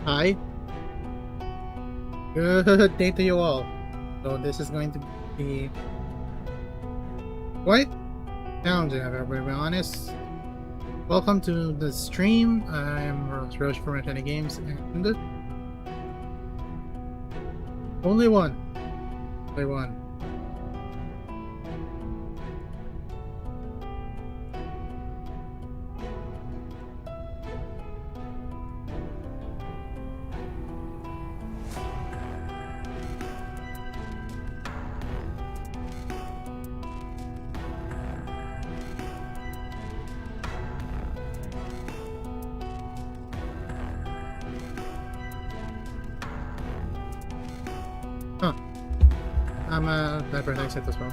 Hi. Good day to you all. So this is going to be quite challenging, if I'm being honest. Welcome to the stream. I'm Roche from NIKKE Games, and only one. Only one. Huh. I'm a diaper exit as well.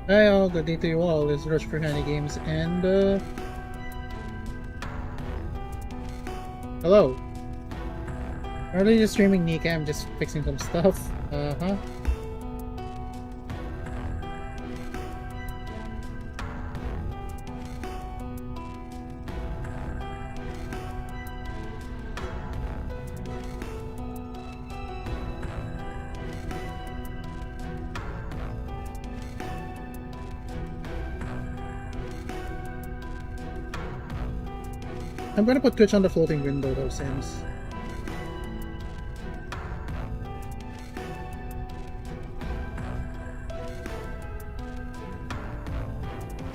Hi all, good day to you all. This is Roche for NIKKE Games, and hello. Earlier just streaming NIKKE, I'm just fixing some stuff. I'm gonna put Twitch on the floating window though, since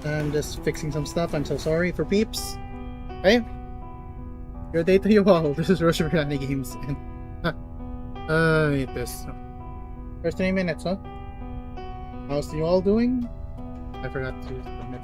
I'm just fixing some stuff. I'm so sorry for peeps. Hey, good day to you all. This is Roche for NIKKE Games, and this first 3 minutes, huh? How's you all doing? I forgot to submit.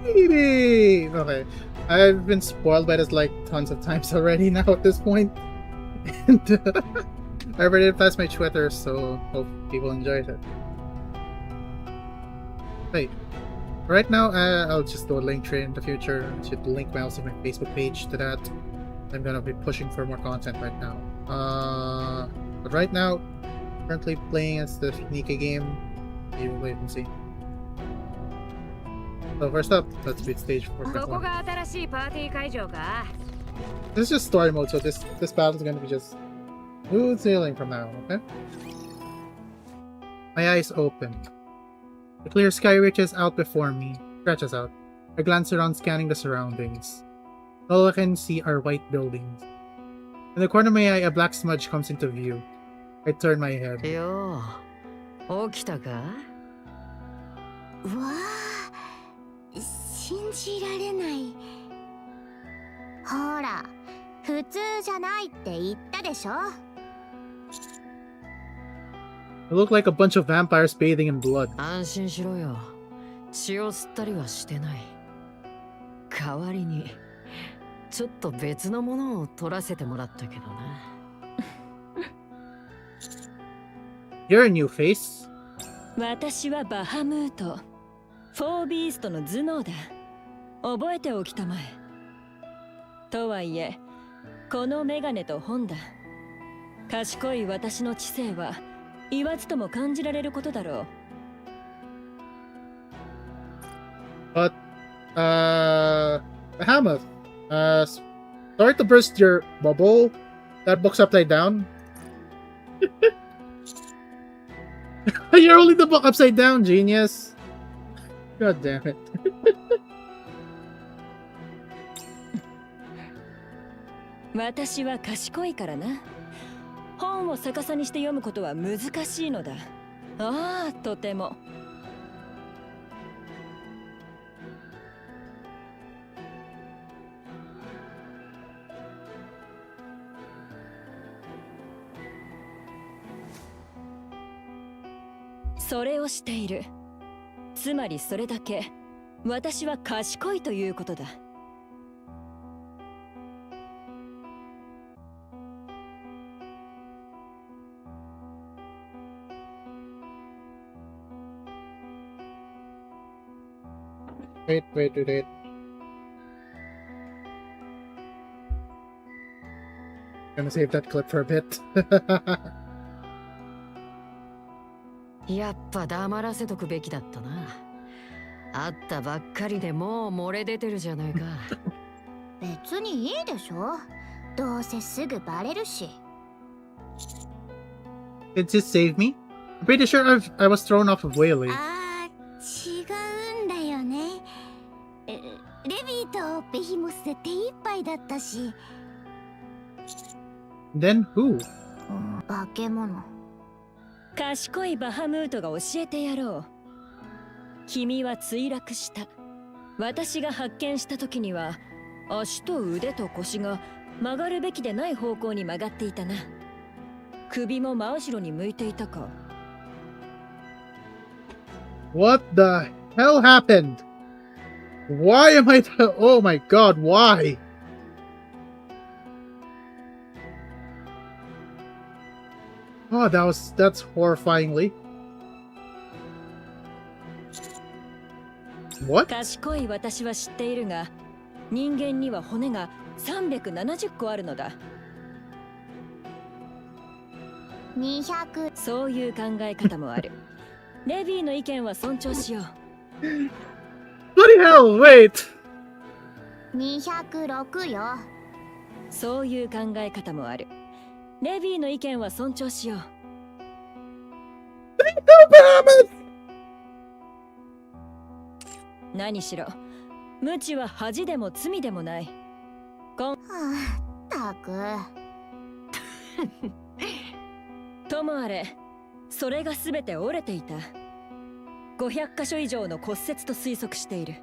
Baby! Okay, I've been spoiled by this like tons of times already now at this point. And I already passed my Twitter, so hope people enjoyed it. Hey, right now I'll just do a link tree in the future. I should link my also my Facebook page to that. I'm gonna be pushing for more content right now. But right now, currently playing as the NIKKE game. You wait and see. So first up, let's beat stage 4. This is just story mode, so this battle is gonna be just smooth sailing from now, okay? My eyes open. The clear sky reaches out before me, stretches out. I glance around, scanning the surroundings. All I can see are white buildings. In the corner of my eye, a black smudge comes into view. I turn my head. Yo, 起きたか? わあ、信じられない。ほら、普通じゃないって言ったでしょ。They look like a bunch of vampires bathing in blood. 安心しろよ。血を吸ったりはしてない。代わりにちょっと別のものを取らせてもらったけどな。You're a new face. 私はバハムート、フォービーストの頭脳だ。覚えておきたまえ。とはいえ、このメガネと本だ。賢い私の知性は言わずとも感じられることだろう。But, Behemoth, sorry to burst your bubble. That book's upside down. You're holding the book upside down, genius. God damn it. 私は賢いからな。本を逆さにして読むことは難しいのだ。ああ、とても。それをしている。つまりそれだけ私は賢いということだ。Wait. Gonna save that clip for a bit. やっぱ黙らせとくべきだったな。会ったばっかりでもう漏れ出てるじゃないか。別にいいでしょ。どうせすぐバレるし。Did this save me? I'm pretty sure I was thrown off of Whaley. あー、違うんだよね。レビーとベヒモスで手一杯だったし。Then who? 化け物。賢いバハムートが教えてやろう。君は墜落した。私が発見した時には足と腕と腰が曲がるべきでない方向に曲がっていたな。首も真後ろに向いていたか。What the hell happened? Why am I oh my god, why? Oh, that's horrifyingly. What? 賢い私は知っているが、人間には骨が370個あるのだ。200。そういう考え方もある。レビーの意見は尊重しよう。Bloody hell, wait! 206よ。そういう考え方もある。レビーの意見は尊重しよう。何しろ、無知は恥でも罪でもない。はあ、たく。ともあれ、それが全て折れていた。500箇所以上の骨折と推測している。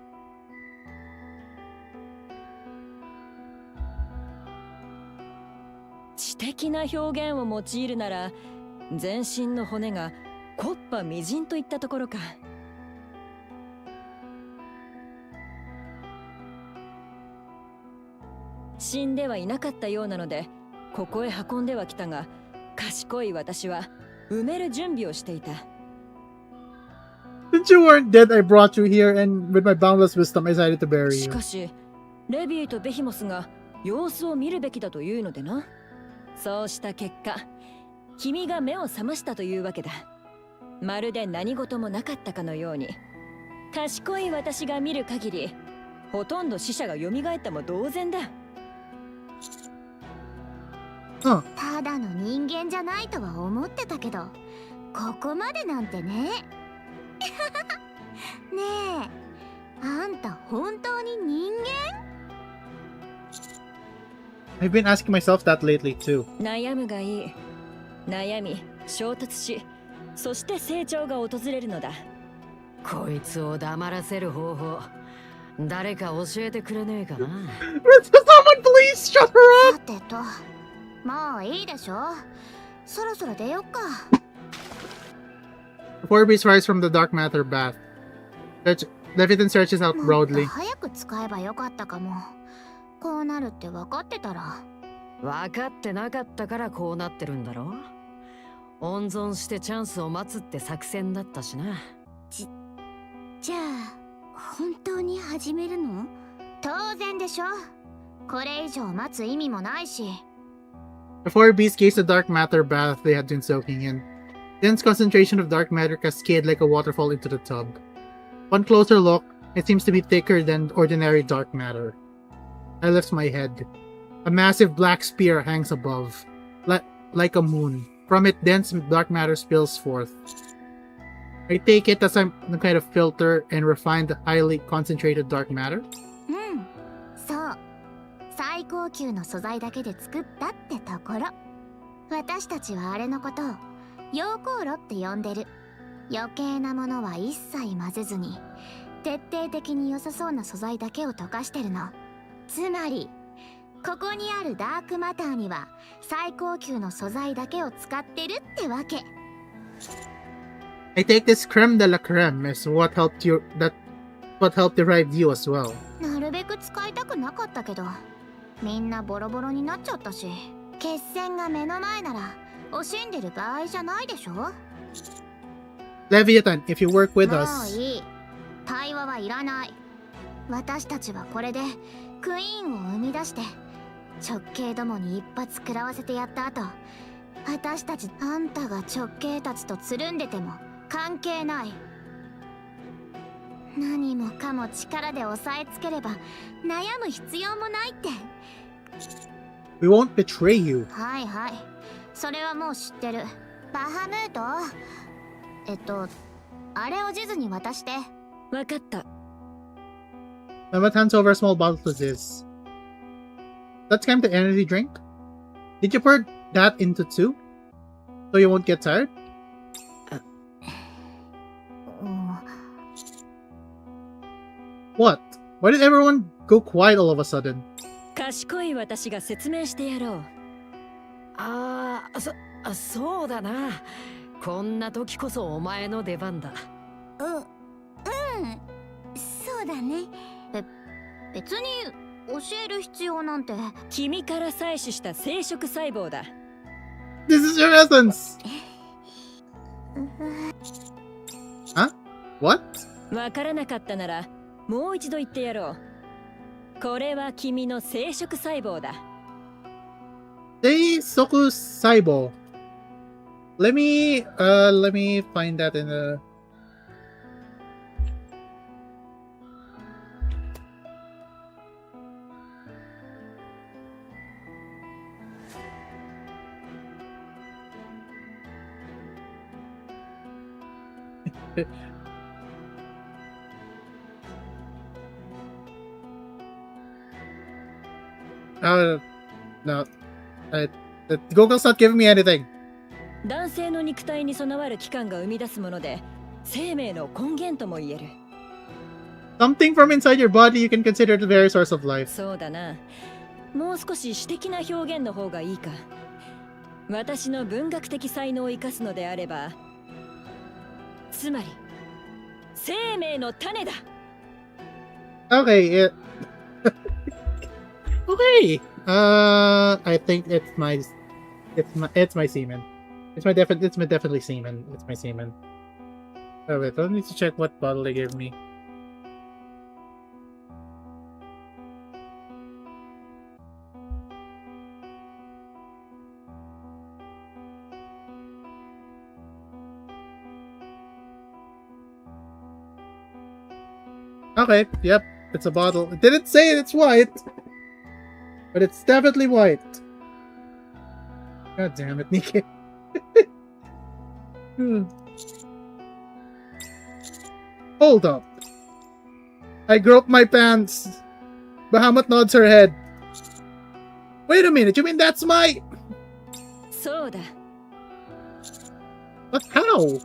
知的な表現を用いるなら、全身の骨が木っ端みじんといったところか。死んではいなかったようなので、ここへ運んではきたが、賢い私は埋める準備をしていた。Since you weren't dead, I brought you here, and with my boundless wisdom, I decided to bury し you. かし、レビーとベヒモスが様子を見るべきだというのでな。そうした結果、君が目を覚ましたというわけだ。まるで何事もなかったかのように。賢い私が見る限り、ほとんど死者が蘇ったも同然だ。Huh. ただの人間じゃないとは思ってたけど、ここまでなんてね。ねえ、あんた本当に人間？ I've been asking myself that lately too. 悩むがいい。悩み、衝突し、そして成長が訪れるのだ。こいつを黙らせる方法、誰か教えてくれねえかな。Someone please shut her さてと、もういいでしょ。そろそろ出よっか。up! Before beasts rise from the dark matter bath. Leviathan searches out もっと broadly. 早く使えばよかったかも。こうなるって分かってたら。分かってなかったからこうなってるんだろ。温存してチャンスを待つって作戦だったしな。じゃあ本当に始めるの？当然でしょ。これ以上待つ意味もないし。Before beasts gazed the dark matter bath they had been soaking in. Dense concentration of dark matter cascade like a waterfall into the tub. One closer look, it seems to be thicker than ordinary dark matter. I lift my head. A massive black spear hangs above, like a moon. From it, dense dark matter spills forth. I take it as some kind of filter and refined, highly concentrated dark matter. うん、そう。最高級の素材だけで作ったってところ。私たちはあれのことを溶鉱炉って呼んでる。余計なものは一切混ぜずに、徹底的に良さそうな素材だけを溶かしてるの。つまり、ここにあるダークマターには最高級の素材だけを使ってるってわけ。I take this creme de la creme as what helped derive you as well. なるべく使いたくなかったけど、みんなボロボロになっちゃったし、決戦が目の前なら惜しんでる場合じゃないでしょ。Leviathan, if you work with もう us. いい。対話はいらない。私たちはこれでクイーンを生み出して直系どもに一発食らわせてやった後、私たちあんたが直系たちとつるんでても関係ない。何もかも力で押さえつければ悩む必要もないって。We won't betray you. はいはい、それはもう知ってる。バハムート、あれを地図に渡して。わかった。Mamat hands over a small bottle to Ziz. That's kind of the energy drink? Did you pour that into two? So you won't get tired? うん、 What? Why did everyone go quiet all of a sudden? 賢い私が説明してやろう。そうだな。こんな時こそお前の出番だ。そうだね。別に教える必要なんて。君から採取した生殖細胞だ。 This is your essence! Huh? What? わからなかったならもう一度言ってやろう。これは君の生殖細胞だ。Seisoku Saibo. Let me find that in the... No. Google's not giving me anything. 男性の肉体に備わる器官が生み出すもので、生命の根源とも言える。Something from inside your body you can consider the very source of life. そうだな。もう少し詩的な表現の方がいいか。私の文学的才能を生かすのであれば、つまり生命の種だ。Okay, okay. I think it's my semen. It's definitely semen. It's my semen. Oh wait, I need to check what bottle they gave me. Okay, yep, it's a bottle. It didn't say it's white, but it's definitely white. God damn it, Nikke. Hold up. I grope my pants. Bahamut nods her head. Wait a minute, you mean that's my... そうだ。 But how? I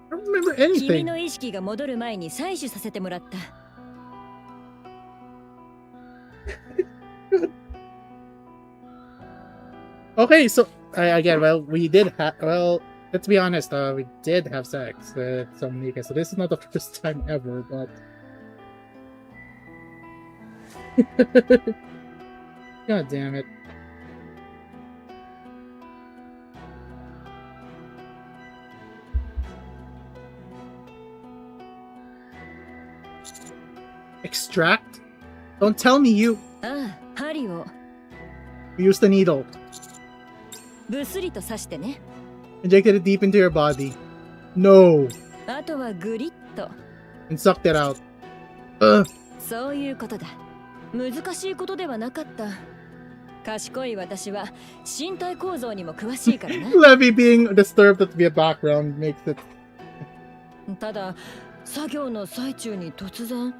don't remember 君 anything. の意識が戻る前に採取させてもらった。Okay, so again, well, let's be honest, we did have sex with some Nikke, so this is not the first time ever, but God damn it. Extract? Don't tell me you ああ、針を used the needle, ブスリと刺してね。 injected it deep into your body. No. あとはグリッと。 And sucked it out. Ugh. そういうことだ。難しいことではなかった。賢い私は身体構造にも詳しいからな。Levy being disturbed at the background makes it. ただ、作業の最中に突然。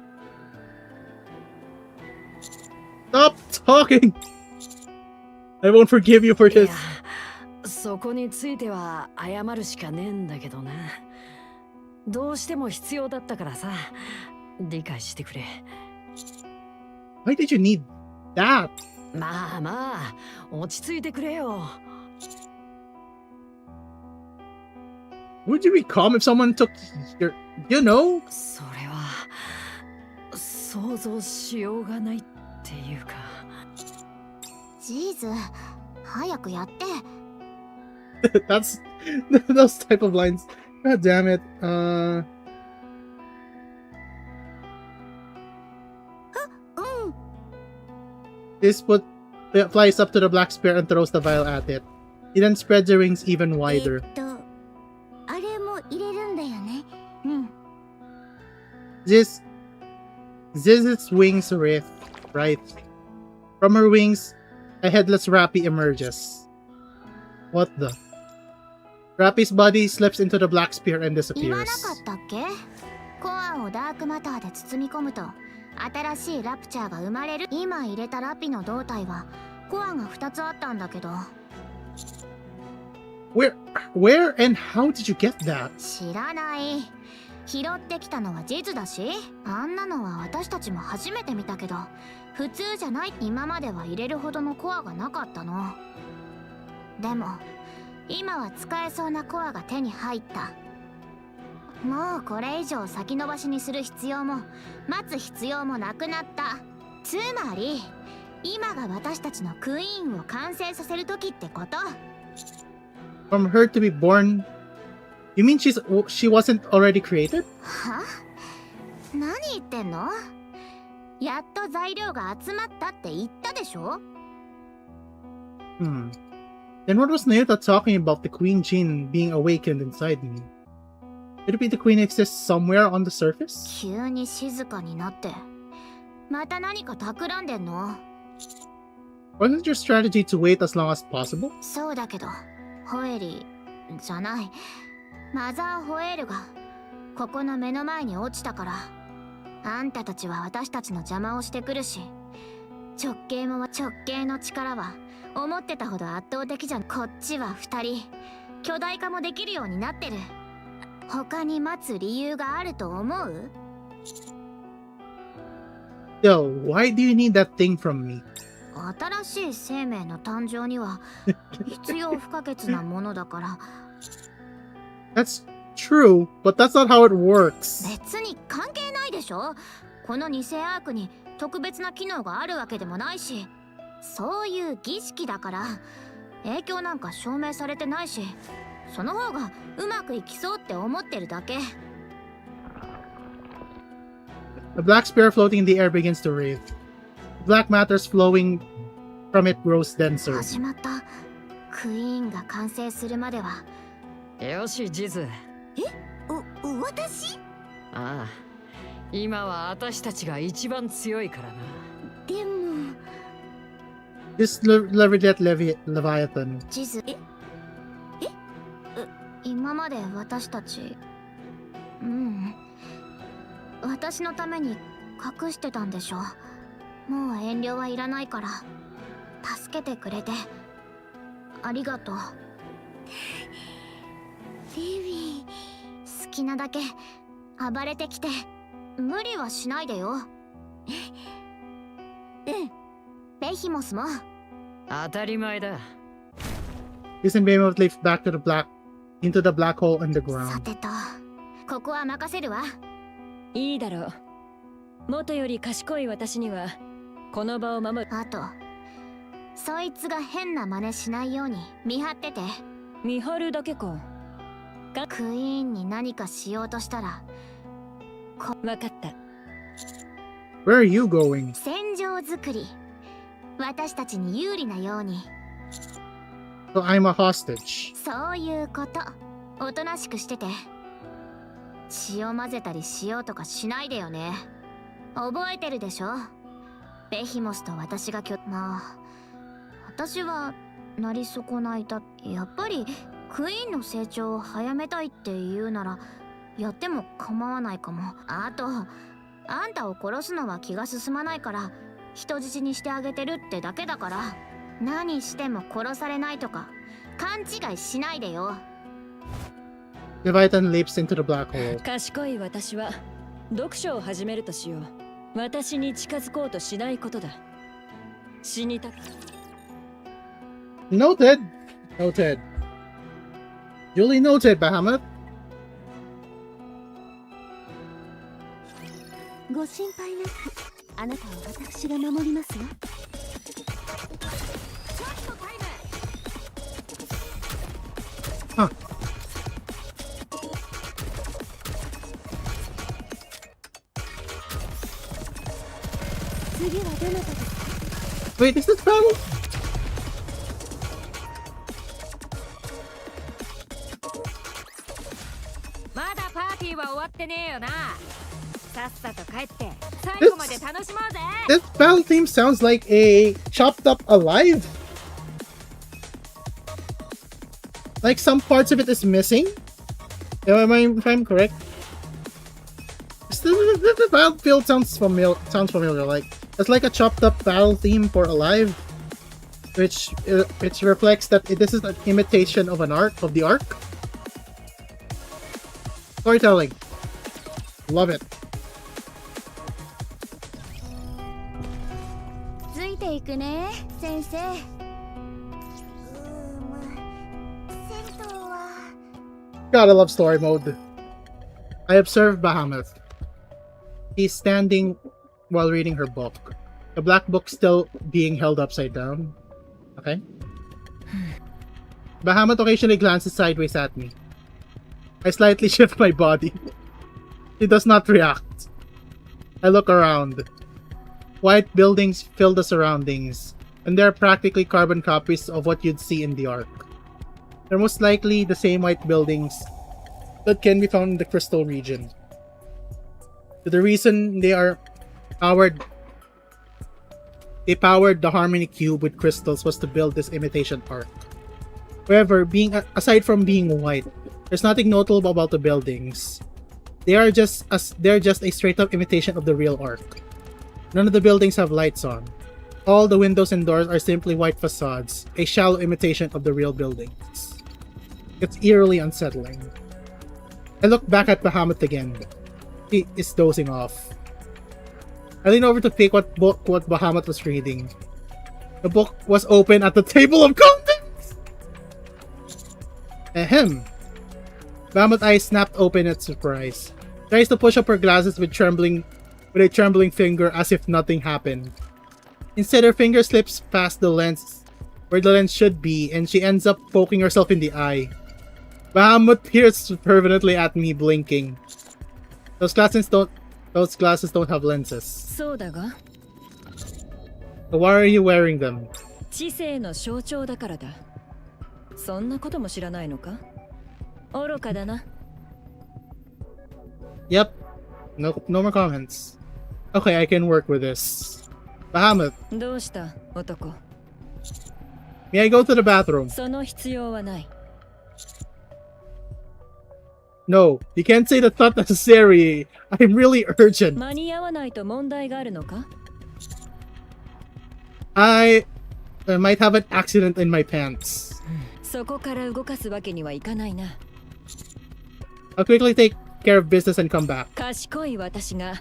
Stop talking! I won't forgive you for いや this. そこについては謝るしかねえんだけどな。どうしても必要だったからさ、理解してくれ。Why did you need that? まあまあ、落ち着いてくれよ。Would you be calm if someone took your... You know? それは想像しようがないっていうか。ジーズ、早くやって。That's... Those type of lines. God damn it. This flies up to the black spear and throws the vial at it. He then spreads the rings even wider. あれも入れるんだよね。うん。Ziz's wings rift, right? From her wings, a headless Rappy emerges. What the? Rappy's body slips into the black spear and 言わな disappears. かったっけ？コアをダークマターで包み込むと新しいラプチャーが生まれる。今入れたラピの胴体はコアが2つあったんだけど。Where and how did you get that? 知らない。拾ってきたのはジズだし、あんなのは私たちも初めて見たけど、普通じゃない。今までは入れるほどのコアがなかったの。でも今は使えそうなコアが手に入った。もうこれ以上先延ばしにする必要も待つ必要もなくなった。つまり今が私たちのクイーンを完成させる時ってこと。 From her to be born? You mean she wasn't already created? は？何言ってんの？やっと材料が集まったって言ったでしょ？ Then what was Nayuta talking about the Queen Gene being awakened inside me? Could it be the Queen exists somewhere on the surface? 急に静かになってまた何か企んでんの？ Wasn't your strategy to wait as long as possible? そうだけどホエリじゃないマザーホエールがここの目の前に落ちたから、あんたたちは私たちの邪魔をしてくるし、直径の力は思ってたほど圧倒的じゃん。こっちは2人巨大化もできるようになってる。他に待つ理由があると思う？ Still, why do you need that thing from me? 新しい生命の誕生には必要不可欠なものだから。That's true, but that's not how it works. 別に関係ないでしょ。この偽アークに特別な機能があるわけでもないし、そういう儀式だから影響なんか証明されてないし、その方がうまくいきそうって思ってるだけ。 The black spear floating in the air begins to writhe. Black matters flowing from it grows denser. 始まった。クイーンが完成するまでは。よし、ジズ。私？ああ、今は私たちが一番強いからな。でも This Leviathan. 地図。今まで私たち、私のために隠してたんでしょ。もう遠慮はいらないから助けてくれてありがとう。ビビ好きなだけ暴れてきて無理はしないでよ。ベヒモスも。当たり前だ。 This behemoth leaps back to into the black hole in the さ ground. てと、ここは任せるわ。いいだろう。元より賢い私にはこの場を守る。あとそいつが変な真似しないように見張ってて。見張るだけか。クイーンに何かしようとしたら。わかった。 Where are you going? 戦場作り、私たちに有利なように。 So I'm a hostage. そういうこと。おとなしくしてて。血を混ぜたりしようとかしないでよね。覚えてるでしょ。ベヒモスと私がまあ私はなり損ないた。やっぱりクイーンの成長を早めたいって言うならやっても構わないかも。あとあんたを殺すのは気が進まないから人質にしてあげてるってだけだから、何しても殺されないとか勘違いしないでよ。Leviathan leaps into the black hole. 賢い私は読書を始めるとしよう。私に近づこうとしないことだ。死にたく。 Noted. Noted. Duly noted, Bahamut. ご心配なく、あなたを私が守りますわ。Huh. Wait, is this battle? まだパーティーは終わってねえよな。さっさと帰って最後まで楽しもうぜ。 This battle theme sounds like a chopped up alive. Like some parts of it is missing. If I'm correct. The battlefield sounds familiar. Like it's like a chopped up battle theme for Alive, which reflects that this is an imitation of the arc. Storytelling, love it. ついていくね、先生。銭湯は。 Gotta love story mode. I observe Bahamut. He's standing while reading her book. The black book still being held upside down. Okay. Bahamut occasionally glances sideways at me. I slightly shift my body. He does not react. I look around. White buildings fill the surroundings, and they're practically carbon copies of what you'd see in the Ark. They're most likely the same white buildings that can be found in the Crystal region. The reason they powered the Harmony Cube with crystals was to build this imitation Ark. However, aside from being white, there's nothing notable about the buildings. They're just a straight up imitation of the real Ark. None of the buildings have lights on. All the windows and doors are simply white facades, a shallow imitation of the real buildings. It's eerily unsettling. I look back at Bahamut again. He is dozing off. I lean over to pick what Bahamut was reading. The book was open at the table of contents! Ahem. Bahamut's eyes snapped open in surprise. Tries to push up her glasses with a trembling finger as if nothing happened. Instead, her finger slips past the lens where the lens should be, and she ends up poking herself in the eye. Bahamut peers fervently at me, blinking. Those glasses don't have lenses. そうだが、 So why are you wearing them? 知性の象徴だからだ。そんなことも知らないのか？愚かだな。 Yep. No more comments. Okay, I can work with this. Bahamut, どうした、男？ may I go to the bathroom? その必要はない。 No, you can't say that's not necessary. I'm really urgent. 間に合わないと問題があるのか？ I might have an accident in my pants. そこから動かすわけにはいかないな。 I'll quickly take care of business and come back. 賢い私が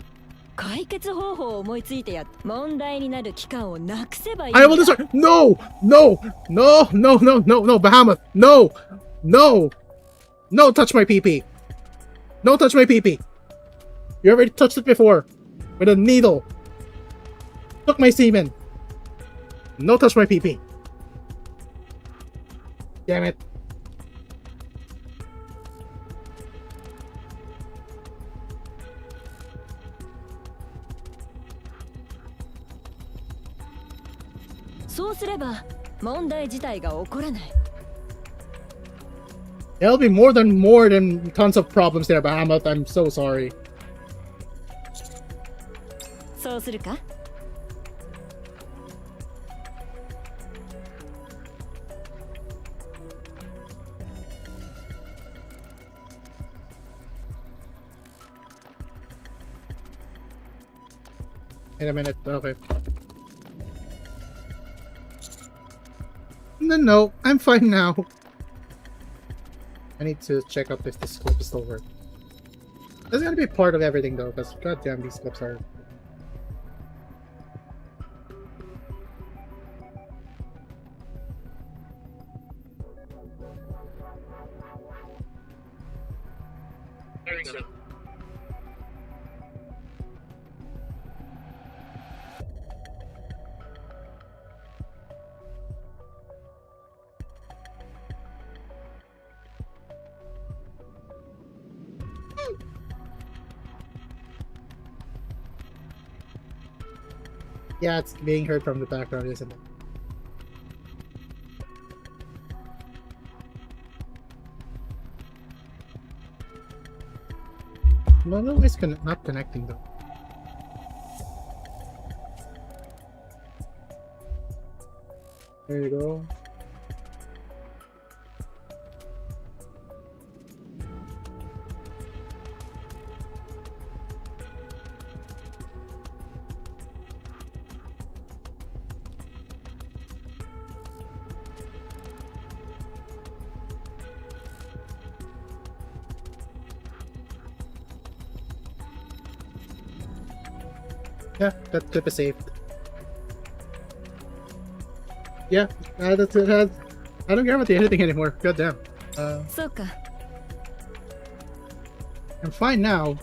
解決方法を思いついてやっ問題になる期間をなくせばいいんだ。 I will destroy. No, no, no, no, no, no, no, Bahamut. No, no, no, touch my pee-pee. No, touch my pee-pee. You already touched it before with a needle. Took my semen. No touch my PP. Damn it.そうすれば問題自体が起こらない。 There'll be more than tons of problems there, Bahamut. I'm so sorry. そうするか。 Wait a minute. Okay. No, I'm fine now. I need to check out if this scope is still working. That's gonna be part of everything though, because goddamn these scopes are. Yeah, it's being heard from the background, isn't it? No, it's not connecting though. There you go. Yeah, that clip is saved. Yeah, I don't care about the editing anymore. God damn. そうか。 I'm fine now.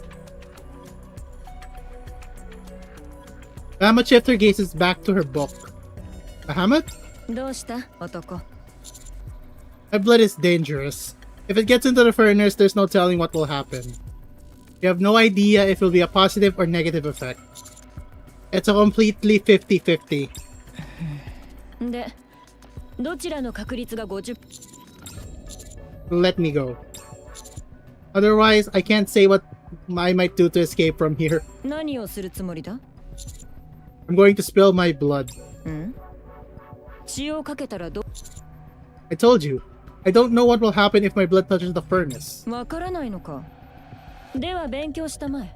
Bahamut shifts her gazes back to her book. Bahamut? どうした男。 My blood is dangerous. If it gets into the furnace, there's no telling what will happen. You have no idea if it will be a positive or negative effect. It's a completely 50-50. で、どちらの確率が50。 Let me go. Otherwise, I can't say what I might do to escape from here. 何をするつもりだ？ I'm going to spill my blood. ん？血をかけたらど？ I told you. I don't know what will happen if my blood touches the furnace. わからないのか。では勉強したまえ。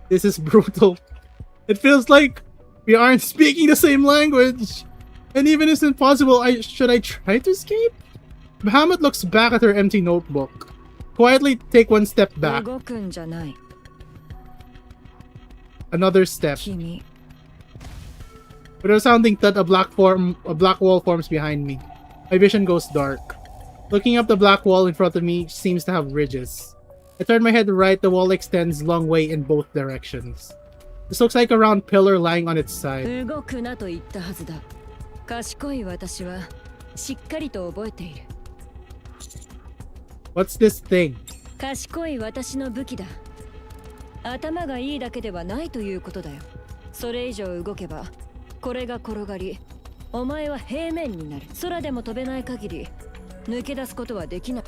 This is brutal. It feels like we aren't speaking the same language. And even if it's impossible, should I try to escape? Bahamut looks back at her empty notebook. Quietly take one step back. 動くんじゃない。 Another step. 君。 With a sounding thud, a black wall forms behind me. My vision goes dark. Looking up, the black wall in front of me seems to have ridges. I turn my head right, the wall extends long way in both directions. This looks like a round pillar lying on its side. 動くなと言ったはずだ。賢い私はしっかりと覚えている。 What's this thing? 賢い私の武器だ。頭がいいだけではないということだよ。それ以上動けば、これが転がり、お前は平面になる。空でも飛べない限り、抜け出すことはできない。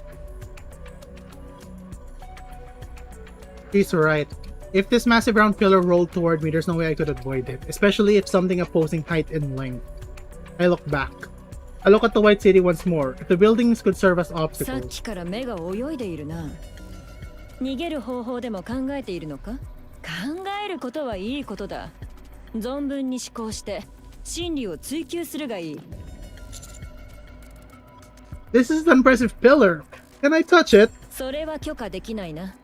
She's right. If this massive round pillar rolled toward me, there's no way I could avoid it, especially if something opposing height and length. I look back. I look at the White City once more. If the buildings could serve as さっ obstacles. きから目が泳いでいるな。逃げる方法でも考えているのか？考えることはいいことだ。存分に思考して真理を追求するがいい。 This is an impressive pillar. Can I touch it? それは許可できないな。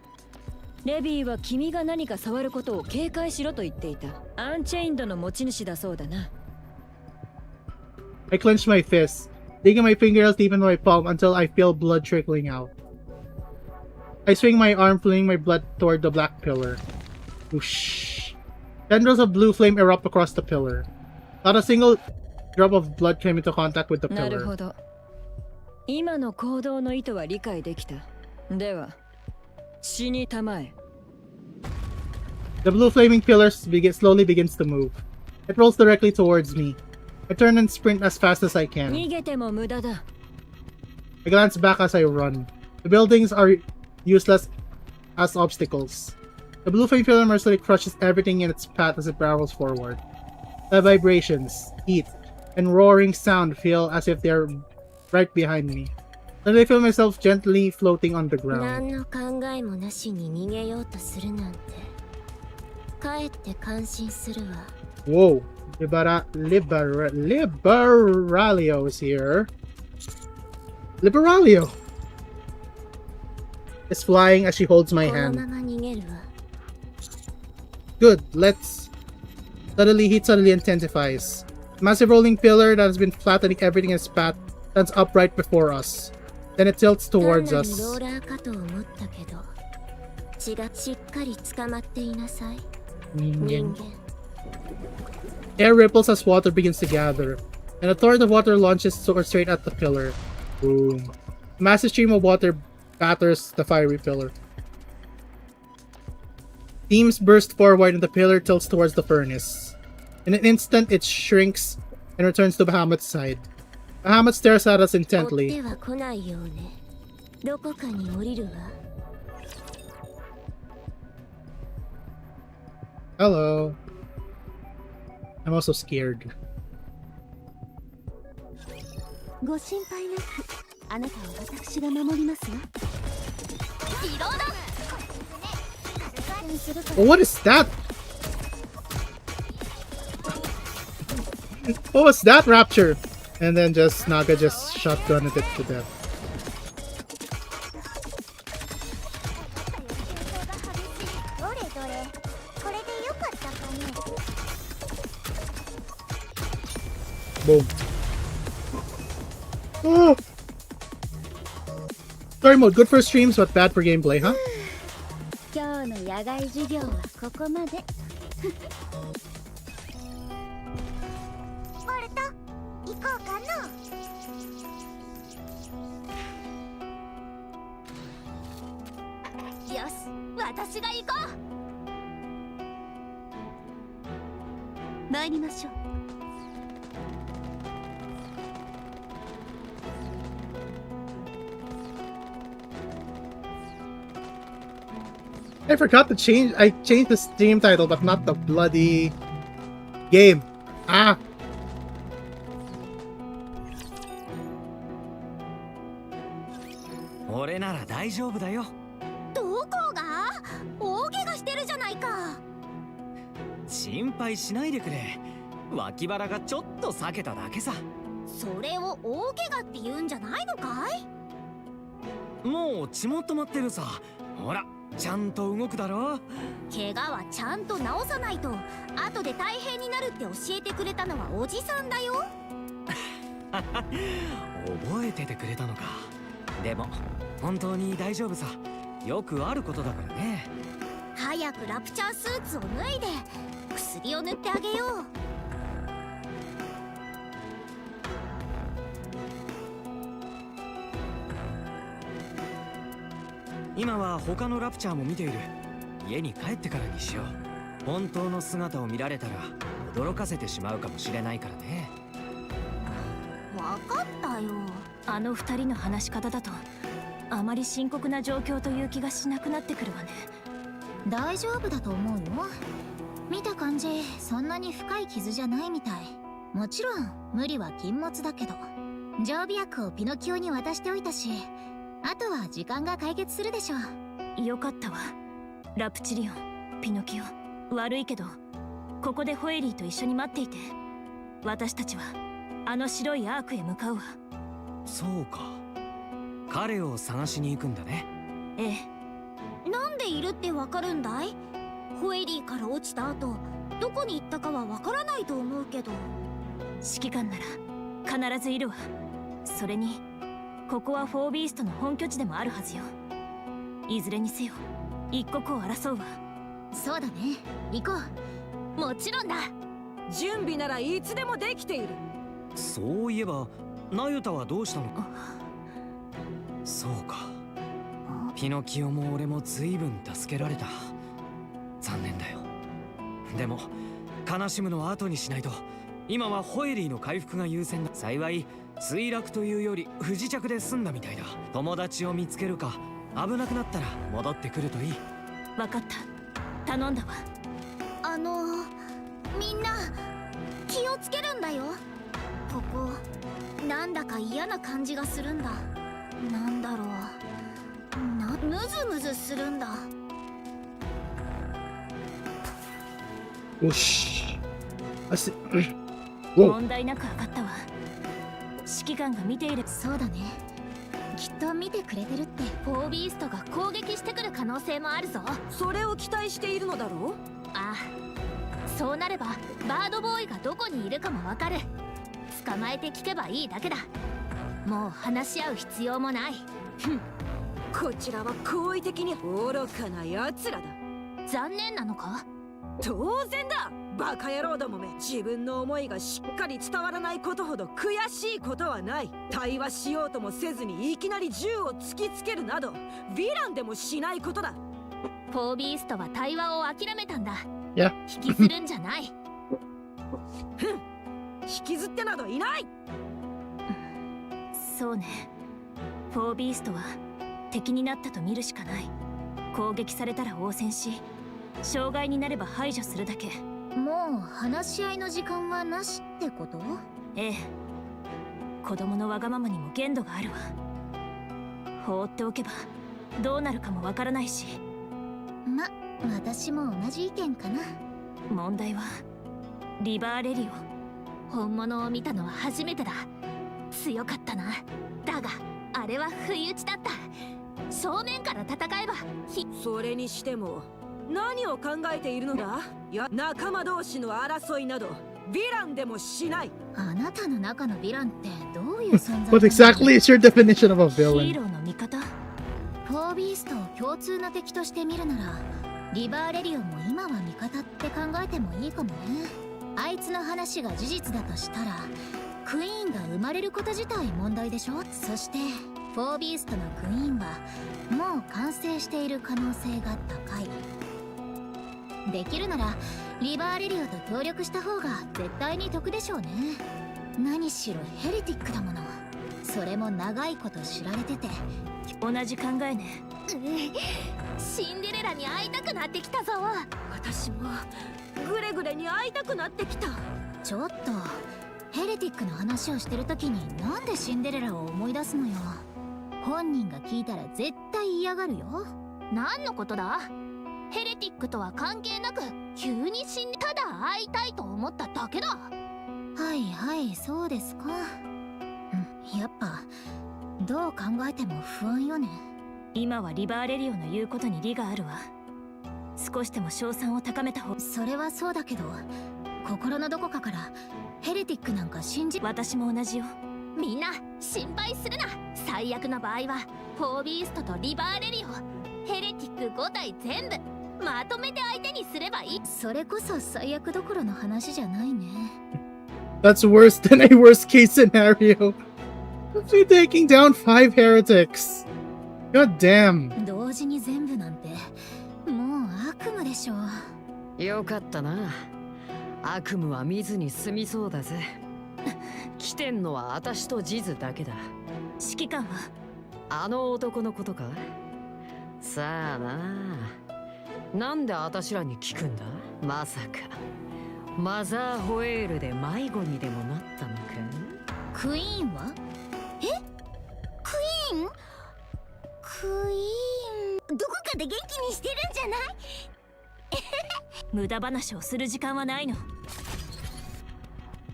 レビーは君が何か触ることを警戒しろと言っていた。アンチェインドの持ち主だそうだな。 I clench my fists, digging my fingernails deep into my palm until I feel blood trickling out. I swing my arm, flinging my blood toward the black pillar. Whoosh. Tendrils of blue flame erupt across the pillar. Not a single drop of blood came into contact with the なる pillar. ほど。今の行動の意図は理解できた。では、死にたまえ。The blue flaming pillar slowly begins to move. It rolls directly towards me. I turn and sprint as fast as I can. 逃げても無駄だ。 I glance back as I run. The buildings are useless as obstacles. The blue flame pillar mercilessly crushes everything in its path as it barrels forward. The vibrations, heat, and roaring sound feel as if they are right behind me. Then I feel myself gently floating on the ground. 何の考えもなしに逃げようとするなんてかえって感心するわ。 Whoa, Liberalio is here. Liberalio is flying as she holds my この hand. まま逃げるわ。 Good, let's. Suddenly, heat suddenly intensifies. The massive rolling pillar that has been flattening everything in its path stands upright before us. Then it tilts 単 towards なるロ us. ーラーかと思ったけど血がしっかり捕まっていなさい人間。 Air ripples as water begins to gather, and a torrent of water launches straight at the pillar. Boom. A massive stream of water batters the fiery pillar. Beams burst forward and the pillar tilts towards the furnace. In an instant, it shrinks and returns to Bahamut's side. Bahamut stares at us 追っ intently. ては来ないようね。どこかに降りるわ。 Hello. I'm also scared. ご心配なくあなたを私が守りますわ。リロード。 Oh, what is that? What was that, Rapture? And then Naga just shotgunned it to death. Boom. Oh. Story mode, good for streams, but bad for gameplay, huh? 今日の野外授業はここまで。ボルト、行こうかの。よし、私が行こう。参りましょう。 I forgot to change. I changed the stream title, but not the bloody game. Ah. 俺なら大丈夫だよ。どこが？大怪我してるじゃないか。心配しないでくれ。脇腹がちょっと裂けただけさ。それを大怪我って言うんじゃないのかい？もう血も止まってるさ。ほら、ちゃんと動くだろ。怪我はちゃんと治さないと後で大変になるって教えてくれたのはおじさんだよ。覚えててくれたのか。でも本当に大丈夫さ。よくあることだからね。早くラプチャースーツを脱いで薬を塗ってあげよう。今は他のラプチャーも見ている。家に帰ってからにしよう。本当の姿を見られたら驚かせてしまうかもしれないからね。わかったよ。あの二人の話し方だとあまり深刻な状況という気がしなくなってくるわね。大丈夫だと思うよ。見た感じそんなに深い傷じゃないみたい。もちろん無理は禁物だけど常備薬をピノキオに渡しておいたし、あとは時間が解決するでしょう。よかったわ。ラプチリオン、ピノキオ、悪いけどここでホエリーと一緒に待っていて。私たちはあの白いアークへ向かうわ。そうか。彼を探しに行くんだね。ええ。なんでいるってわかるんだい？ホエリーから落ちた後どこに行ったかはわからないと思うけど。指揮官なら必ずいるわ。それにここはフォービーストの本拠地でもあるはずよ。いずれにせよ一刻を争うわ。そうだね、行こう。もちろんだ。準備ならいつでもできている。そういえばナユタはどうしたのか。そうか、ピノキオも俺も随分助けられた。残念だよ。でも悲しむのは後にしないと。今はホエリーの回復が優先だ。幸い墜落というより不時着で済んだみたいだ。友達を見つけるか、危なくなったら戻ってくるといい。分かった、頼んだわ。みんな気をつけるんだよ。ここなんだか嫌な感じがするんだ。なんだろう、ムズムズするんだ。よし。お問題なく上がったわ。指揮官が見ている。そうだね、きっと見てくれてるって。フォービーストが攻撃してくる可能性もあるぞ。それを期待しているのだろう。ああ、そうなればバードボーイがどこにいるかもわかる。捕まえて聞けばいいだけだ。もう話し合う必要もない。こちらは好意的に愚かな奴らだ。残念なのか。当然だ、バカ野郎どもめ。自分の思いがしっかり伝わらないことほど悔しいことはない。対話しようともせずにいきなり銃を突きつけるなどヴィランでもしないことだ。フォービーストは対話を諦めたんだ。いや、引きずるんじゃない。引きずってなどいない。そうね、フォービーストは敵になったと見るしかない。攻撃されたら応戦し、障害になれば排除するだけ。もう話し合いの時間はなしってこと？ええ、子供のわがままにも限度があるわ。放っておけばどうなるかもわからないし。私も同じ意見かな。問題はリバーレリオ。本物を見たのは初めてだ。強かったな。だがあれは不意打ちだった。正面から戦えばそれにしても何を考えているのだ。いや、仲間同士の争いなどヴィランでもしない。あなたの中のヴィランってどういう存在？ What exactly is your definition of a ヒー villain? ローの味方。フォービーストを共通な敵として見るならリバーレリオも今は味方って考えてもいいかもね。あいつの話が事実だとしたらクイーンが生まれること自体問題でしょ。そしてフォービーストのクイーンはもう完成している可能性が高い。できるならリバーレリオと協力した方が絶対に得でしょうね。何しろヘレティックだもの。それも長いこと知られてて。同じ考えね。シンデレラに会いたくなってきたぞ。私もグレグレに会いたくなってきた。ちょっとヘレティックの話をしてる時になんでシンデレラを思い出すのよ。本人が聞いたら絶対嫌がるよ。何のことだ。ヘレティックとは関係なく急にただ会いたいと思っただけだ。はいはい、そうですか。やっぱどう考えても不安よね。今はリバーレリオの言うことに利があるわ。少しでも賞賛を高めた方。それはそうだけど心のどこかからヘレティックなんか信じ。私も同じよ。みんな心配するな。最悪の場合はフォービーストとリバーレリオ、ヘレティック5体全部まとめて相手にすればいい。それこそ最悪どころの話じゃないね。That's worse than a worst case scenario. You're taking down 5 heretics. God damn. 同時に全部なんてもう悪夢でしょ。よかったな。悪夢は見ずに済みそうだぜ。来てんのは私とジズだけだ。指揮官はあの男のことか。さあな。なんで私らに聞くんだ。まさかマザーホエールで迷子にでもなったのか。クイーンは？え？クイーン？クイーンどこかで元気にしてるんじゃない？無駄話をする時間はないの。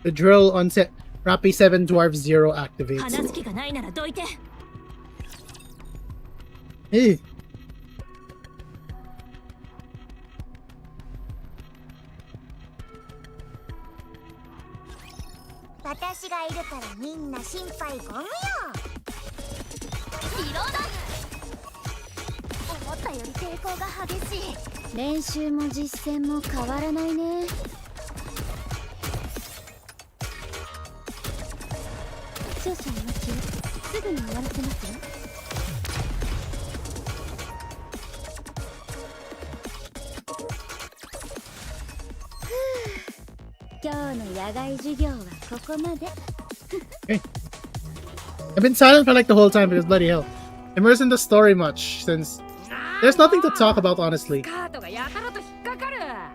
The drill on set Rappi 7 Dwarf 0話 activates. す気がないならどいて。Hey. 私がいるからみんな心配ご無用。リロード。思ったより抵抗が激しい。練習も実践も変わらないね。少々お待ちを。すぐに終わらせますよ。今日の野外授業はここまで。I've been silent for like the whole time because bloody hell. Immersed in the story much since there's nothing to talk about honestly.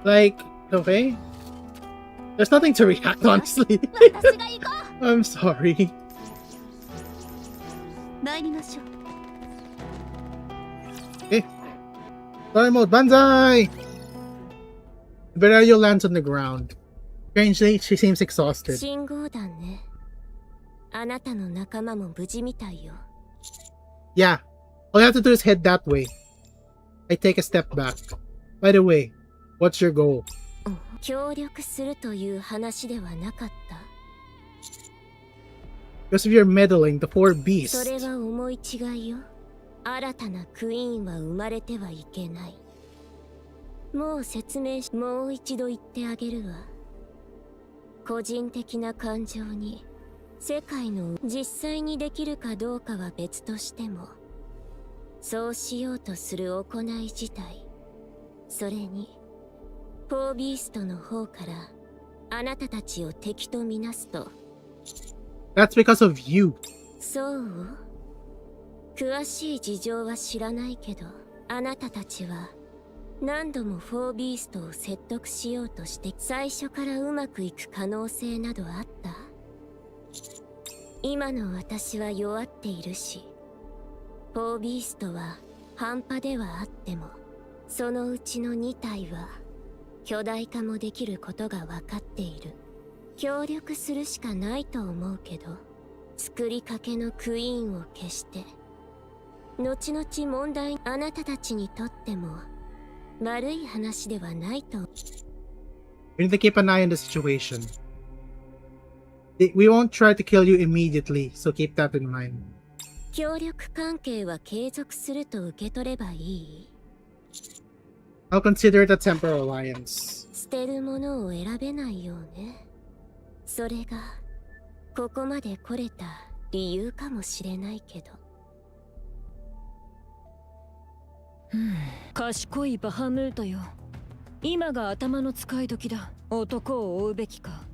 Like, okay? There's nothing to react honestly. I'm sorry. 参りましょう。 Story mode, banzai! Verario lands on the ground. Strangely, she seems exhausted. 信号弾ね。あなたの仲間も無事みたいよ。Yeah, all you have to do is head that way. I take a step back. By the way, what's your goal? 協力するという話ではなかった。 Because of your meddling, the four そ beasts. れは思い違いよ。新たなクイーンは生まれてはいけない。もう説明し、もう一度言ってあげるわ。個人的な感情に世界の実際にできるかどうかは別としても、そうしようとする行い自体、それにフォービーストの方からあなたたちを敵とみなすと。 That's because of you. そう？詳しい事情は知らないけど、あなたたちは何度もフォービーストを説得しようとして最初からうまくいく可能性などあった？今の私は弱っているし、フォービーストは半端ではあっても、そのうちの2体は巨大化もできることが分かっている。協力するしかないと思うけど、作りかけのクイーンを消して後々問題、あなたたちにとっても悪い話ではないと。 We need to keep an eye on the situation. We won't try to kill you immediately, so keep that in mind. 協力関係は継続すると受け取ればいい。 I'll consider it a temporal alliance. 捨てるものを選べないようね。それがここまで来れた理由かもしれないけど。賢いバハムートよ。今が頭の使い時だ。男を追うべきか、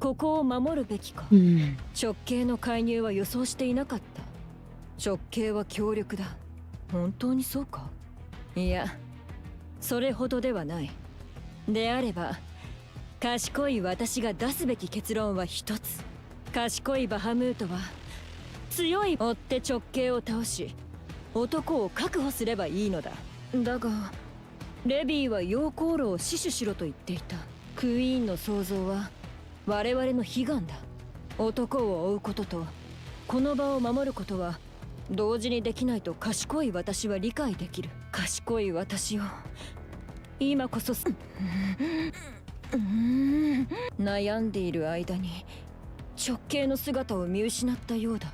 ここを守るべきか。直系の介入は予想していなかった。直系は強力だ。本当にそうか？いや、それほどではない。であれば賢い私が出すべき結論は一つ。賢いバハムートは強い追って直系を倒し、男を確保すればいいのだ。だがレビーは溶鉱炉を死守しろと言っていた。クイーンの創造は我々の悲願だ。男を追うこととこの場を守ることは同時にできないと賢い私は理解できる。賢い私を今こそ悩んでいる間に直系の姿を見失ったようだ。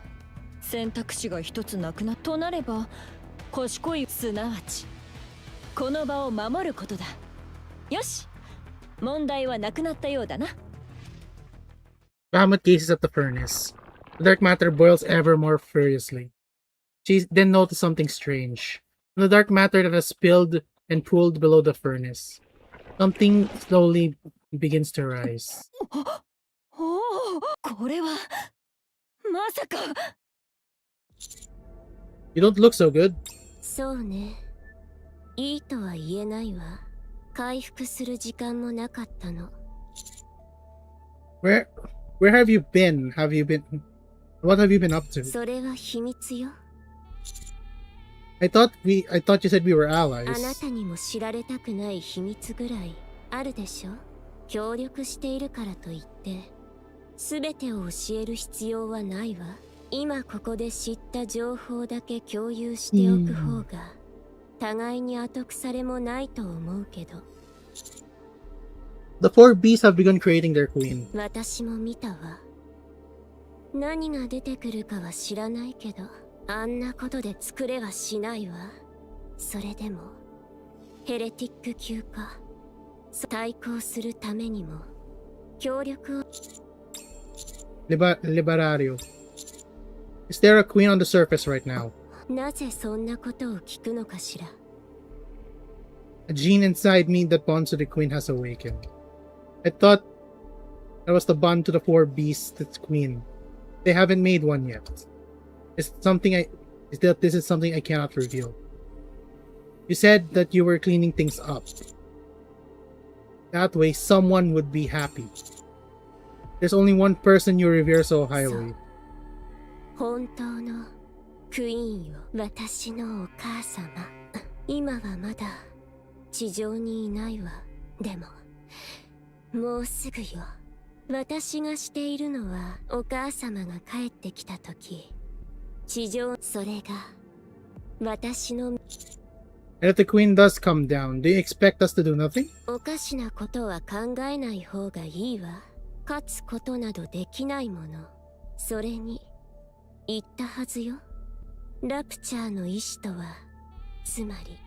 選択肢が一つなくなとなれば賢い、すなわちこの場を守ることだ。よし、問題はなくなったようだな。 Bahamut gazes at the furnace. The dark matter boils ever more furiously. She then noticed something strange. From the dark matter that has spilled and pooled below the furnace, something slowly begins to rise. おお、これはまさか。You don't look so good. そうね。いいとは言えないわ。回復する時間もなかったの。 Where have you been? What have you been up to? それは秘密よ。 I thought you said we were あ allies. なたにも知られたくない秘密ぐらいあるでしょ。協力しているからといって全てを教える必要はないわ。今ここで知った情報だけ共有しておく方が互いに後腐れもないと思うけど。 The four beasts have begun creating their queen. 私も見たわ。何が出てくるかは知らないけど、あんなことで作れはしないわ。それでもヘレティック級か。対抗するためにも協力を。Liberario. Is there a queen on the surface right now? なぜそんなことを聞くのかしら。A gene inside me that bonds to the queen has awakened. I thought I was the bond to the four beasts that's queen. They haven't made one yet. This is something I cannot reveal. You said that you were cleaning things up. That way someone would be happy. There's only one person you revere so highly. 本当のクイーンよ、私のお母様。今はまだ地上にいないわ。でももうすぐよ。私がしているのはお母様が帰ってきた時、地上、それが私の。 And if the queen does come down, do you expect us to do nothing? おかしなことは考えない方がいいわ。勝つことなどできないもの。それに言ったはずよ。ラプチャーの意志とは、つまり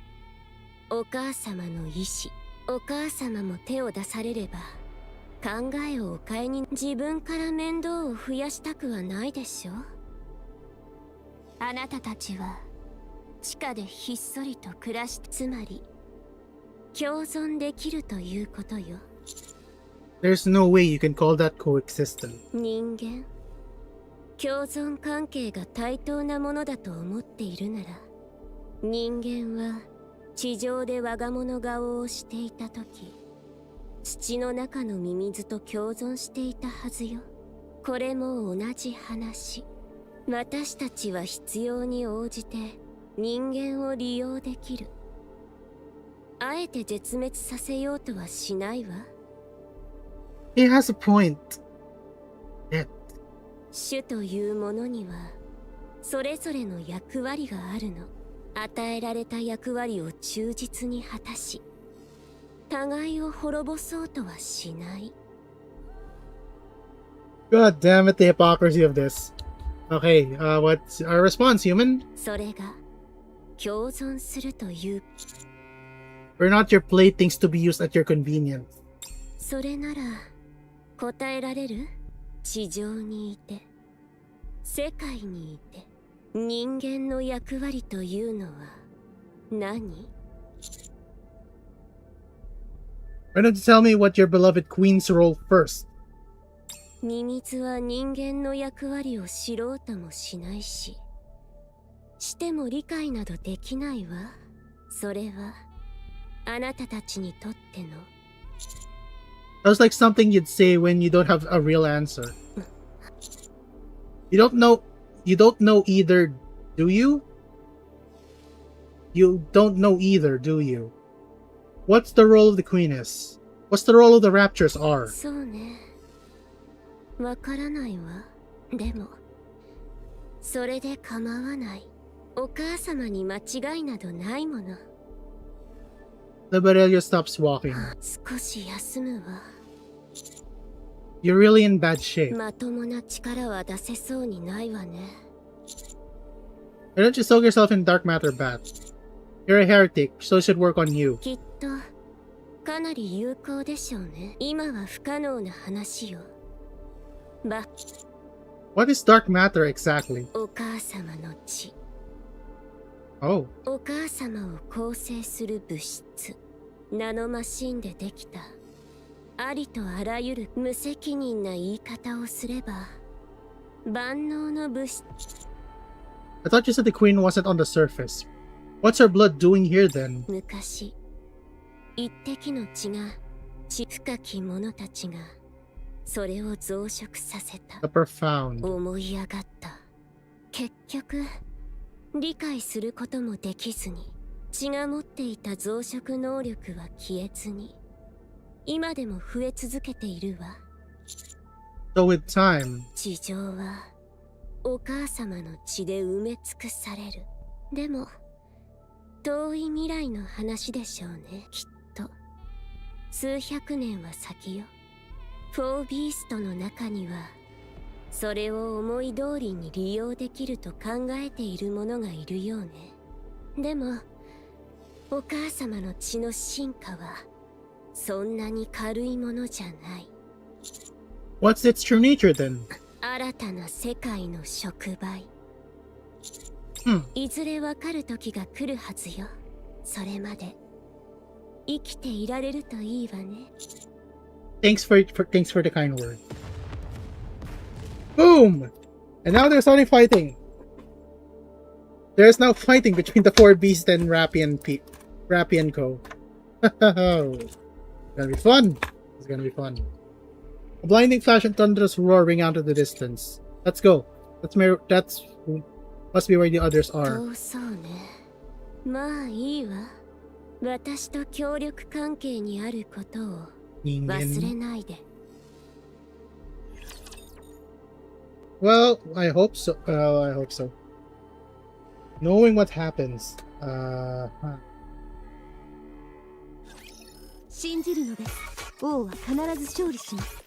お母様の意志。お母様も手を出されれば考えをお変えに。自分から面倒を増やしたくはないでしょ。あなたたちは地下でひっそりと暮らし、つまり共存できるということよ。 There's no way you can call that coexistent. 人間、共存関係が対等なものだと思っているなら、人間は地上で我が物顔をしていた時、土の中のミミズと共存していたはずよ。これも同じ話。私たちは必要に応じて人間を利用できる。あえて絶滅させようとはしないわ。 He has a point. Yeah. 種というものにはそれぞれの役割があるの。与えられた役割を忠実に果たし、互いを滅ぼそうとはしない。 God damn it, the hypocrisy of this. Okay, what's our response, human? それが共存するという。 We're not your playthings to be used at your convenience. それなら答えられる？地上にいて、世界にいて、人間の役割というのは何？ Why don't you tell me what your beloved queen's role first? ミミズは人間の役割を知ろうともしないし、しても理解などできないわ。それはあなたたちにとっての。 Sounds like something you'd say when you don't have a real answer. You don't know either, do you? You don't know either, do you? What's the role of the queeness? What's the role of the raptures are? そうね。わからないわ。でもそれで構わない。お母様に間違いなどないもの。 Liberalia stops walking. 少し休むわ。 You're really in bad shape. まともな力は出せそうにないわね。 Why don't you soak yourself in dark matter bath? You're a heretic, so it should work on you. きっとかなり有効でしょうね。今は不可能な話よ。What is dark matter exactly? お母様の血。 Oh, お母様を構成する物質。ナノマシンでできた。ありとあらゆる無責任な言い方をすれば万能の物質。 I thought you said the queen wasn't on the surface. What's her blood doing here then? 昔一滴の血が深き者たちがそれを増殖させた。 The profound. 思い上がった。結局理解することもできずに、血が持っていた増殖能力は消えずに今でも増え続けているわ。 So with time, 地上はお母様の血で埋め尽くされる。でも遠い未来の話でしょうね。きっと数百年は先よ。フォービーストの中にはそれを思い通りに利用できると考えている者がいるようね。でもお母様の血の進化はそんなに軽いものじゃない。 What's its true nature then? 新たな世界の触媒。 Hmm. いずれわかる時が来るはずよ。それまで生きていられるといいわね。 Thanks for the kind word. Boom! And now they're starting fighting. There's now fighting between the four beasts and Rappy and Co. It's gonna be fun. It's gonna be fun. A blinding flash and thunderous roar ring out of the distance. Let's go. That's must be where the others are. そうね。まあいいわ。私と協力関係にあることを忘れないで。 Well, I hope so. I hope so. Knowing what happens. Huh. 信じるのです。王は必ず勝利します。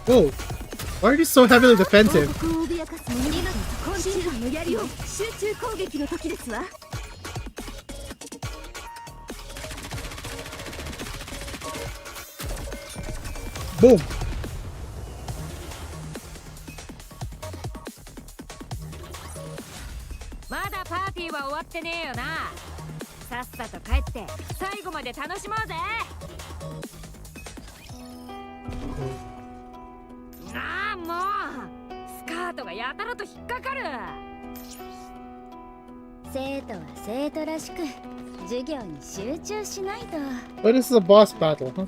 Whoa! Why are you so heavily defensive? Boom! まだパーティーは終わってねえよな。さっさと帰って最後まで楽しもうぜ。ああもうスカートがやたらと引っかかる。生徒は生徒らしく授業に集中しないと。 What is the boss battle, huh?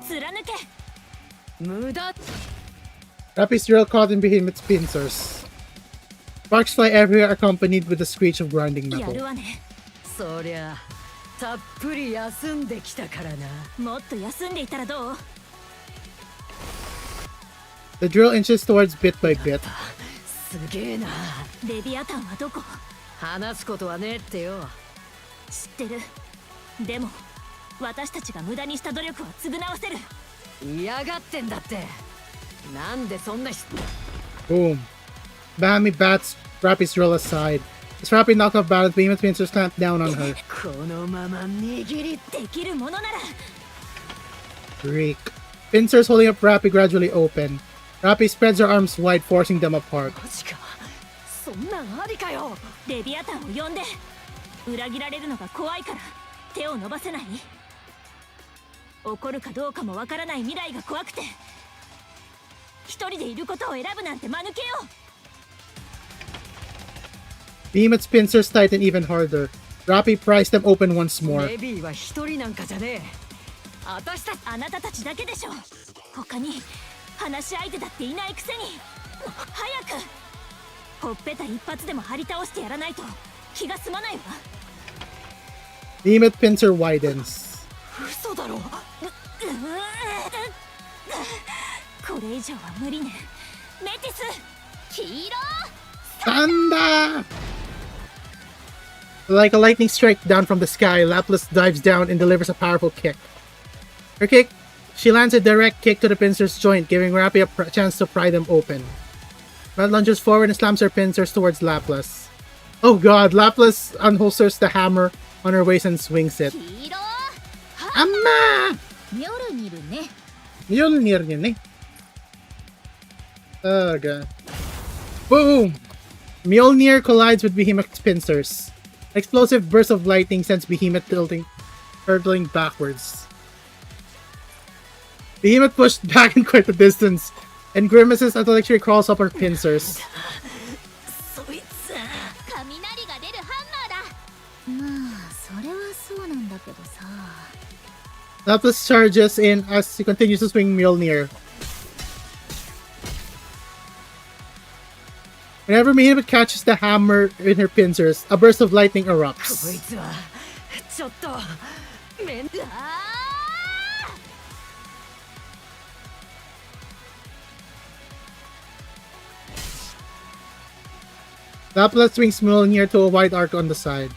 貫け。無駄。 Rappy's drill caught in Behemoth's pincers. Sparks fly everywhere, accompanied with the screech of grinding やる metal. わね。そりゃたっぷり休んできたからな。もっと休んでいたらどう？ The drill inches towards bit by bit. すげえな。レビアタンはどこ？話すことはねえってよ。知ってる。でも私たちが無駄にした努力は償わせる。嫌がってんだって。なんでそんなBoom. Bammy bats Rappy's drill aside. As Rappy knocked off balance, Behemoth's pincers clamped down on her. このまま握り。できるものなら。 Freak. Pincers holding up Rappy gradually open. Rappy spreads her arms wide, forcing them apart. マジか。そんなんありかよ。レビアタンを呼んで。裏切られるのが怖いから手を伸ばせない？起こるかどうかもわからない未来が怖くて一人でいることを選ぶなんて間抜けよ。 Behemoth's pincers tighten even harder. Rappy pries them open once more. レビーは一人なんかじゃねえ。私たちあなたたちだけでしょ。他に話し相手だっていないくせに。早くほっぺた一発でも張り倒してやらないと気が済まないわ。 Behemoth pincer widens. 嘘だろ。これ以上は無理ね。メティス、黄色。 Thunder! Like a lightning strike down from the sky, Laplas dives down and delivers a powerful kick. Her kick, she lands a direct kick to the pincer's joint, giving Rappy a chance to pry them open. Red lunges forward and slams her pincers towards Laplas. Oh god, Laplas unholsters the hammer on her waist and swings it. 黄色 Amma! ミョルニルね。 Mjolnir yun eh. Oh god. Boom! Mjolnir collides with Behemoth's pincers. An explosive burst of lightning sends Behemoth hurtling backwards. Behemoth pushed back in quite a distance, and grimaces as electricity crawls up her pincers. そいつ。雷が出るハンマーだ。まあそれはそうなんだけどさ。 Laplas charges in as he continues to swing Mjolnir. Whenever Behemoth catches the hammer in her pincers, a burst of lightning こい erupts. つはちょっとめん。 Laplas swings Mjolnir to a wide arc on the side.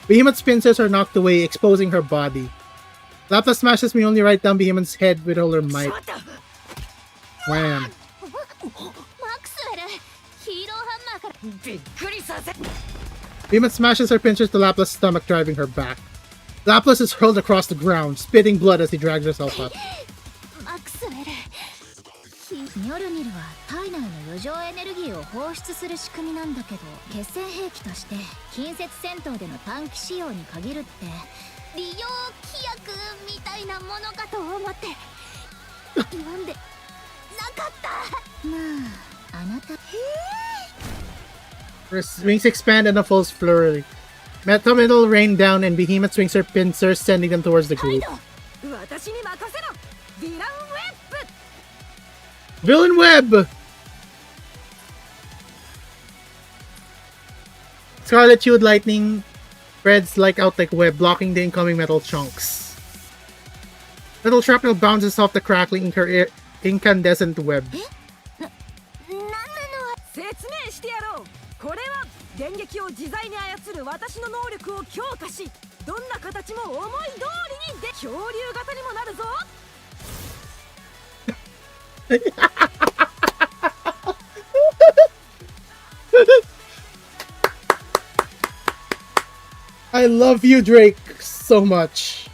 Behemoth's pincers are knocked away, exposing her body. Laplas smashes me only right down Behemoth's head with all her might. Wham. マクスウェルヒーローハンマーから びっくりさせ Behemoth smashes her pincers to Laplas' stomach, driving her back. Laplas is hurled across the ground, spitting blood as he drags herself up. マクスウェルミョルニルは体内の余剰エネルギーを放出する仕組みなんだけど、決戦兵器として近接戦闘での短期使用に限るって利用規約みたいなものかと思って読んでなかった。まああなた Her wings expand and a false flurry. Metal rain down and Behemoth swings her pincers, sending them towards the group. 私に任せろヴィランウェッブ Villain Web! Scarlet Hued Lightning spreads out like web, blocking the incoming metal chunks. Metal shrapnel bounces off the crackling incandescent web. なんなの説明してやろう。これは電撃を自在に操る私の能力を強化し、どんな形も思い通りにで恐竜型にもなるぞ。I love you, Drake, so much.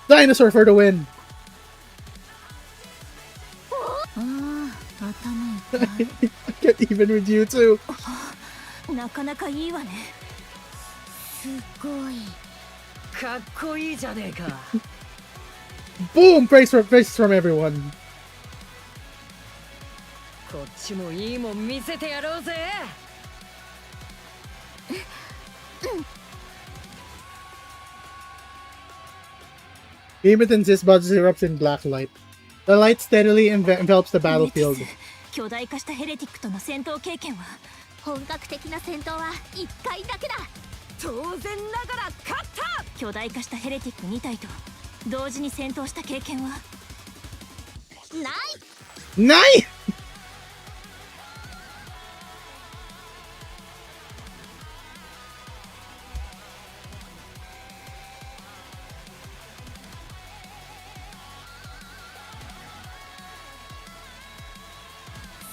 Dinosaur for the win. ああ頭痛い I can't even with you too. なかなかいいわね。すごい。かっこいいじゃねえか Boom! Praise from everyone. こっちもいいもん見せてやろうぜ Behemoth insists buzz erupts in black light. The light steadily envelops the battlefield. 巨大化したヘレティックとの戦闘経験は本格的な戦闘は1回だけだ。当然ながら勝った。巨大化したヘレティック2体と同時に戦闘した経験はない。ない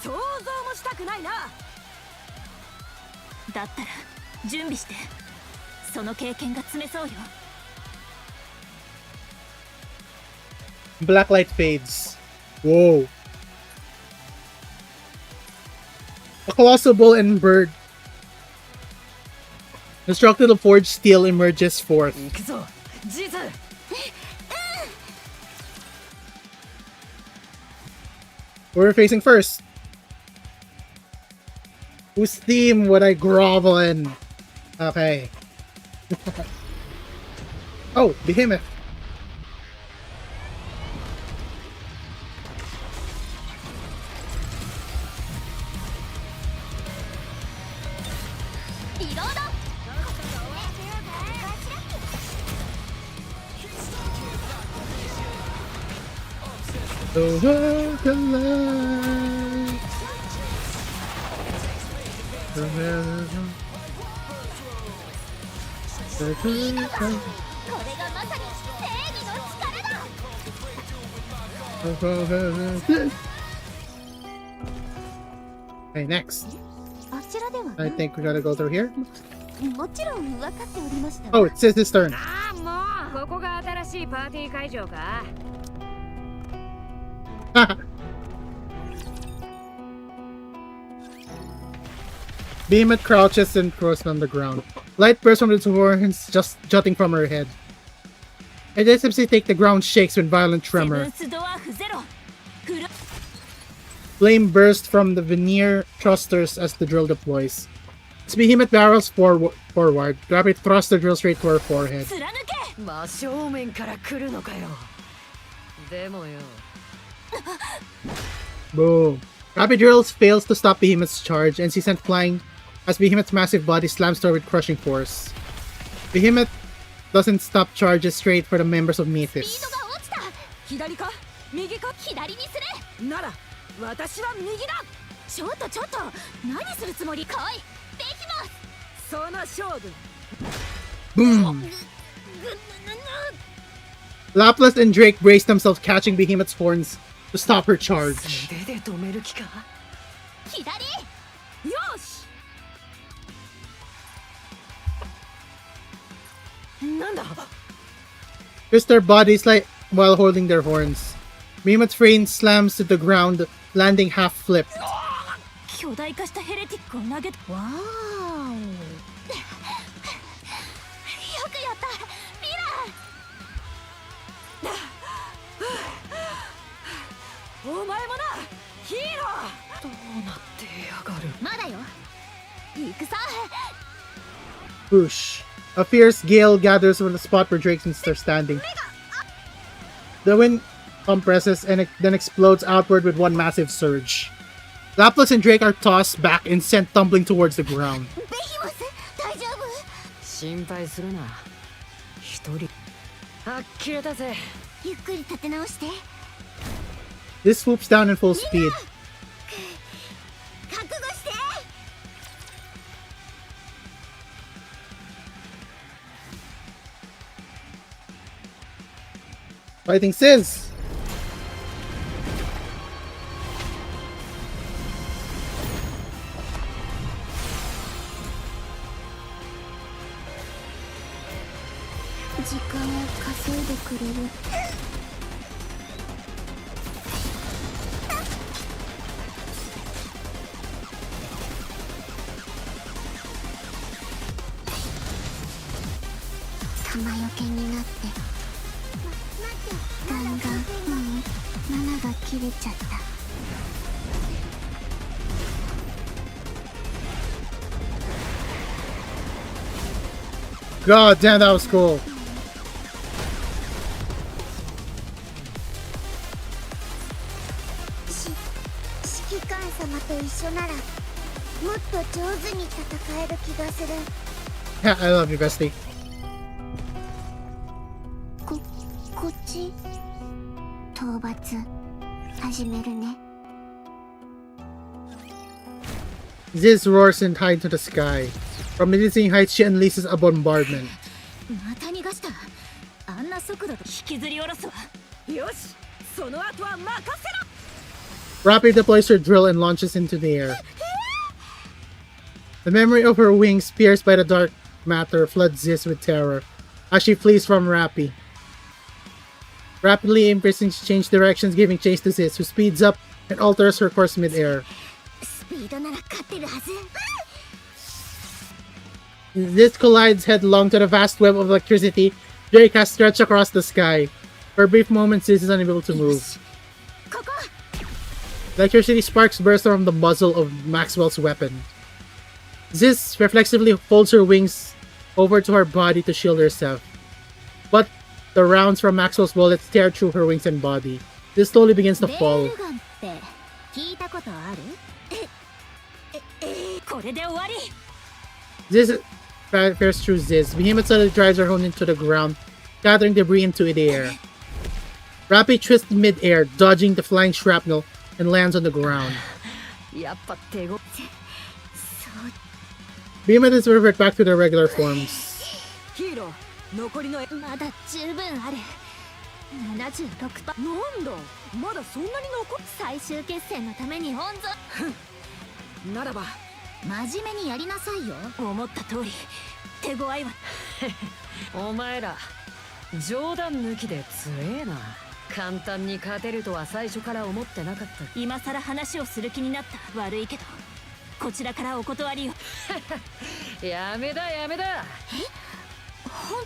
想像もしたくないな。だったら準備して、その経験が積めそうよ。 Black light fades. Whoa. A colossal bull and bird constructed of forged steel emerges forth. 行くぞジズ Who are we facing first? Whose theme would I grovel in? Okay. Oh, Behemoth. Oh, the light. The heaven. これがまさに正義の力だ。 Okay, next. あちらでは I think we gotta go through here. もちろん分かっておりました。 Oh, it's his turn. ああもうここが新しいパーティー会場か Behemoth crouches and crawls on the ground. Light bursts from its horns, just jutting from her head. As they take the ground shakes with violent tremor. セブンスドワーフゼロ。 Flame bursts from the veneer thrusters as the drill deploys. As Behemoth barrels forward, Rapid thrusts the drill straight to her forehead. 貫け。 真正面から来るのかよでもよ Boom. Rapid drills fails to stop Behemoth's charge, and she's sent flying as Behemoth's massive body slams to her with crushing force. Behemoth doesn't stop charges straight for the members of スピー Metis. ドが落ちた。左か右か左にする。なら私は右だ。ちょっと何するつもり。来いできます。その勝負。 Boom. Laplas and Drake brace themselves, catching Behemoth's horns to stop her charge. 素手で止める気か。左よし。なんだ。 Twist their bodies like while holding their horns. Behemoth's frame slams to the ground, landing half flip. 巨大化したヘレティックを投げた。わーよくやったミお前もな、ヒーロどうなってやがる。ラまだよ。行くさ。 Whoosh. A fierce gale gathers from the spot where Drake and are standing. The wind compresses and it then explodes outward with one massive surge. Laplas and Drake are tossed back and sent tumbling towards the ground. ベヒモス大丈夫？心配するな。一人。あっきれたぜ。ゆっくり立て直して。 This swoops down in full speed. 覚悟して。 Fighting Sizz! 時間を稼いでくれる。玉よけになって。弾が7が切れちゃった。 God damn, that was cool. 指揮官様と一緒ならもっと上手に戦える気がする。 Yeah, I love you, bestie. こっち討伐始めるね。 Ziz roars and high into the sky. From menacing heights, she unleashes a bombardment. また逃がした。あんな速度で引きずり下ろすわ。よし、その後は任せろ。 Rappy deploys her drill and launches into the air. The memory of her wings, pierced by the dark matter, floods Ziz with terror as she flees from Rappy. Rapidly imprisoned, she changes directions, giving chase to Ziz, who speeds up and alters her course mid-air. スピードなら勝ってるはず。 Ziz collides headlong to the vast web of electricity Drake has stretched across the sky. For a brief moment, Ziz is unable to move. ここ。 Electricity sparks burst from the muzzle of Maxwell's weapon. Ziz reflexively folds her wings over to her body to shield herself. But the rounds from Maxwell's bullets tear through her wings and body. Ziz slowly begins to レー fall. ルガンって聞いたことある？これで終わり。 Ziz pierces through Ziz. Behemoth suddenly drives her home into the ground, scattering debris into the air. Rappy twists mid-air, dodging the flying shrapnel, and lands on the ground. やっぱ手ご。 Behemoth is reverted back to their regular forms. ヒーロー、残りのまだ十分ある。76%。なんだ、まだそんなに残っ。最終決戦のために温存。ならば真面目にやりなさいよ。思った通り手強いわ。お前ら冗談抜きで強えな。簡単に勝てるとは最初から思ってなかった。今さら話をする気になった。悪いけどこちらからお断りよ。やめだやめだ。本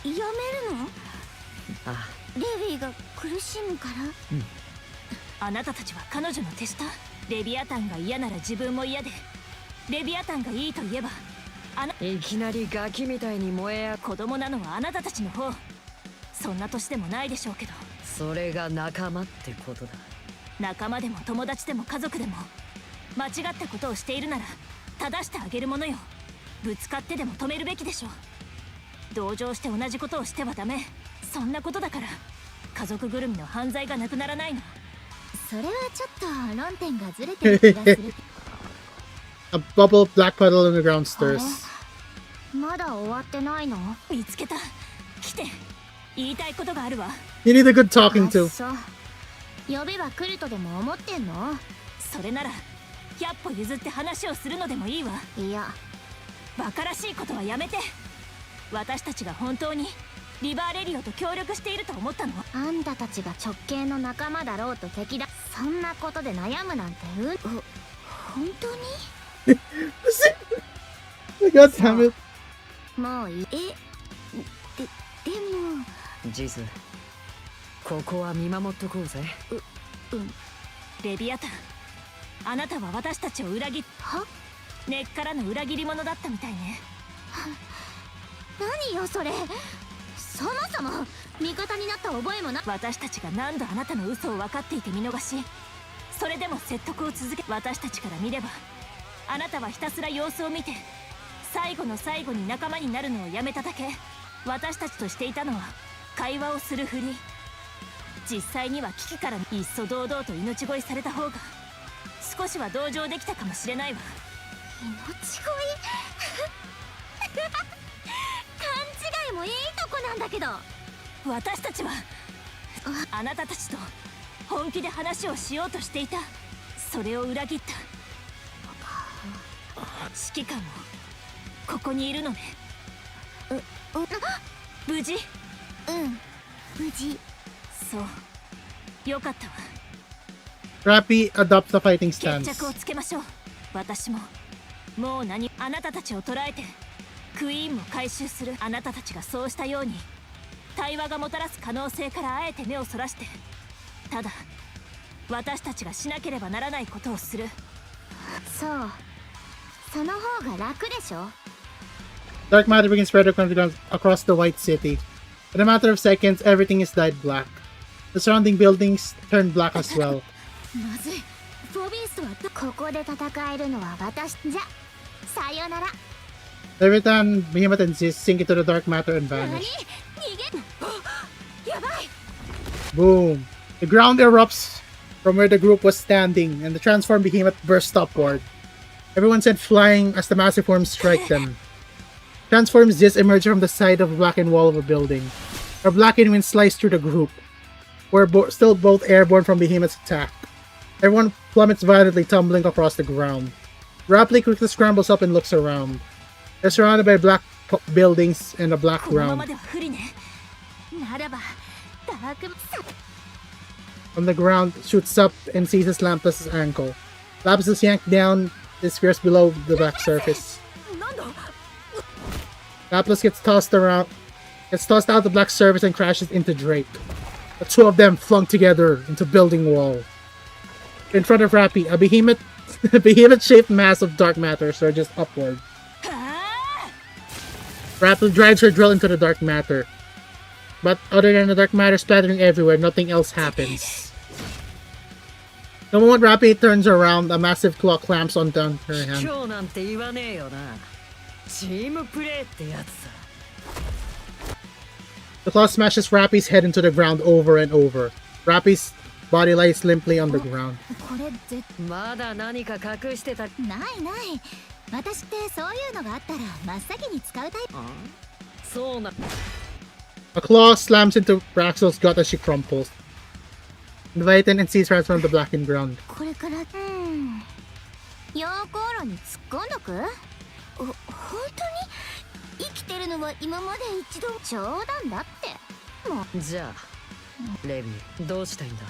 当にやめるの？あ、レビーが苦しむから？あなたたちは彼女の手下。レビアタンが嫌なら自分も嫌で、レビアタンがいいと言えばいきなりガキみたいに燃えや。子供なのはあなたたちの方。そんな年でもないでしょうけど。それが仲間ってことだ。仲間でも友達でも家族でも間違ったことをしているなら正してあげるものよ。ぶつかってでも止めるべきでしょう。同情して同じことをしてはダメ。そんなことだから家族ぐるみの犯罪がなくならないの。それはちょっと論点がずれてる気がする。 A bubble of black puddle in the ground stirs. まだ終わってないの？見つけた。来て。言いたいことがあるわ。 You need a good talking あ to. そう呼べば来るとでも思ってんの？それなら100歩譲って話をするのでもいいわ。いやバカらしいことはやめて。私たちが本当にリバーレリオと協力していると思ったの？あんたたちが直系の仲間だろうと敵だ、そんなことで悩むなんて本当に？ God damn it. もういい。でもジズ、ここは見守っとこうぜ。レビアタン、あなたは私たちを裏切っは根っからの裏切り者だったみたいね。何よそれ。そもそも味方になった覚えもな。私たちが何度あなたの嘘を分かっていて見逃し、それでも説得を続け、私たちから見ればあなたはひたすら様子を見て最後の最後に仲間になるのをやめただけ。私たちとしていたのは会話をするふり。実際には危機からいっそ堂々と命乞いされた方が少しは同情できたかもしれないわ。命乞い勘違いもいいとこなんだけど。私たちはあなたたちと本気で話をしようとしていた。それを裏切った指揮官もここにいるのね。無事？無事。そうよかったわ。 Rappy adopts the fighting 決 stance. 着をつけましょう。私ももうあなたたちを捕らえてクイーンも回収する。あなたたちがそうしたように対話がもたらす可能性からあえて目をそらして、ただ私たちがしなければならないことをする。そうその方が楽でしょ。 Dark matter begins spread across the White City. In a matter of seconds, everything is dyed black. The surrounding buildings turn black as well. まずい。フォビーストはここで戦えるのは私じゃ。さよなら。 Leviathan, Behemoth, and Ziz sink into the dark matter and 何？ vanish. 逃げ。やばい。 Boom! The ground erupts from where the group was standing, and the transformed behemoth bursts upward. Everyone sent flying as the massive forms strike them. Transformed Ziz emerge from the side of a blackened wall of a building. A blackened wind sliced through the group. We're still both airborne from behemoth's attack. Everyone plummets violently, tumbling across the ground. Rapidly quickly scrambles up and looks around. They're surrounded by black buildings and a black このま ground. までは不利ね。ならばダーク From the ground, shoots up and seizes Lapis' ankle. Lapis is yanked down, disappears below the black surface. なんだ？ Lapis gets tossed out the black surface and crashes into Drake. The two of them flung together into building wall. In front of Rappy, a behemoth-shaped mass of dark matter surges upward. Rappy drives her drill into the dark matter. But other than the dark matter splattering everywhere, nothing else happens. The moment Rappy turns around, a massive claw clamps on down her hand. 今日なんて言わねえよな。チームプレーってやつさ。 The claw smashes Rappy's head into the ground over and over. Rappy's body lies limply on the ground. これまだ何か隠してた。ないない。私ってそういうのがあったら真っ先に使うタイプ。そうな。 A claw slams into Raxel's gut as she crumples. Leviathan and Seas rise from the blackened ground. これから溶鉱炉に突っ込んどく？本当に生きてるのは今まで一度。冗談だって。もうじゃあレビーどうしたいんだ。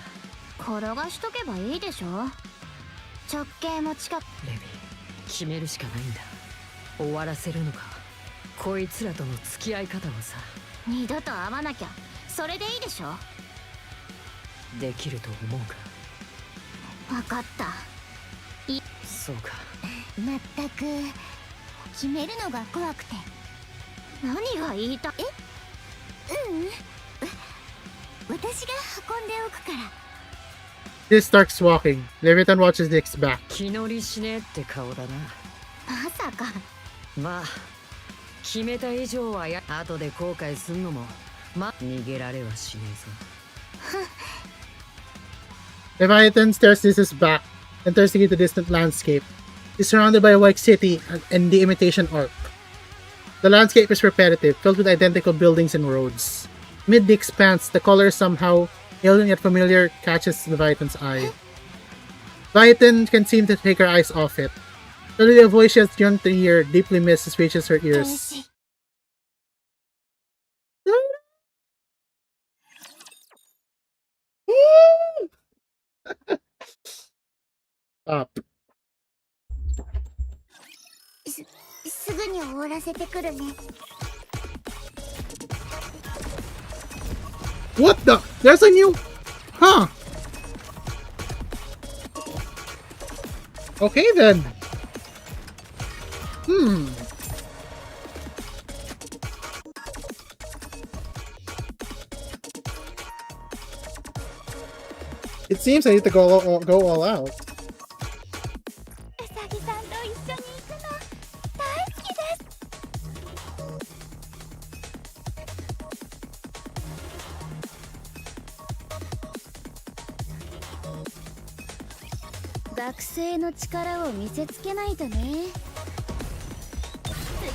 転がしとけばいいでしょ。直径も近く。レビー決めるしかないんだ。終わらせるのかこいつらとの付き合い方をさ。二度と会わなきゃそれでいいでしょ。できると思うか。分かった。そうか。まったく決めるのが怖くて。何が言いたい？私が運んでおくから。 This starts walking. Leviathan watches Nick's back. 気乗りしねえって顔だな。まさか。まあ決めた以上は後で後悔すんのも逃げられはしねえぞ。 Leviathan stares Niss's back and turns to the distant landscape. He's surrounded by a white city and the imitation arc. The landscape is repetitive, filled with identical buildings and roads. Mid the expanse, the color somehow alien yet familiar catches Leviathan's eye. Leviathan can seem to take her eyes off it. Suddenly a voice she has yearned to hear deeply misses reaches her ears. Stop. すぐに終わらせてくるね。 What the? There's a new... Huh. Okay then. It seems I need to go all out. うさぎさんと一緒に行くの大好きです。学生の力を見せつけないとね。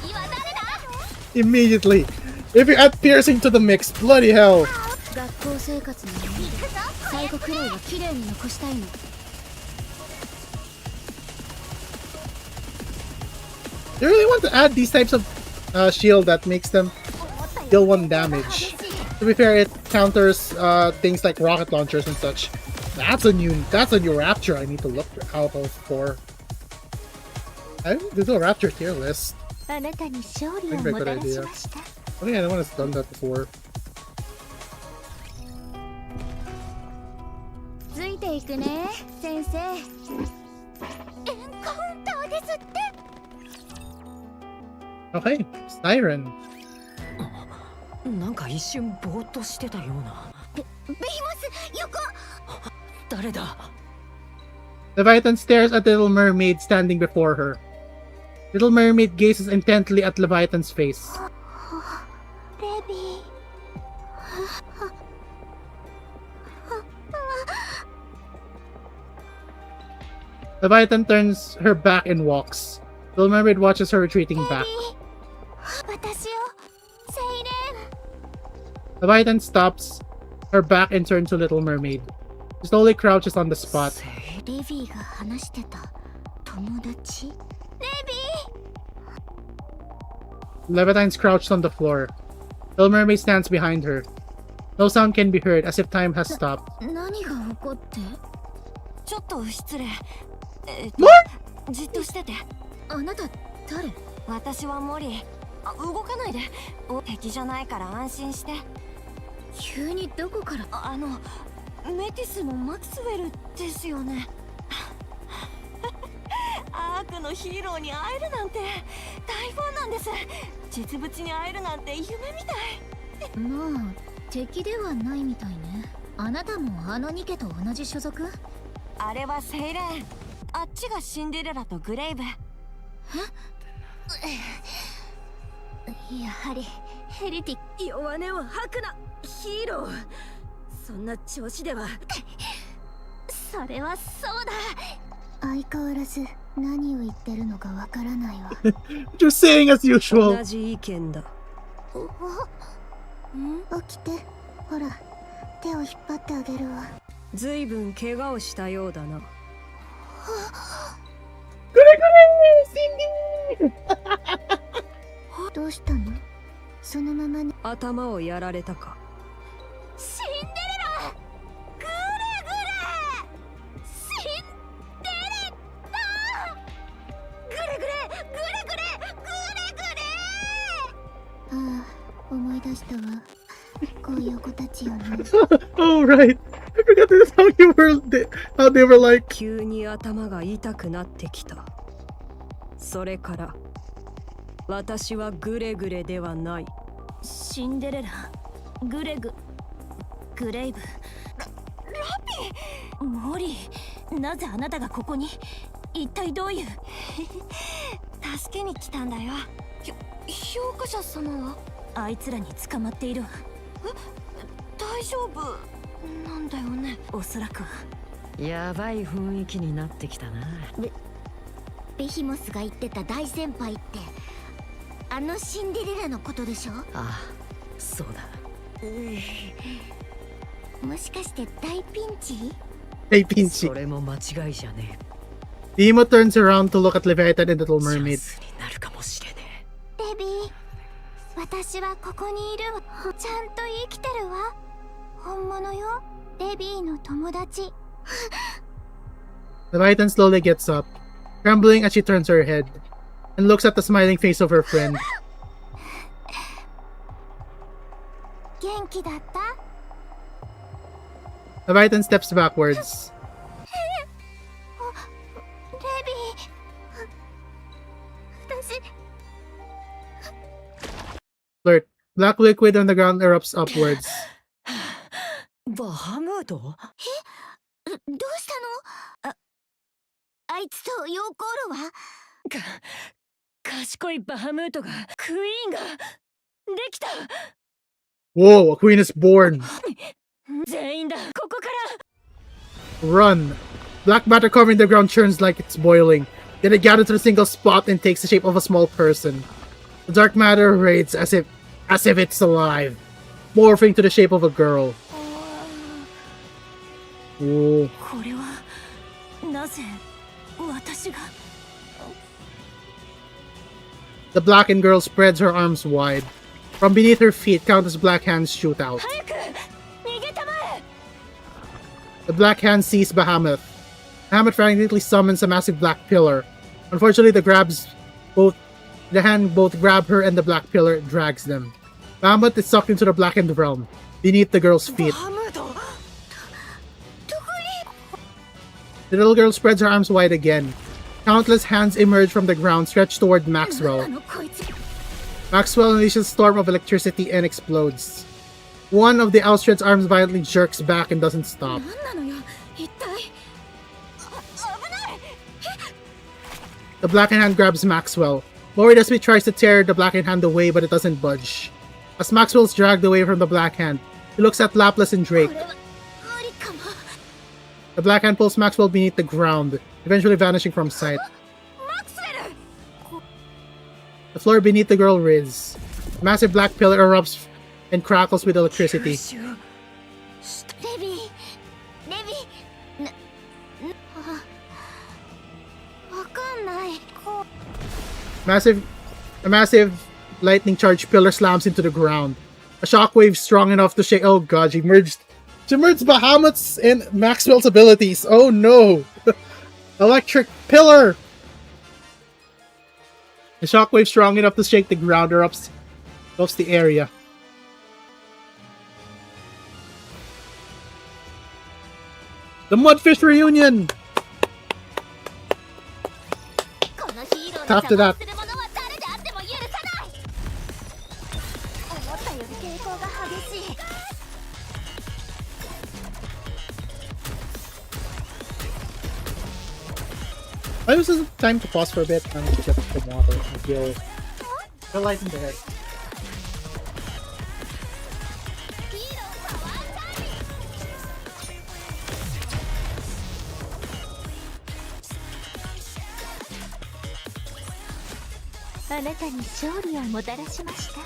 次は誰だ？ Immediately. If you add piercing to the mix, bloody hell. 学校生活の思い出、最後くらいは綺麗に残したいの。 You really want to add these types of shield that makes them deal 1 damage. To be fair, it counters things like rocket launchers and such. That's a new rapture I need to look out for. I didn't do a rapture tier list. あなたに勝利を That'd be a も good たらし idea. ました。 I think anyone has done that before. ついていくね、先生。エンカウンターですって。 Okay, Siren. なんか一瞬ぼーっとしてたような。ベヒモス、横。誰だ？ Leviathan stares at the Little Mermaid standing before her. Little Mermaid gazes intently at Leviathan's face. レビー。 Leviathan turns her back and walks. Little Mermaid watches her retreating back. 私を、セイレン。 Leviathan stops her back and turns to Little Mermaid. She slowly crouches on the spot. レビーが話してた友達。レビ Leviathan's crouched on the floor. Little Mermaid stands behind her. No sound can be heard, as if time has stopped. ー、何が起こって？ちょっと失礼。じっとしてて。あなた誰？私はモリー。動かないで。敵じゃないから安心して。急にどこから？メティスのマクスウェルですよね。アークのヒーローに会えるなんて大ファンなんです。実物に会えるなんて夢みたい。まあ敵ではないみたいね。あなたもあのニケと同じ所属？あれはセイレン。あっちがシンデレラとグレイブ。やはりヘリティック。弱音を吐くな、ヒーロー。そんな調子では。それはそうだ。相変わらず何を言ってるのかわからないわ。 Just saying as usual. 同じ意見だ。起きて。ほら、手を引っ張ってあげるわ。ずいぶん怪我をしたようだな。どうしたの？そのままに。頭をやられたか。シンデレラ！グレグレ！シンデレラ！グレグレ！グレグレ！グレグレ！ああ、思い出したわ。こういう子たちよね。Oh right. I forgot this how they were like. 急に頭が痛くなってきた。それから私はグレグレではない。シンデレラ、グレグ、グレイブ、ラピー、モリー、なぜあなたがここに？一体どういう？助けに来たんだよ。評価者様は？あいつらに捕まっているわ。大丈夫なんだよね。おそらくは。やばい雰囲気になってきたな。ベヒモスが言ってた大先輩ってあのシンデレラのことでしょ？ああ、そうだ。もしかして大ピンチ？ Hey, Pinchy. それも間違いじゃね Dima turns around to look at Leviathan and Little え。チャン Mermaid. スになるかもしれねレビー、私はここにいるわ。ちゃんと生きてるわ。本物よ。レビーの友達。 Leviathan slowly gets up, trembling as she turns her head, and looks at the smiling face of her friend. 元気だった？ Leviathan steps backwards. レビー、私。 Flirt. Black liquid on the ground erupts upwards. え。バハムート？どうしたの？あいつとヨーコーロは？賢いバハムートがクイーンができた。 Whoa, a queen is born. 全員だ、ここから。 Run. Black matter covering the ground churns like it's boiling. Then it gathers to a single spot and takes the shape of a small person. The dark matter raids as if it's alive, morphing to the shape of a girl. Whoa. これはなぜ私が。 The blackened girl spreads her arms wide. From beneath her feet, countless black hands shoot out. 早く逃げたまえ。 The black hand sees Bahamut. Bahamut frantically summons a massive black pillar. Unfortunately, the hand both grab her and the black pillar drags them. Bahamut is sucked into the blackened realm, beneath the girl's feet. バハムート？ The little girl spreads her arms wide again. Countless hands emerge from the ground, stretched toward Maxwell. あのこいつ。 Maxwell unleashes a storm of electricity and explodes. One of the outstretched arms violently jerks back and doesn't stop. 何なのよ、一体。危ない。 The blackened hand grabs Maxwell. Worried as he tries to tear the blackened hand away, but it doesn't budge. As Maxwell is dragged away from the black hand, he looks at Laplace and Drake. これは無理かも。 The black hand pulls Maxwell beneath the ground, eventually vanishing from sight. マクスウェル。 The floor beneath the girl rids. A massive black pillar erupts and crackles with electricity. 吸収レビー、レビー、わかんない。A massive lightning charged pillar slams into the ground. A shockwave strong enough to shake. Oh god, she merged Bahamut's and Maxwell's abilities. Oh no! Electric pillar! A shockwave strong enough to shake the ground erupts the area. The Mudfish reunion! このヒーローの After 邪魔 that, する者は誰であっても許さない。思ったより抵抗が激しい。 I was time to pause for a bit and get some water and feel the light in the head. ヒーローはワンタイム。あなたに勝利をもたらしました。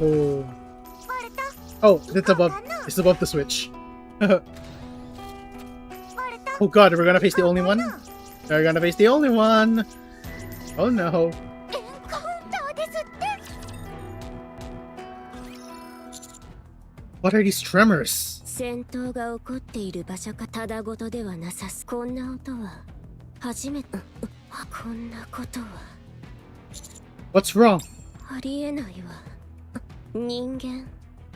Oh. Oh, it's above the switch. Oh god, we're gonna face the only one? We're gonna face the only one! Oh no. エンカウンターですって。 What are these tremors? 戦闘が起こっている場所かただごとではなさす。こんな音は初めて。こんなことは What's wrong? ありえないわ。人間、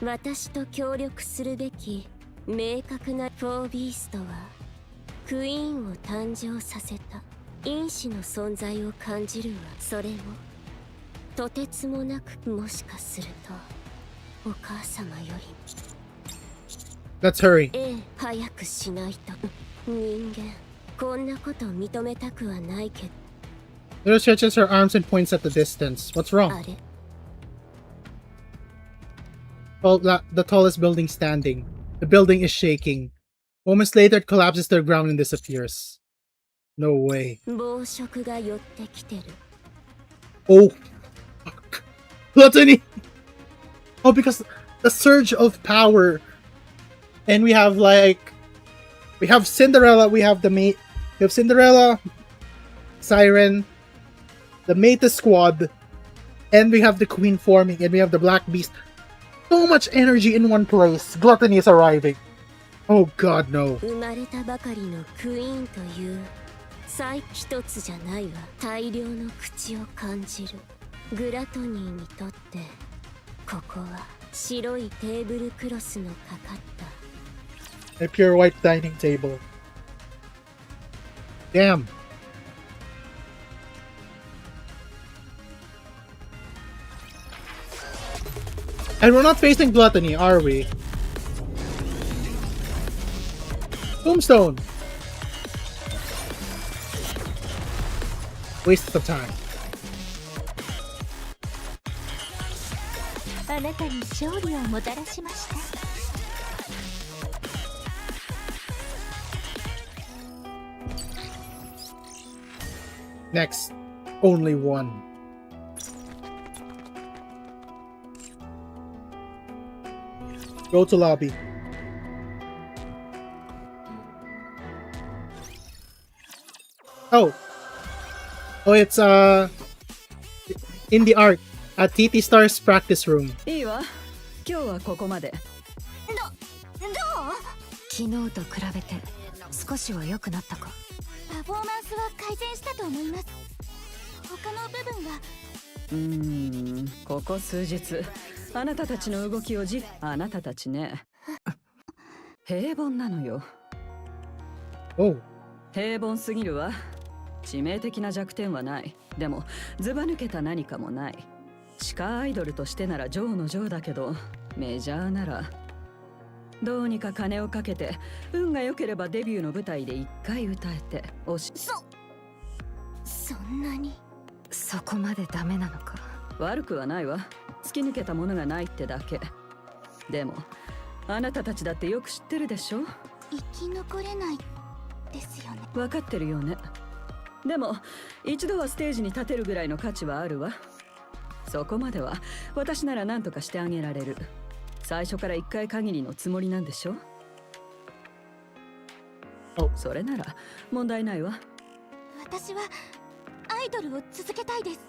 私と協力するべき明確なフォービーストはクイーンを誕生させた因子の存在を感じるわ。それもとてつもなく、もしかするとお母様より。 Let's hurry. ええ、早くしないと。人間、こんなこと認めたくはないけど。 Little stretches her arms and points at the distance. What's あ wrong? れ、 Oh, the tallest building standing. The building is shaking. Moments later, it collapses to the ground and disappears. No way. 暴食が寄ってきてる。 Oh, fuck. Gluttony! Oh, because the surge of power. And we have Cinderella, we have Cinderella, Siren, the Meta Squad, and we have the Queen forming, and we have the Black Beast. So much energy in one place. Gluttony is arriving. Oh god, no. 生まれたばかりのクイーンという一つじゃないわ。大量の口を感じる。グラトニーにとってここは白いテーブルクロスのかかった。 A pure white dining table. Damn. And we're not facing Gluttony, are we? Tombstone! Waste of time. あなたに勝利をもたらしました。 Next, only one. Go to lobby. Oh. Oh, it's in the art at TT Star's practice room. いいわ。今日はここまで。昨日と比べて少しは良くなったか。パフォーマンスは改善したと思います。他の部分はここ数日あなたたちの動きをあなたたちね。平凡なのよ。 Oh. 平凡すぎるわ。致命的な弱点はない。でもずば抜けた何かもない。地下アイドルとしてなら上の上だけど、メジャーならどうにか金をかけて、運が良ければデビューの舞台で1回歌えてそんなに。そこまでダメなのか。悪くはないわ。突き抜けたものがないってだけ。でもあなたたちだってよく知ってるでしょ。生き残れないですよね。分かってるよね。でも一度はステージに立てるぐらいの価値はあるわ。そこまでは私なら何とかしてあげられる。最初から1回限りのつもりなんでしょ。それなら問題ないわ。私はアイドルを続けたいです。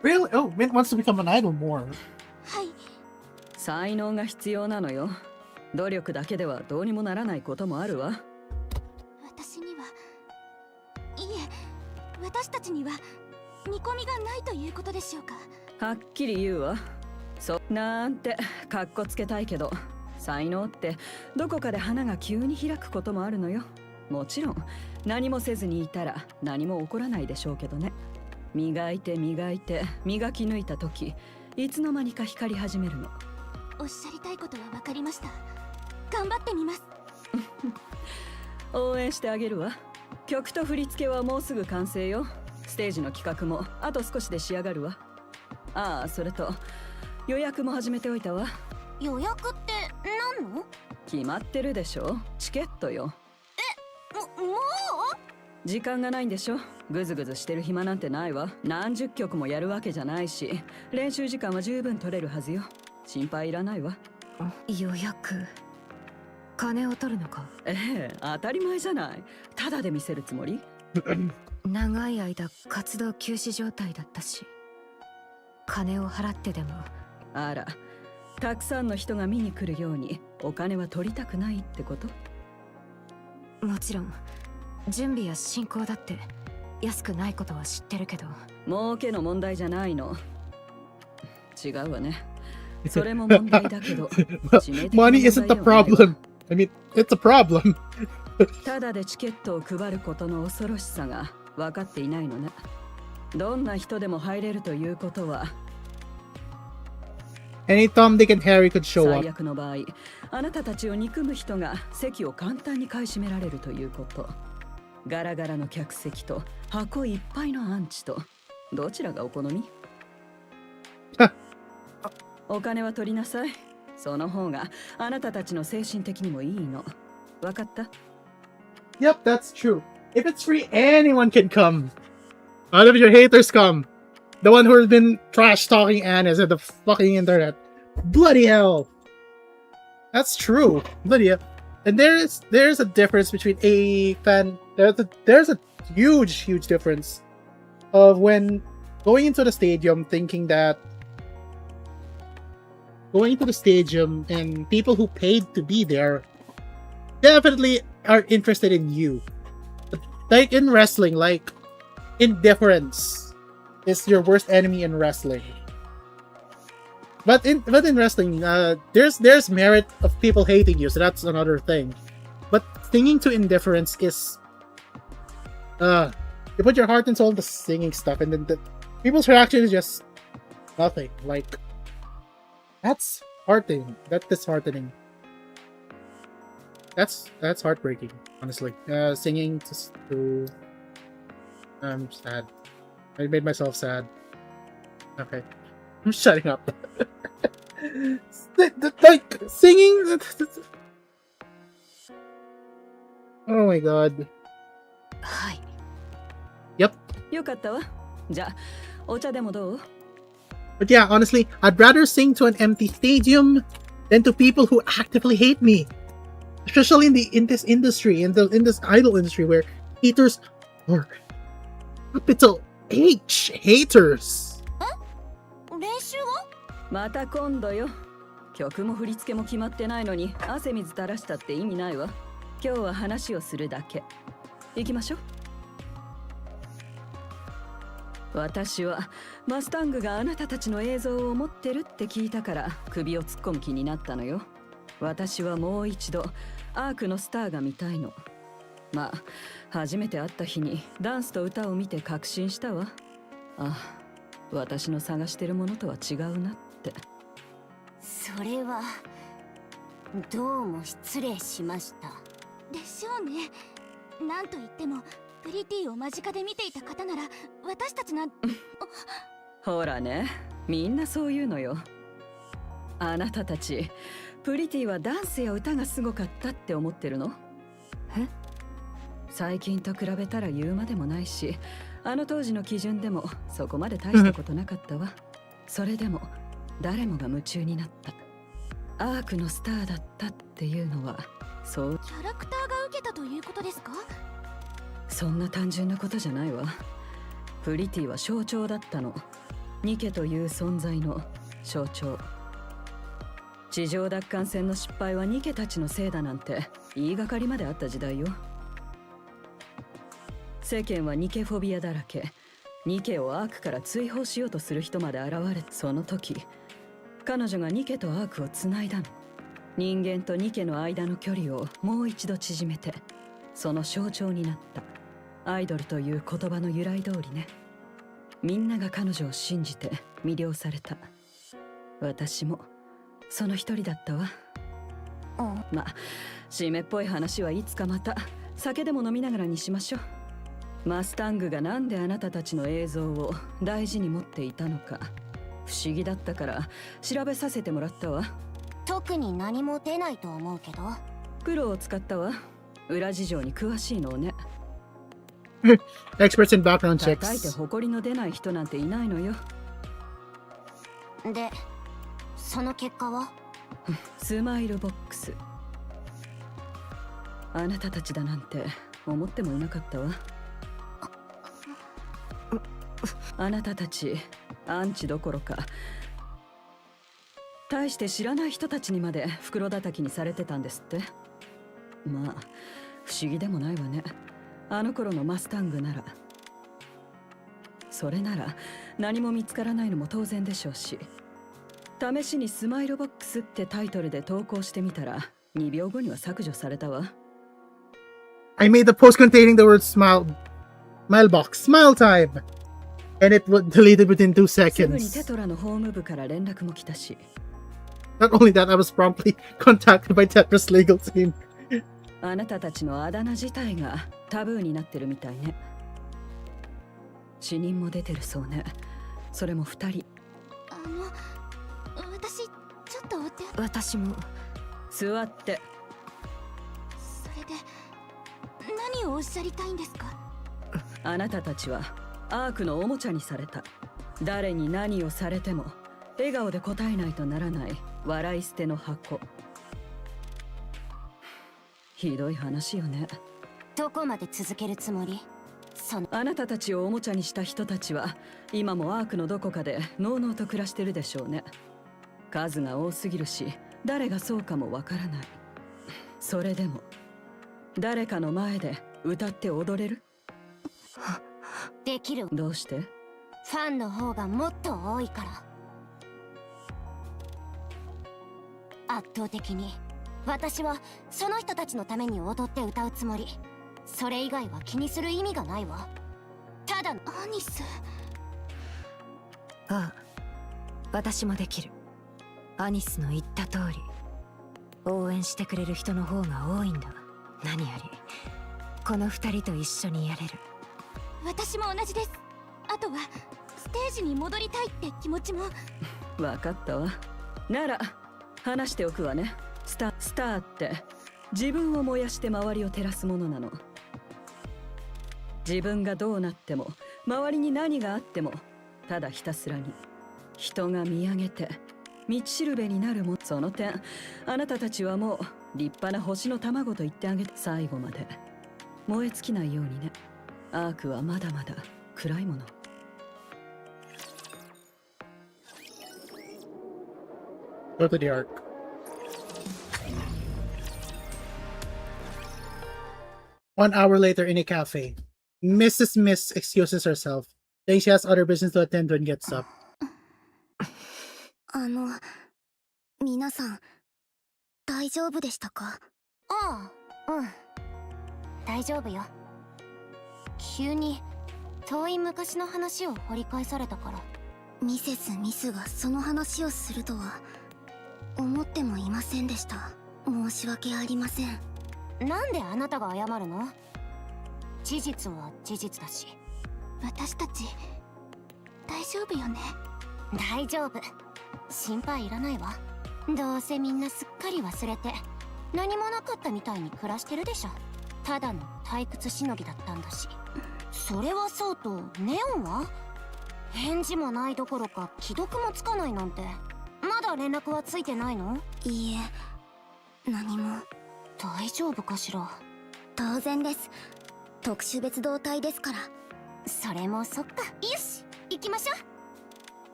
Really? Oh, Mint wants to become an idol more. はい。才能が必要なのよ。努力だけではどうにもならないこともあるわ。私にはいえ、私たちには見込みがないということでしょうか。はっきり言うわ。なんてかっこつけたいけど、才能ってどこかで花が急に開くこともあるのよ。もちろん何もせずにいたら何も起こらないでしょうけどね。磨いて磨いて磨き抜いた時、いつの間にか光り始めるの。おっしゃりたいことは分かりました。頑張ってみます。応援してあげるわ。曲と振り付けはもうすぐ完成よ。ステージの企画もあと少しで仕上がるわ。ああ、それと予約も始めておいたわ。予約って何の？決まってるでしょ。チケットよ。もう？時間がないんでしょ。ぐずぐずしてる暇なんてないわ。何十曲もやるわけじゃないし、練習時間は十分取れるはずよ。心配いらないわ。予約金を取るのか。ええ、当たり前じゃない。ただで見せるつもり？長い間活動休止状態だったし、金を払ってでも。あら、たくさんの人が見に来るようにお金は取りたくないってこと？もちろん準備や進行だって安くないことは知ってるけど。儲けの問題じゃないの。違うわね。それも問題だけど。Money isn't the problem. I mean, it's a problem. ただでチケットを配ることの恐ろしさが分かっていないのね。どんな人でも入れるということは。Any Tom, Dick, and Harry could show 最 up. 悪の場合、あなたたちを憎む人が席を簡単に買い占められるということ。ガラガラの客席と箱いっぱいのアンチと、どちらがお好み？お金は取りなさい。その方があなたたちの精神的にもいいの。わかった？ Yep, that's true. If it's free, anyone can come. All of your haters come. The one who has been trash talking Anna's at the fucking internet. Bloody hell. That's true. Bloody hell. And there's a difference between a fan. There's a huge difference of when going into the stadium thinking that going into the stadium and people who paid to be there definitely are interested in you. But like in wrestling, like indifference is your worst enemy in wrestling. But in wrestling, there's merit of people hating you, so that's another thing. But singing to indifference is you put your heart and soul into singing stuff, and then the people's reaction is just nothing. Like that's heartening. That's disheartening. That's heartbreaking, honestly. Singing to I'm sad. I made myself sad. Okay. I'm shutting up. Like, singing... Oh my god. はい。Yep. よかったわ。じゃあ、お茶でもどう？ But yeah, honestly, I'd rather sing to an empty stadium than to people who actively hate me. Especially in this industry, in this idol industry where haters are capital H haters. 練習は？また今度よ。曲も振り付けも決まってないのに汗水垂らしたって意味ないわ。今日は話をするだけ。行きましょう。私はマスタングがあなたたちの映像を持ってるって聞いたから首を突っ込む気になったのよ。私はもう一度アークのスターが見たいの。まあ初めて会った日にダンスと歌を見て確信したわ。あ、私の探してるものとは違うなって。それはどうも失礼しました。でしょうね。なんと言ってもプリティを間近で見ていた方なら私たちなんほらね、みんなそう言うのよ。あなたたちプリティはダンスや歌がすごかったって思ってるの？え？最近と比べたら言うまでもないし、あの当時の基準でもそこまで大したことなかったわ。それでも誰もが夢中になった。アークのスターだったっていうのはそう。キャラクターが受けたということですか？そんな単純なことじゃないわ。プリティは象徴だったの。ニケという存在の象徴。地上奪還戦の失敗はニケたちのせいだなんて言いがかりまであった時代よ。世間はニケフォビアだらけ。ニケをアークから追放しようとする人まで現れ、その時彼女がニケとアークをつないだの。人間とニケの間の距離をもう一度縮めて、その象徴になった。アイドルという言葉の由来通りね。みんなが彼女を信じて魅了された。私もその一人だったわ。まあ締めっぽい話はいつかまた酒でも飲みながらにしましょう。マスタングがなんであなたたちの映像を大事に持っていたのか不思議だったから調べさせてもらったわ。特に何も出ないと思うけど。プロを使ったわ。裏事情に詳しいのをね。Experts in background 叩いて checks. 誇りの出ない人なんていないのよ。で、その結果は？スマイルボックス。あなたたちだなんて思ってもいなかったわ。あなたたちアンチどころか大して知らない人たちにまで袋叩きにされてたんですって。まあ不思議でもないわね。あの頃のマスタングなら。それなら何も見つからないのも当然でしょうし、試しにスマイルボックスってタイトルで投稿してみたら2秒後には削除されたわ。I made the post containing the word smile box, smile time, and it was deleted within 2すぐに seconds. テトラのホーム部から連絡も来たし。Not only that, I was promptly contacted by Tetra's legal team. あなたたちのあだ名自体がタブーになってるみたいね。死人も出てるそうね。それも2人。私ちょっとお手私も。座って。それで何をおっしゃりたいんですか？あなたたちはアークのおもちゃにされた。誰に何をされても笑顔で答えないとならない笑い捨ての箱。ひどい話よね。どこまで続けるつもり？あなたたちをおもちゃにした人たちは今もアークのどこかでのうのうと暮らしてるでしょうね。数が多すぎるし誰がそうかもわからない。それでも誰かの前で歌って踊れる？できる。どうして？ファンの方がもっと多いから。圧倒的に私はその人たちのために踊って歌うつもり。それ以外は気にする意味がないわ。ただのアニス。ああ、私もできる。アニスの言った通り応援してくれる人の方が多いんだ。何よりこの二人と一緒にやれる。私も同じです。あとはステージに戻りたいって気持ちも。わかったわ。なら話しておくわね。スターって自分を燃やして周りを照らすものなの。自分がどうなっても周りに何があってもただひたすらに人が見上げて道しるべになるもん。その点あなたたちはもう立派な星の卵と言ってあげて。最後まで燃え尽きないようにね。アークはまだまだ暗いもの。Go to the arc. One hour later in a cafe, Mrs. Miss excuses herself, saying she has other business to attend when gets up. 皆さん大丈夫でしたか？ああ、うん、大丈夫よ。急に遠い昔の話を掘り返されたから。ミセス・ミスがその話をするとは思ってもいませんでした。申し訳ありません。なんであなたが謝るの？事実は事実だし。私たち大丈夫よね？大丈夫、心配いらないわ。どうせみんなすっかり忘れて何もなかったみたいに暮らしてるでしょ。ただの退屈しのぎだったんだし。それはそうとネオンは返事もないどころか既読もつかないなんて。まだ連絡はついてないの？いいえ、何も。大丈夫かしら？当然です。特殊別動隊ですから。それもそっか。よし、行きましょう。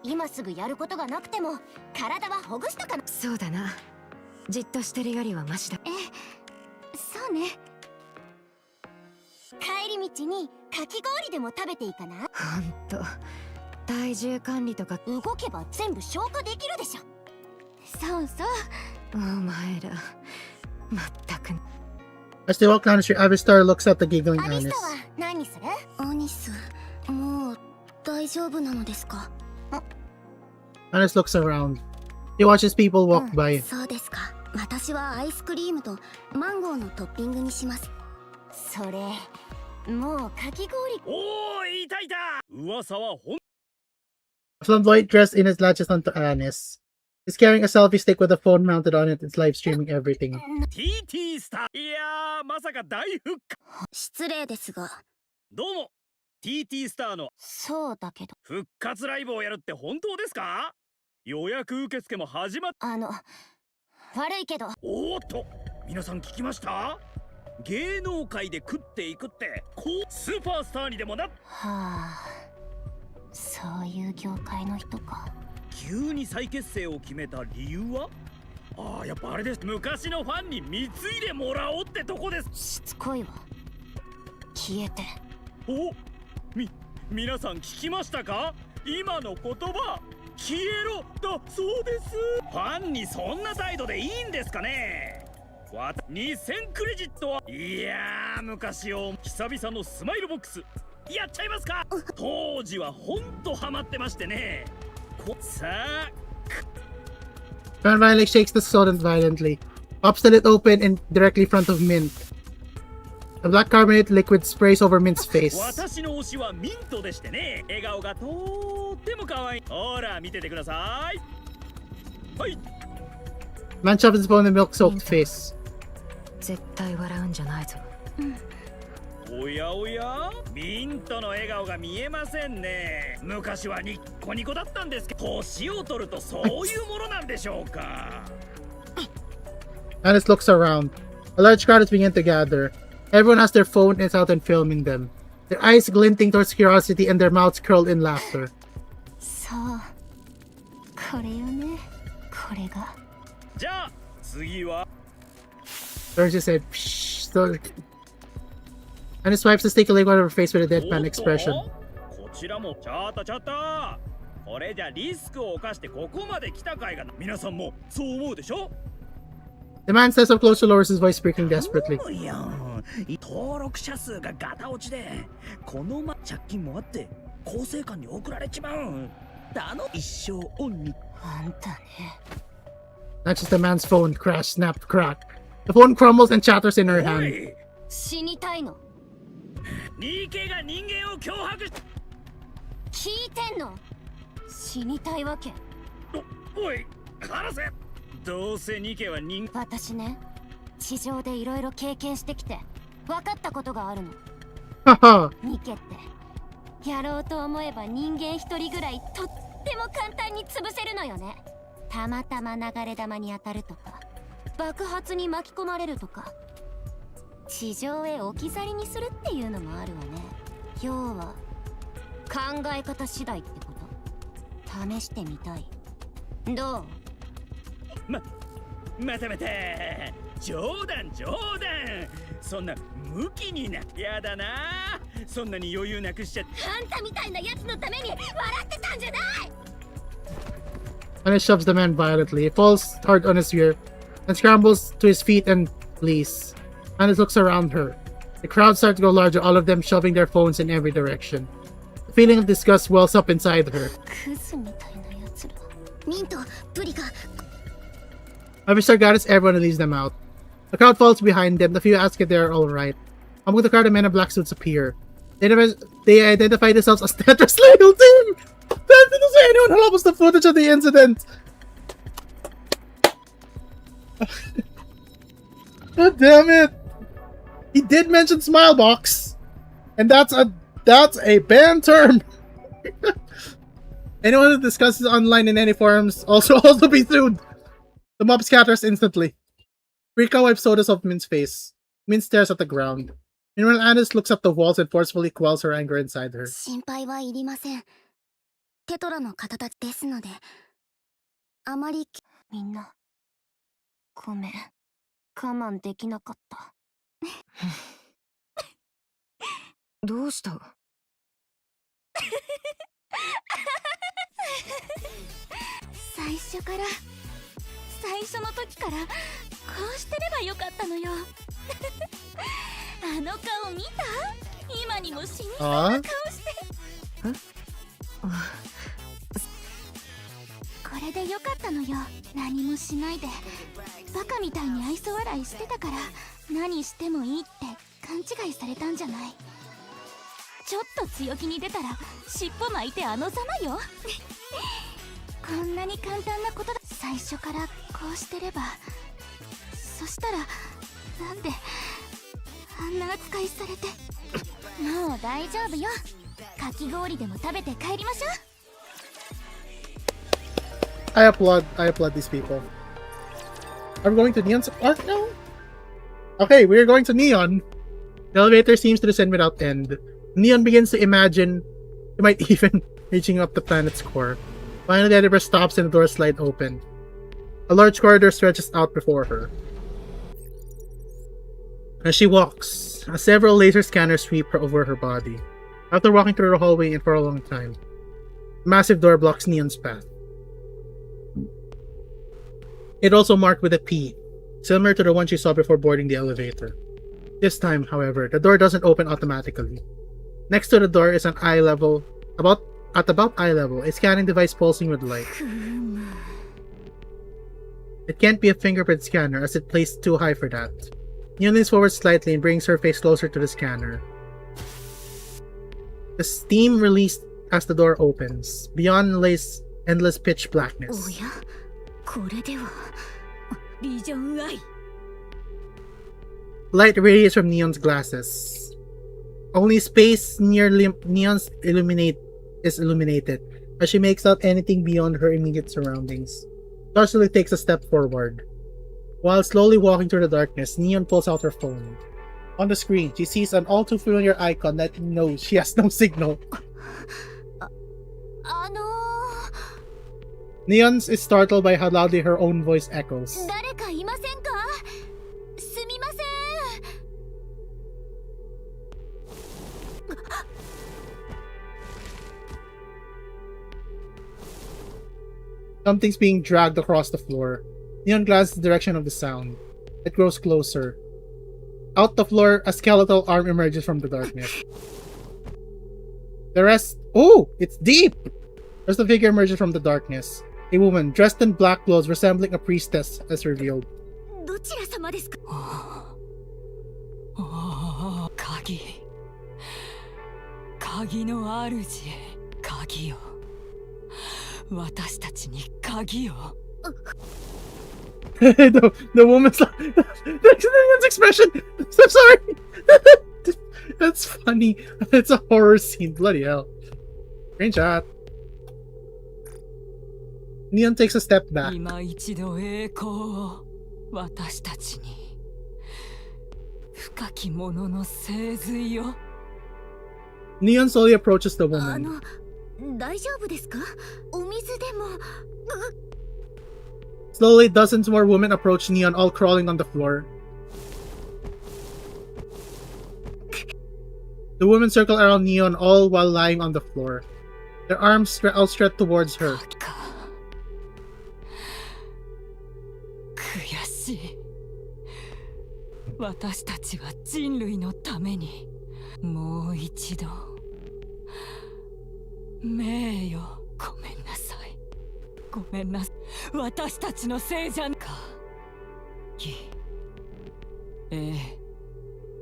今すぐやることがなくても体はほぐしたかな。そうだな。じっとしてるよりはマシだ。ええ、そうね。帰り道にかき氷でも食べていいかな？ほんと体重管理とか。動けば全部消化できるでしょ。そうそう。お前らまったく。 As they walk down the street, Avistar looks at the giggling アビ Anis. スタは何する？アニス、もう大丈夫なのですかAnis looks around. He watches people walk by. そうですか。私はアイスクリームとマンゴーのトッピングにします。それもうかき氷。おー、いたいた。噂はほん。A flamboyant dressed in his latches onto Anis. He's carrying a selfie stick with a phone mounted on it. It's live streaming everything. TT スター。いやー、まさか大復活。失礼ですが。どうも TT スターのそうだけど。復活ライブをやるって本当ですか？予約受付も始まっ。悪いけど。おーっと、皆さん聞きました？芸能界で食っていくってこうスーパースターにでもな。はあ、そういう業界の人か。急に再結成を決めた理由は？ああ、やっぱあれです。昔のファンに貢いでもらおうってとこです。しつこいわ。消えて。お、皆さん聞きましたか？今の言葉、消えろだそうです。ファンにそんな態度でいいんですかね。2000クレジットは。いやー、昔を久々のスマイルボックスやっちゃいますか？当時はほんとハマってましてね。さあ、Van Violet shakes the soda violently, pops the lid open in directly in front of Mint. The black carbonate liquid sprays over Mint's face. 私の推しはミントでしてね。笑顔がとっても可愛い。ほら見ててください。はい、Man shoves his phone in the milk-soaked face. 絶対笑うんじゃないぞ。おやおや、ミントの笑顔が見えませんね。昔はニッコニコだったんですけど、年を取るとそういうものなんでしょうか。Alice looks around. A large crowd is beginning to gather. Everyone has their phone and is out and filming them. Their eyes glinting towards curiosity and their mouths curled in laughter. そうこれよねこれがじゃあ次は Doris said, Psh, so... And swipes the sticky leg out of her face with a deadpan expression. こちらもちょっとちょっと、これじゃリスクを冒してここまで来たかいが、皆さんもそう思うでしょ。 The man steps up close to lowers his voice, speaking desperately. そうよ、登録者数がガタ落ちで、この借金もあって厚生館に送られちまう。一生オンに。あんたね Snatches the man's phone, crash, snap, crack. The phone crumbles and chatters in her お hand. い、死にたいのニケが人間を脅迫し。聞いてんの死にたいわけおい、話せ。どうせニケは人。私ね地上でいろいろ経験してきて分かったことがあるの Haha. ニケってやろうと思えば人間一人ぐらいとっても簡単に潰せるのよね。たまたま流れ弾に当たるとか爆発に巻き込まれるとか地上へ置き去りにするっていうのもあるわね。要は考え方次第ってこと試してみたい。どうまたまた、冗談冗談。そんなムキにな、やだな。そんなに余裕なくしちゃって。あんたみたいなやつのために笑ってたんじゃない。 And he shoves the man violently. He falls hard on his rear and scrambles to his feet and flees. Alice looks around her. The crowd starts to go larger, all of them shoving their phones in every direction. The feeling of disgust wells up inside her. クズみたいなやつら。ミント、ブリが Mr. gathers everyone and leaves them out. The crowd falls behind them. The few ask if they are alright. Among the crowd, the men in black suits appear. They identify themselves as Tetris Legal Team! That didn't say anyone help us the footage of the incident! God damn it! He did mention Smilebox! And that's a banned term! Anyone who discusses online in any forums also be sued! The mob scatters instantly. Rika wipes sodas off Min's face. Min stares at the ground. Meanwhile, Alice looks at the walls and forcefully quells her anger inside her. 心配はいりません。テトラの方たちですので、あまりみんなごめん、我慢できなかった。どうした最初の時からこうしてればよかったのよ。あの顔見た？今にも死にそうな顔して。これでよかったのよ。何もしないでバカみたいに愛想笑いしてたから何してもいいって勘違いされたんじゃない。ちょっと強気に出たら尻尾巻いてあのざまよ。こんなに簡単なことだ。最初からこうしてれば。そしたらなんであんな扱いされて。もう大丈夫よ。かき氷でも食べて帰りましょう。I applaud these people. Are we going to Neon's arc now? Okay, we are going to Neon. The elevator seems to descend without end. Neon begins to imagine it might even reaching up the planet's core. Finally, the elevator stops and the doors slide open. A large corridor stretches out before her. As she walks, several laser scanners sweep her over her body. After walking through the hallway for a long time, a massive door blocks Neon's path. It also marked with a P, similar to the one she saw before boarding the elevator. This time, however, the door doesn't open automatically. Next to the door is an eye level, about eye level, a scanning device pulsing with light. It can't be a fingerprint scanner as it's placed too high for that. Neon leans forward slightly and brings her face closer to the scanner. The steam released as the door opens. Beyond lays endless pitch blackness. おや、これではビジョンアイ Light radiates from Neon's glasses. Only space near Neon's is illuminated, as she makes out anything beyond her immediate surroundings. Darcy takes a step forward. While slowly walking through the darkness, Neon pulls out her phone. On the screen, she sees an all-too-familiar icon that knows she has no signal. Neon is startled by how loudly her own voice echoes. 誰かいませんか？すみません。 Something's being dragged across the floor. Neon glances the direction of the sound. It grows closer. Out the floor, a skeletal arm emerges from the darkness. The rest... Oh! It's deep! As the figure emerges from the darkness, a woman dressed in black clothes resembling a priestess is revealed. どちら様ですか？鍵の主、鍵よ。私たちに鍵を。the woman's like, Neon's expression. I'm sorry. That's funny. It's a horror scene. Bloody hell. Screenshot. Neon takes a step back. 今一度栄光を私たちに。深き者の聖髄よ。Neon slowly approaches the woman. 大丈夫ですか？お水でも。Slowly, dozens more women approach Neon, all crawling on the floor. The women circle around Neon, all while lying on the floor. Their arms outstretched towards her. 悔しい。私たちは人類のためにもう一度名誉ごめんなさい。ごめんなさい。私たちのせいじゃんか。ぎ、え、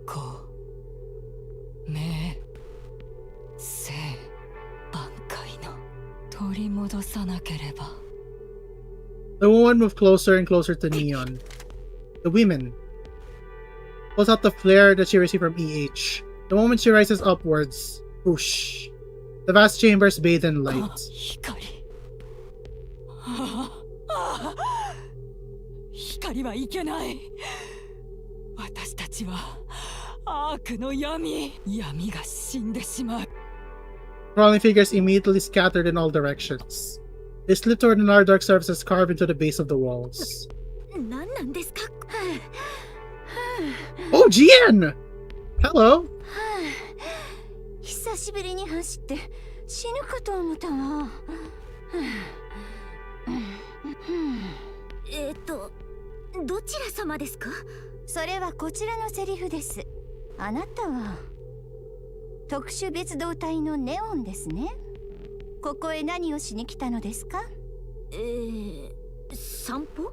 こ、め、せ、挽回の取り戻さなければ。The woman moved closer and closer to Neon. The women pulls out the flare that she received from EH. The moment she rises upwards, whoosh, the vast chamber is bathed in light. 光はいけない。私たちはアークの闇が死んでしまう。 Crawling figures immediately scattered in all directions. They slip toward another dark surfaces carved into the base of the walls. 何なんですか？ Oh, Jian! Hello! 久しぶりに走って死ぬかと思ったわ。どちら様ですか？それはこちらのセリフです。あなたは特殊別動隊のネオンですね。ここへ何をしに来たのですか？散歩？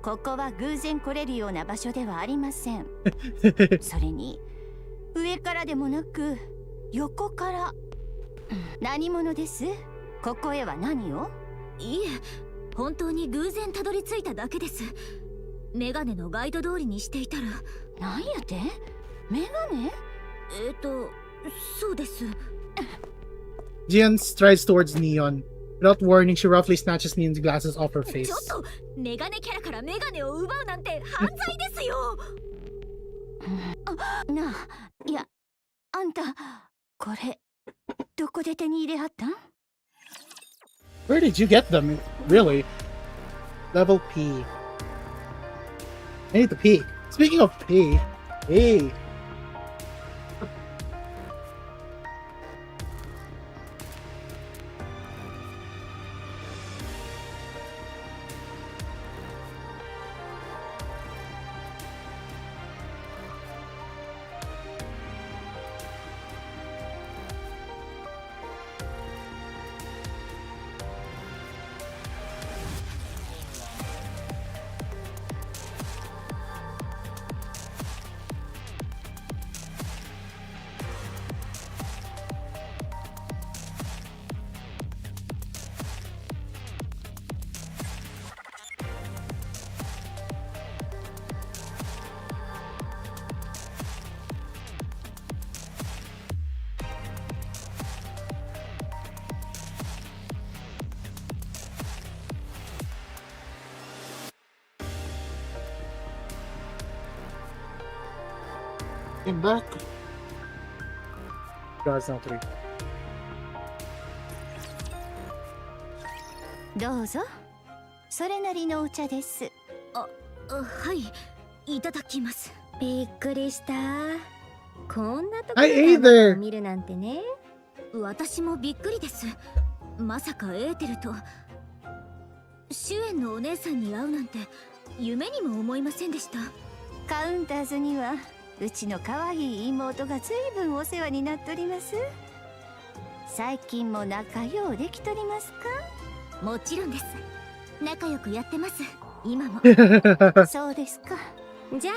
ここは偶然来れるような場所ではありません。それに上からでもなく横から。何者です？ここへは何を？いえ、本当に偶然たどり着いただけです。メガネのガイド通りにしていたら。なんやて？メガネ？そうです。Jian strides towards Neon. Without warning, she roughly snatches Neon's glasses off her face. ちょっと、メガネキャラからメガネを奪うなんて犯罪ですよ。なあ、いや、あんた、これ、どこで手に入れはったん？ Where did you get them? Really? Level P. I need to pee. Speaking of pee, hey. Came back. God's not three. どうぞ。それなりのお茶です。はい、いただきます。びっくりした。こんなところ I ate で there. 見るなんてね。私もびっくりです。まさかエーテルとシュエンのお姉さんに会うなんて夢にも思いませんでした。カウンターズにはうちの可愛い妹がずいぶんお世話になっております。最近も仲良うできとりますか？もちろんです。仲良くやってます。今も。そうですか。じゃあ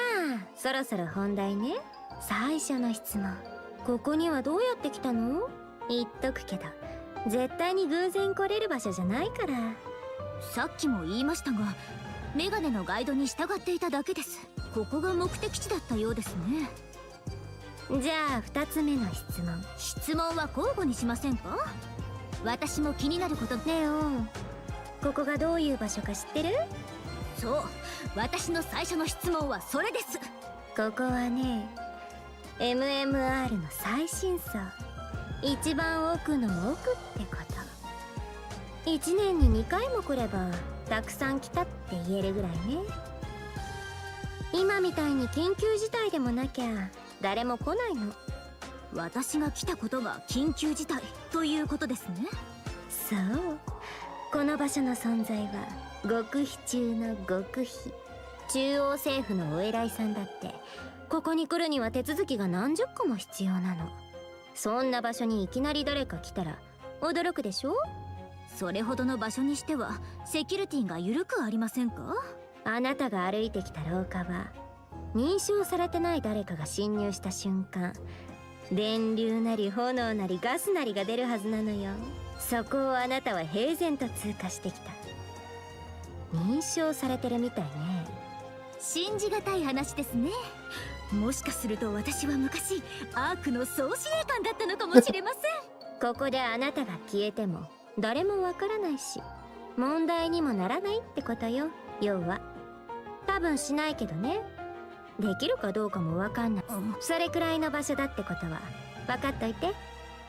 そろそろ本題ね。最初の質問。ここにはどうやって来たの？言っとくけど絶対に偶然来れる場所じゃないから。さっきも言いましたが、メガネのガイドに従っていただけです。ここが目的地だったようですね。じゃあ2つ目の質問。質問は交互にしませんか？私も気になることね。ここがどういう場所か知ってる？そう、私の最初の質問はそれです。ここはね、MMR の最新層、一番奥の奥ってこと。1年に2回も来ればたくさん来たって言えるぐらいね。今みたいに緊急事態でもなきゃ誰も来ないの。私が来たことが緊急事態ということですね。そう、この場所の存在は極秘中の極秘。中央政府のお偉いさんだってここに来るには手続きが何十個も必要なの。そんな場所にいきなり誰か来たら驚くでしょ？それほどの場所にしてはセキュリティが緩くありませんか？あなたが歩いてきた廊下は認証されてない誰かが侵入した瞬間、電流なり炎なりガスなりが出るはずなのよ。そこをあなたは平然と通過してきた。認証されてるみたいね。信じがたい話ですね。もしかすると私は昔アークの総司令官だったのかもしれません。ここであなたが消えても誰もわからないし問題にもならないってことよ。要は多分しないけどね。できるかどうかもわかんない。それくらいの場所だってことは分かっといて。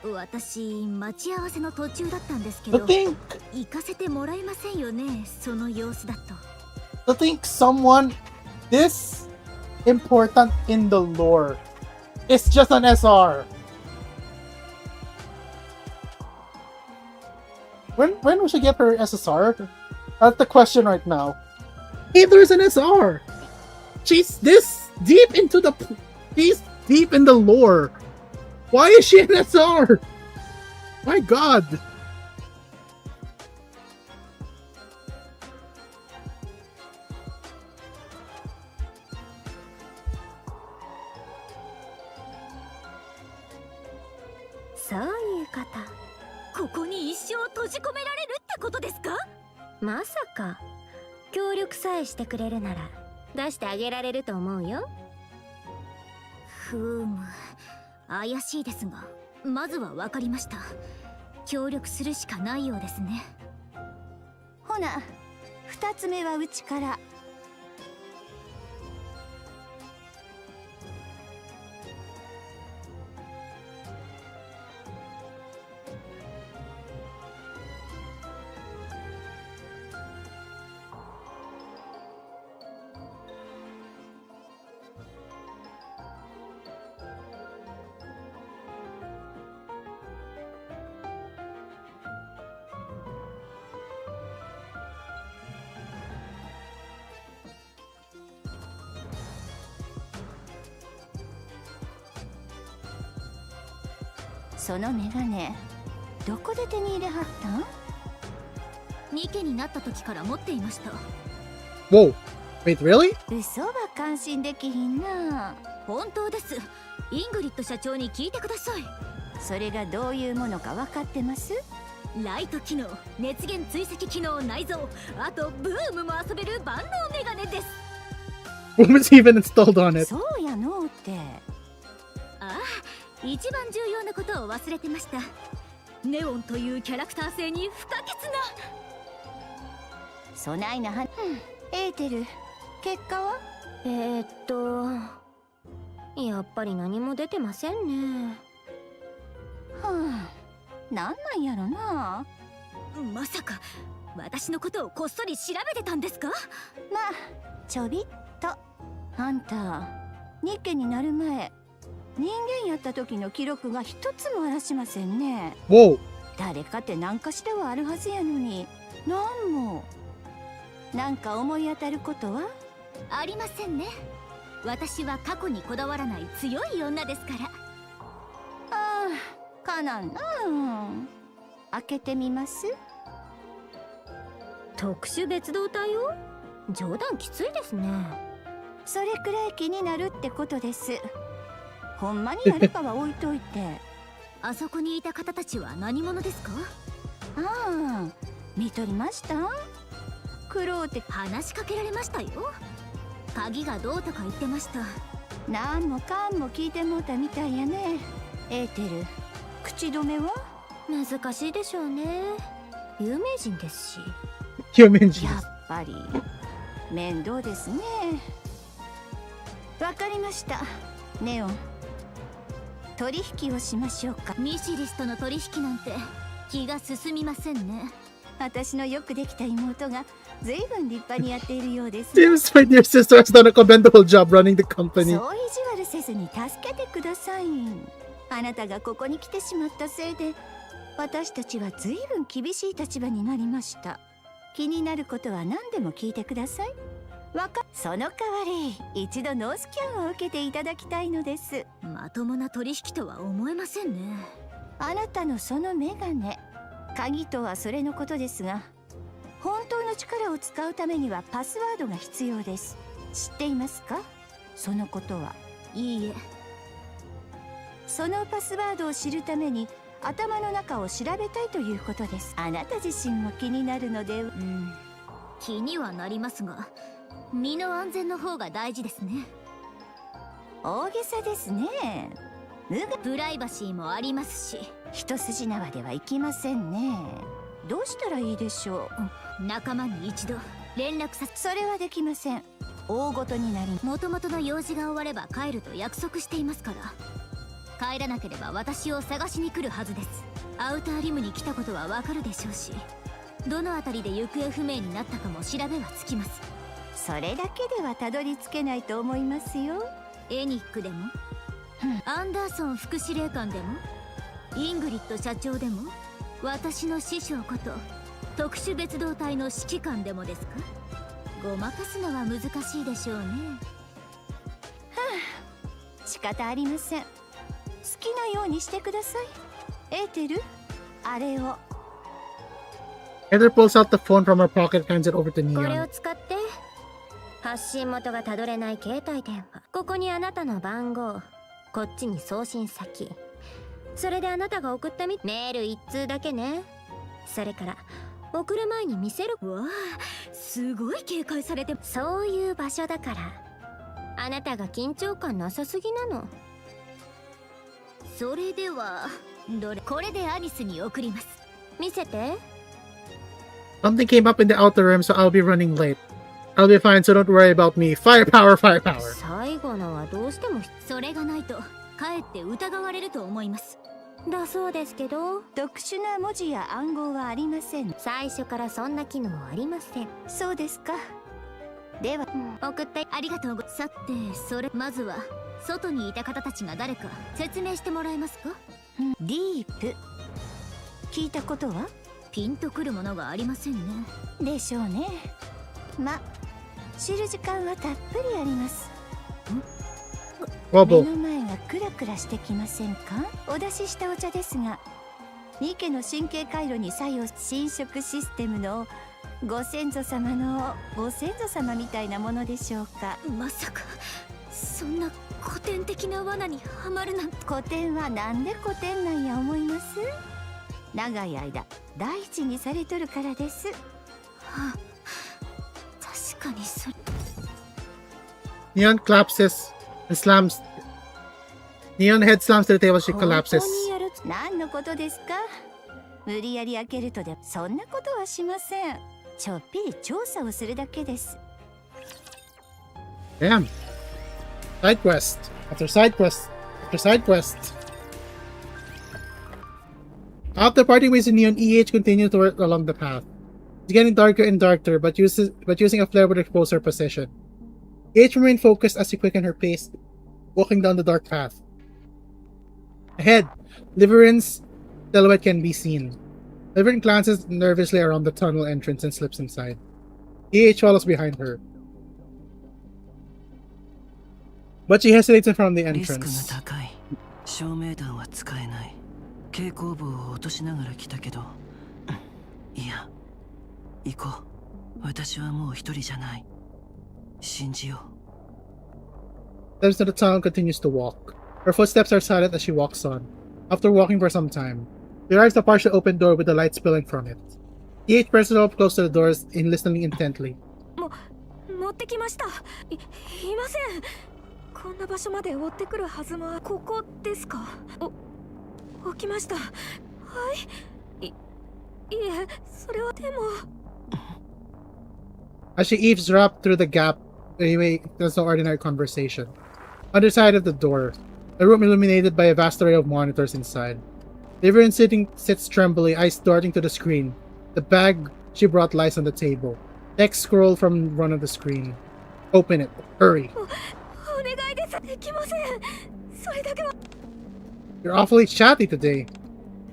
私待ち合わせの途中だったんですけ To ど think, 行かせてもらえませんよね、その様子だと。 to think someone this important in the lore is just an SR. When will she get her SSR? That's the question right now. Hey, there's an SR. She's this deep into the. She's deep in the lore. Why is she an SR? My God.そういうこと。ここに一生閉じ込められるってことですか？まさか協力さえしてくれるなら出してあげられると思うよ。ふむ、怪しいですがまずは分かりました。協力するしかないようですね。ほな、2つ目はうちから。そのメガネどこで手に入れはったん？ニケになった時から持っていました。 Whoa. Wait, really? 嘘は感心できひんな。本当です。イングリッド社長に聞いてください。それがどういうものか分かってます？ライト機能、熱源追跡機能内蔵、あとブームも遊べる万能メガネです。 Woman's even installed on it. そうやのうって。ああ、一番重要なことを忘れてました。ネオンというキャラクター性に不可欠な。そないなは、エーテル、結果は？やっぱり何も出てませんね。はあ、なんなんやろな。まさか私のことをこっそり調べてたんですか？まあちょびっと。あんたニッケになる前、人間やった時の記録が一つもあらしませんね。Whoa! 誰かって何かしらはあるはずやのに、なんも。なんか思い当たることは？ありませんね。私は過去にこだわらない強い女ですから。ああ、かなんな。開けてみます？特殊別動隊を？冗談きついですね。それくらい気になるってことです。ほんまにやるかは置いといて。あそこにいた方たちは何者ですか？ああ、見とりました？苦労って話しかけられましたよ。鍵がどうとか言ってました。何もかんも聞いてもうたみたいやね。エーテル、口止めは？難しいでしょうね。有名人ですし。有名人やっぱり面倒ですね。わかりました。ネオン、取引をしましょうか。ミシリスとの取引なんて気が進みませんね。私のよくできた妹がずいぶん立派にやっているようですね。 Seems my dear sister has done a commendable job running the company. そう意地悪せずに助けてください。あなたがここに来てしまったせいで私たちはずいぶん厳しい立場になりました。気になることは何でも聞いてください。その代わり一度ノースキャンを受けていただきたいのです。まともな取引とは思えませんね。あなたのそのメガネ、鍵とはそれのことですが、本当の力を使うためにはパスワードが必要です。知っていますか？そのことは。いいえ。そのパスワードを知るために頭の中を調べたいということです。あなた自身も気になるので。気にはなりますが、身の安全の方が大事ですね。大げさですね。プライバシーもありますし。一筋縄ではいきませんね。どうしたらいいでしょう？仲間に一度連絡それはできません。大ごとになり、もともとの用事が終われば帰ると約束していますから。帰らなければ私を探しに来るはずです。アウターリムに来たことはわかるでしょうし、どの辺りで行方不明になったかも調べはつきます。それだけではたどり着けないと思いますよ。エニックでも、アンダーソン副司令官でも、イングリッド社長でも、私の師匠こと特殊別動隊の指揮官でもですか？ごまかすのは難しいでしょうね。仕方ありません。好きなようにしてください。エーテル、あれを。Heather pulls out the phone from her pocket and hands it over to これを Neon. 使って。発信元がたどれない携帯電話。ここにあなたの番号、こっちに送信先。それであなたが送ったメール一通だけね。それから送る前に見せる。わあ、すごい警戒されて。そういう場所だから。あなたが緊張感なさすぎなの。それではこれでアニスに送ります。見せて。 Something came up in the outer room, so I'll be running late. I'll be fine, so don't worry about me. Firepower, firepower. 最後のはどうしてもそれがないとかえって疑われると思います。だそうですけど、特殊な文字や暗号はありません。最初からそんな機能ありません。そうですか。では、送って。ありがとう。さて、まずは外にいた方たちが誰か説明してもらえますか？ディープ、聞いたことは？ピンとくるものがありませんね。でしょうね。ま、知る時間はたっぷりあります。目 Wobble. の前がクラクラしてきませんか？お出ししたお茶ですが、ニケの神経回路に作用し、侵食システムのご先祖様のご先祖様みたいなものでしょうか。まさかそんな古典的な罠にはまるなんて。古典はなんで古典なんや思います？長い間大事にされとるからです。はあ、確かにそれ。 Neon collapses and slams. Neon head slams to the table. She 本当 collapses. にやる。何のことですか？無理やり開けるとで、そんなことはしません。ちょっぴり調査をするだけです。Damn. Side quest. After side quest. After side quest. After parting ways in Neon, EH continues to work along the path. It's getting darker and darker, but using a flare would expose her position. EH remained focused as she quickened her pace, walking down the dark path. Ahead, Liverin's silhouette can be seen. Liverin glances nervously around the tunnel entrance and slips inside. EH follows behind her. But she hesitates in front of the リスクが entrance. 高い。照明弾は使えない。蛍光棒を落としながら来たけど、いや、行こう。私はもう一人じゃない。信じよう。 Steps to the tunnel and continues to walk. Her footsteps are silent as she walks on. After walking for some time, she arrives at a partially open door with the light spilling from it. EH presses up close to the doors in listening intently. 持ってきました。いません。こんな場所まで追ってくるはずも。ここですか。起きました。はい。いえ、それはでも。 As she eavesdrops through the gap, anyway, there's no ordinary conversation. On the side of the door, a room illuminated by a vast array of monitors inside. Liverin sits trembly, eyes darting to the screen. The bag she brought lies on the table. Text scroll from one of the screen. Open it. Hurry. お願いです。できません。それだけは。 You're awfully chatty today.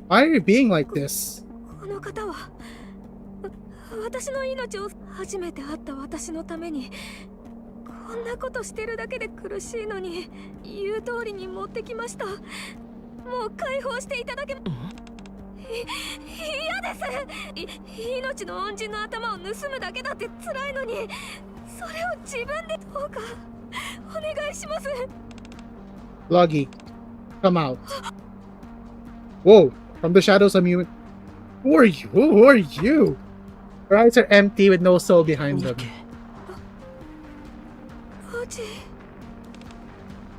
Why are you being like this? この方は私の命を初めて会った私のためにこんなことしてるだけで苦しいのに言う通りに持ってきました。もう解放していただけ。嫌です。命の恩人の頭を盗むだけだって辛いのにそれを自分でどうかお願いします。 Loggy, come out. Whoa, from the shadows of you. Who are you? Who are you? Her eyes are empty with no soul behind them. ロジ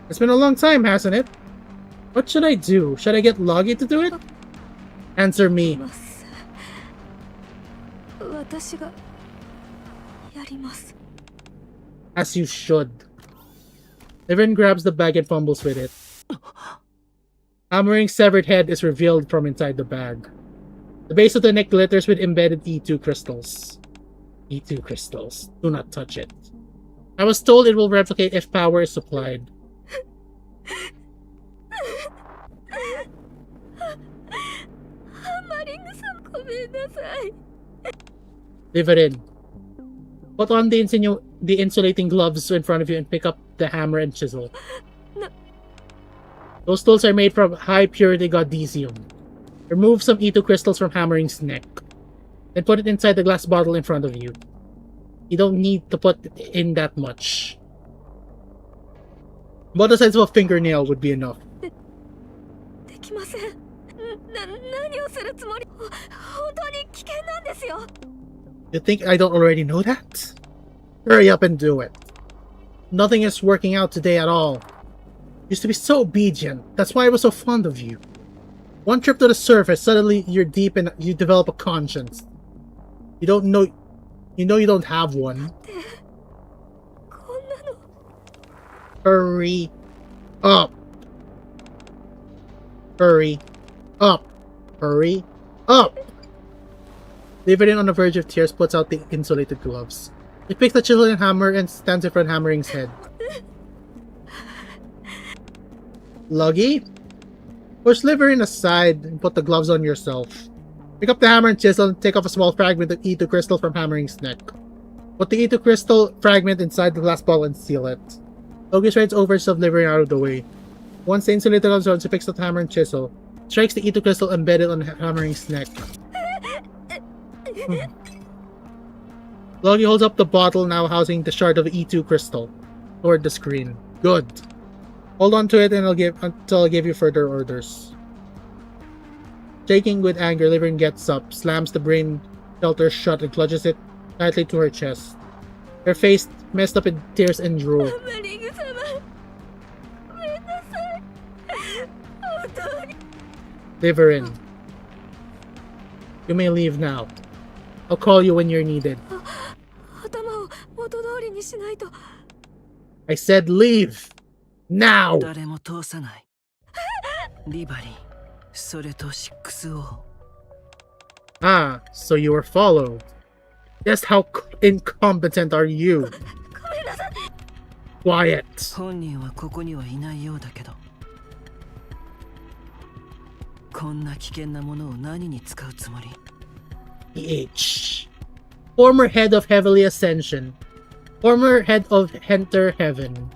It's been a long time, hasn't it? What should I do? Should I get Loggy to do it? Answer me. ます。私がやります。 As you should. Liverin grabs the bag and fumbles with it. Hammering's severed head is revealed from inside the bag. The base of the neck glitters with embedded E2 crystals. E2 crystals. Do not touch it. I was told it will replicate if power is supplied. Liverin, put on the insulating gloves in front of you and pick up the hammer and chisel. Those tools are made from high purity godesium. Remove some E2 crystals from Hammering's neck. Then put it inside the glass bottle in front of you. You don't need to put in that much. About the size of a fingernail would be enough. できません。何をするつもり？本当に危険なんですよ。 You think I don't already know that? Hurry up and do it. Nothing is working out today at all. You used to be so obedient. That's why I was so fond of you. One trip to the surface, suddenly you're deep and you develop a conscience. You don't know... You know you don't have one. Hurry up. Hurry up. Hurry up. Liverin on the verge of tears puts out the insulated gloves. He picks the chisel and hammer and stands in front of Hammering's head. Loggy? Push Liverin aside and put the gloves on yourself. Pick up the hammer and chisel and take off a small fragment of E2 crystal from Hammering's neck. Put the E2 crystal fragment inside the glass bottle and seal it. Loggy strides over and shoves Liverin out of the way. Once the insulated gloves are on, she picks up the hammer and chisel, strikes the E2 crystal embedded on Hammering's neck. Loggy holds up the bottle now housing the shard of the E2 crystal toward the screen. Good. Hold on to it and until I give you further orders. Shaking with anger, Liverin gets up, slams the brain shelter shut and clutches it tightly to her chest. Her face messed up in tears and drool. Liverin, you may leave now. I'll call you when you're needed. I said leave! Now! 誰も通さない。リバリー、それと6を。Ah, so you were followed. Just how incompetent are you? Quiet. 本人はここにはいないようだけど。こんな危険なものを何に使うつもり？ PH. Former head of Heavenly Ascension. Former head of Enter Heaven.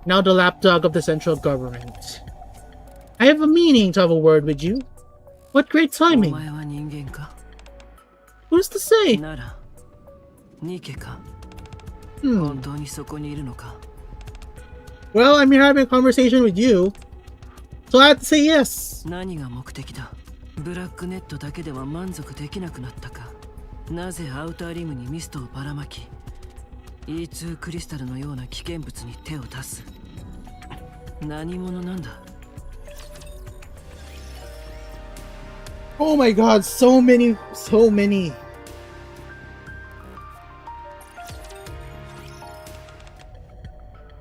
Now the lapdog of the central government. I have a meaning to have a word with you. What great お timing. 前は人間か？ Who's to say? なら、ニケか？ Hmm. 本当にそこにいるのか？ Well, I'm here having a conversation with you. So I have to say yes. 何が目的だ？ブラックネットだけでは満足できなくなったか？なぜアウターリムにミストをばらまき、E2 クリスタルのような危険物に手を出す？何者なんだ？ Oh my god, so many.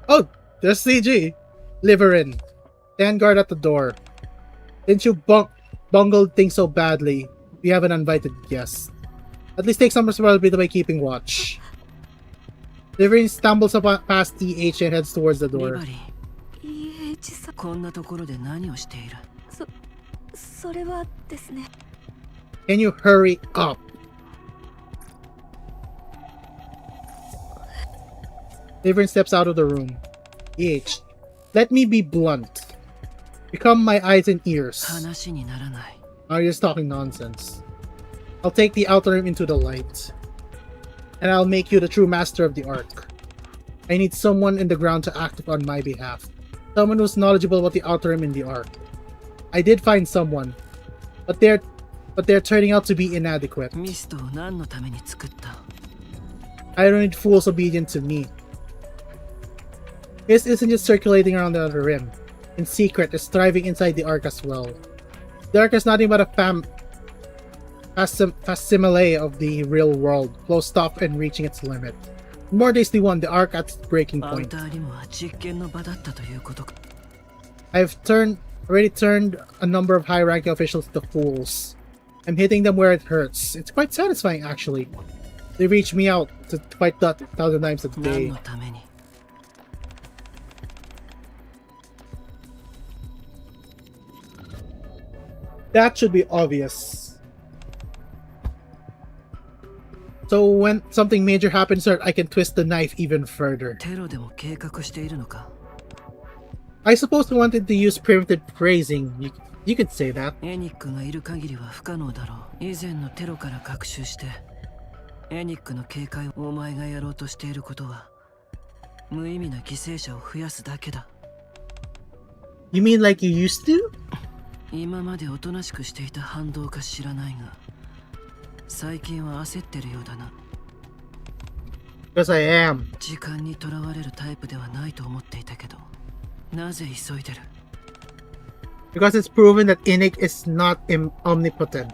Oh, there's CG. Liverin. Stand guard at the door. Didn't you bungled things so badly? We have an uninvited guest. At least take some responsibility by keeping watch. Liverin stumbles past TH and heads towards the リ door. バリー、EH さん、こんなところで何をしている？それはですね。 Can you hurry up? Liverin steps out of the room. TH, let me be blunt. Become my eyes and ears. 話にならない。 Now you're just talking nonsense. I'll take the outer rim into the light. And I'll make you the true master of the Ark. I need someone in the ground to act on my behalf. Someone who's knowledgeable about the outer rim in the Ark. I did find someone, but they're turning out to be inadequate. ミストを何のために作った？ I don't need fools obedient to me. This isn't just circulating around the outer rim. In secret, it's thriving inside the Ark as well. The Ark is nothing but a facsimile of the real world, closed off and reaching its limit. More days the one, the Ark at its breaking アウ point. ターリムは実験の場だったということか。 I've already turned a number of high-ranking officials to fools. I'm hitting them where it hurts. It's quite satisfying, actually. They reach me out to fight that 1,000 times a 何 day. のために？ That should be obvious. So when something major happens, I can twist the knife even further. テロでも計画しているのか？ I suppose we wanted to use primitive phrasing. You could say that. エニックがいる限りは不可能だろう。以前のテロから学習して、エニックの警戒をお前がやろうとしていることは、無意味な犠牲者を増やすだけだ。 You mean like you used to? 今までおとなしくしていた反動か知らないが、最近は焦ってるようだな。 Because I am. 時間にとらわれるタイプではないと思っていたけど、なぜ急いでる？ Because it's proven that NIKKE is not omnipotent.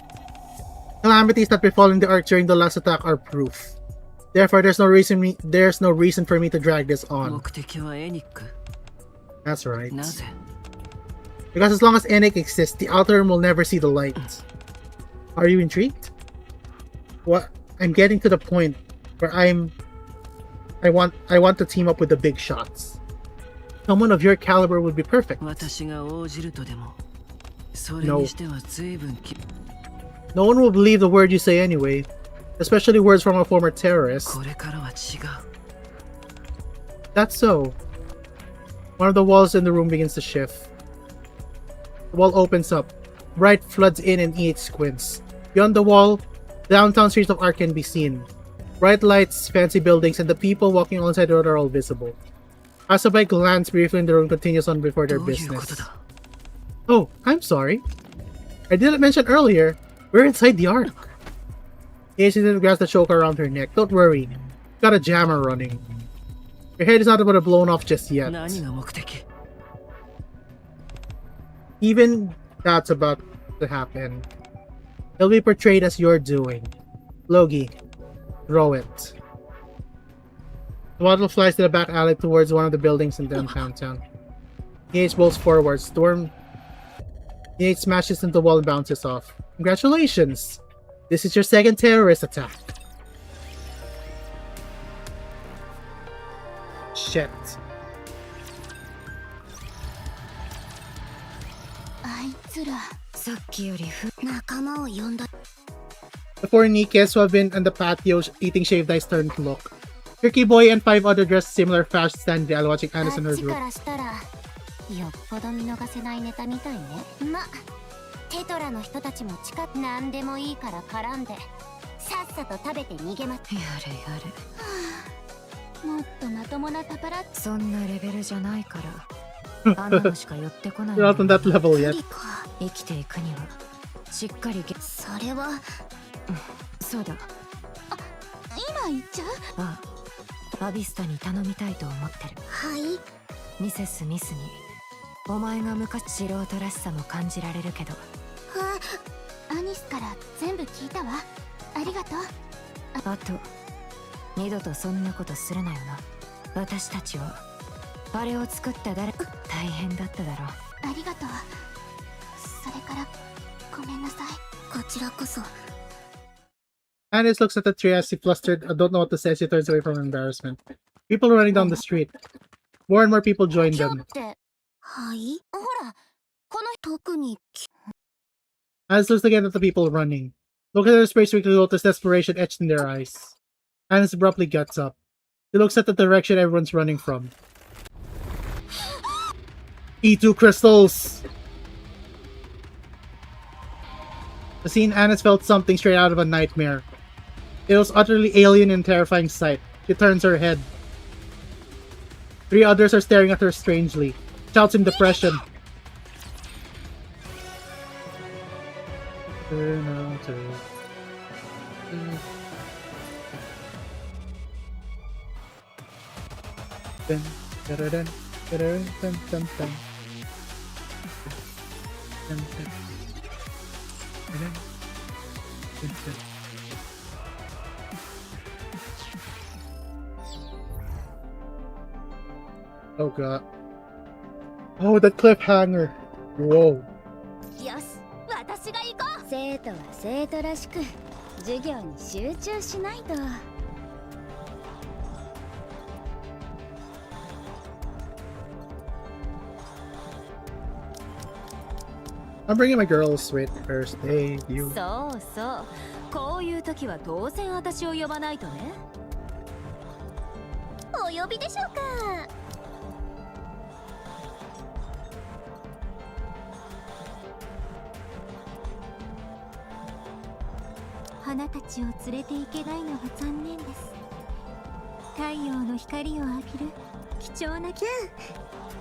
Calamities that befallen the Ark during the last attack are proof. Therefore, there's no reason for me to drag this on. 目的はエニック。 That's right. なぜ？ Because as long as NIKKE exists, the outer rim will never see the light. Are you intrigued? What? I'm getting to the point where I want to team up with the big shots. Someone of your caliber would be perfect. 私が応じるとでも、それにしては随分き。 No one will believe the word you say anyway, especially words from a former terrorist. これからは違う。 That's so. One of the walls in the room begins to shift. The wall opens up. Bright floods in and EH squints. Beyond the wall, the downtown streets of Ark can be seen. Bright lights, fancy buildings, and the people walking alongside the road are all visible. Passerby glance briefly in the room continues on before their どういうこと business. だ？ Oh, I'm sorry. I didn't mention earlier. We're inside the Ark. EH grabs the choker around her neck. Don't worry. Got a jammer running. Your head is not about to blown off just yet. 何が目的？ Even that's about to happen. It'll be portrayed as you're doing. Logi, throw it. The model flies to the back alley towards one of the buildings in downtown town. EH bolts forward. Storm. EH smashes into the wall and bounces off. Congratulations! This is your second terrorist attack. Shit. あいつらさっきより仲間を呼んだ。 Before NIKKE, who have been on the patio eating shaved ice, turned to look. Turkey Boy and 5 others dressed similar fashion standing there watching あっ Anis and her ち group. からしたらよっぽど見逃せないネタみたいね。ま、テトラの人たちも近くなんでもいいから絡んでさっさと食べて逃げま。やるやる。もっとまともなパパラッそんなレベルじゃないからあんなのしか寄ってこないん You're だ not on that level yet. チか。生きていくにはしっかりそれはそうだ。今言っちゃう？ああ、アビスタに頼みたいと思ってる。はい。ミセス・ミスにお前が昔素人らしさも感じられるけどアニスから全部聞いたわ。ありがとう。あと二度とそんなことするなよな。私たちはあれを作った大変だっただろう。ありがとう。それからごめんなさい。こちらこそ。 Anis looks at the tree as he flustered. I don't know what to say as he turns away from embarrassment. People running down the street. More and more people join 今日 them. ってはい。ほら、この特に Anis looks again at the people running. Look at their space quickly, notice desperation etched in their eyes. Anis abruptly gets up. He looks at the direction everyone's running from. E2 crystals! The scene Anis felt something straight out of a nightmare. It was utterly alien and terrifying sight. She turns her head. 3 others are staring at her strangely. Shouts in depression. Oh god. Oh, the cliffhanger. Whoa. よし、私が行こう。生徒は生徒らしく授業に集中しないと。 I'm bringing my girls with first. Hey, you. そうそうこういう時は当然私を呼ばないとね。お呼びでしょうか。花たちを連れて行けないのが残念です。太陽の光を浴びる貴重な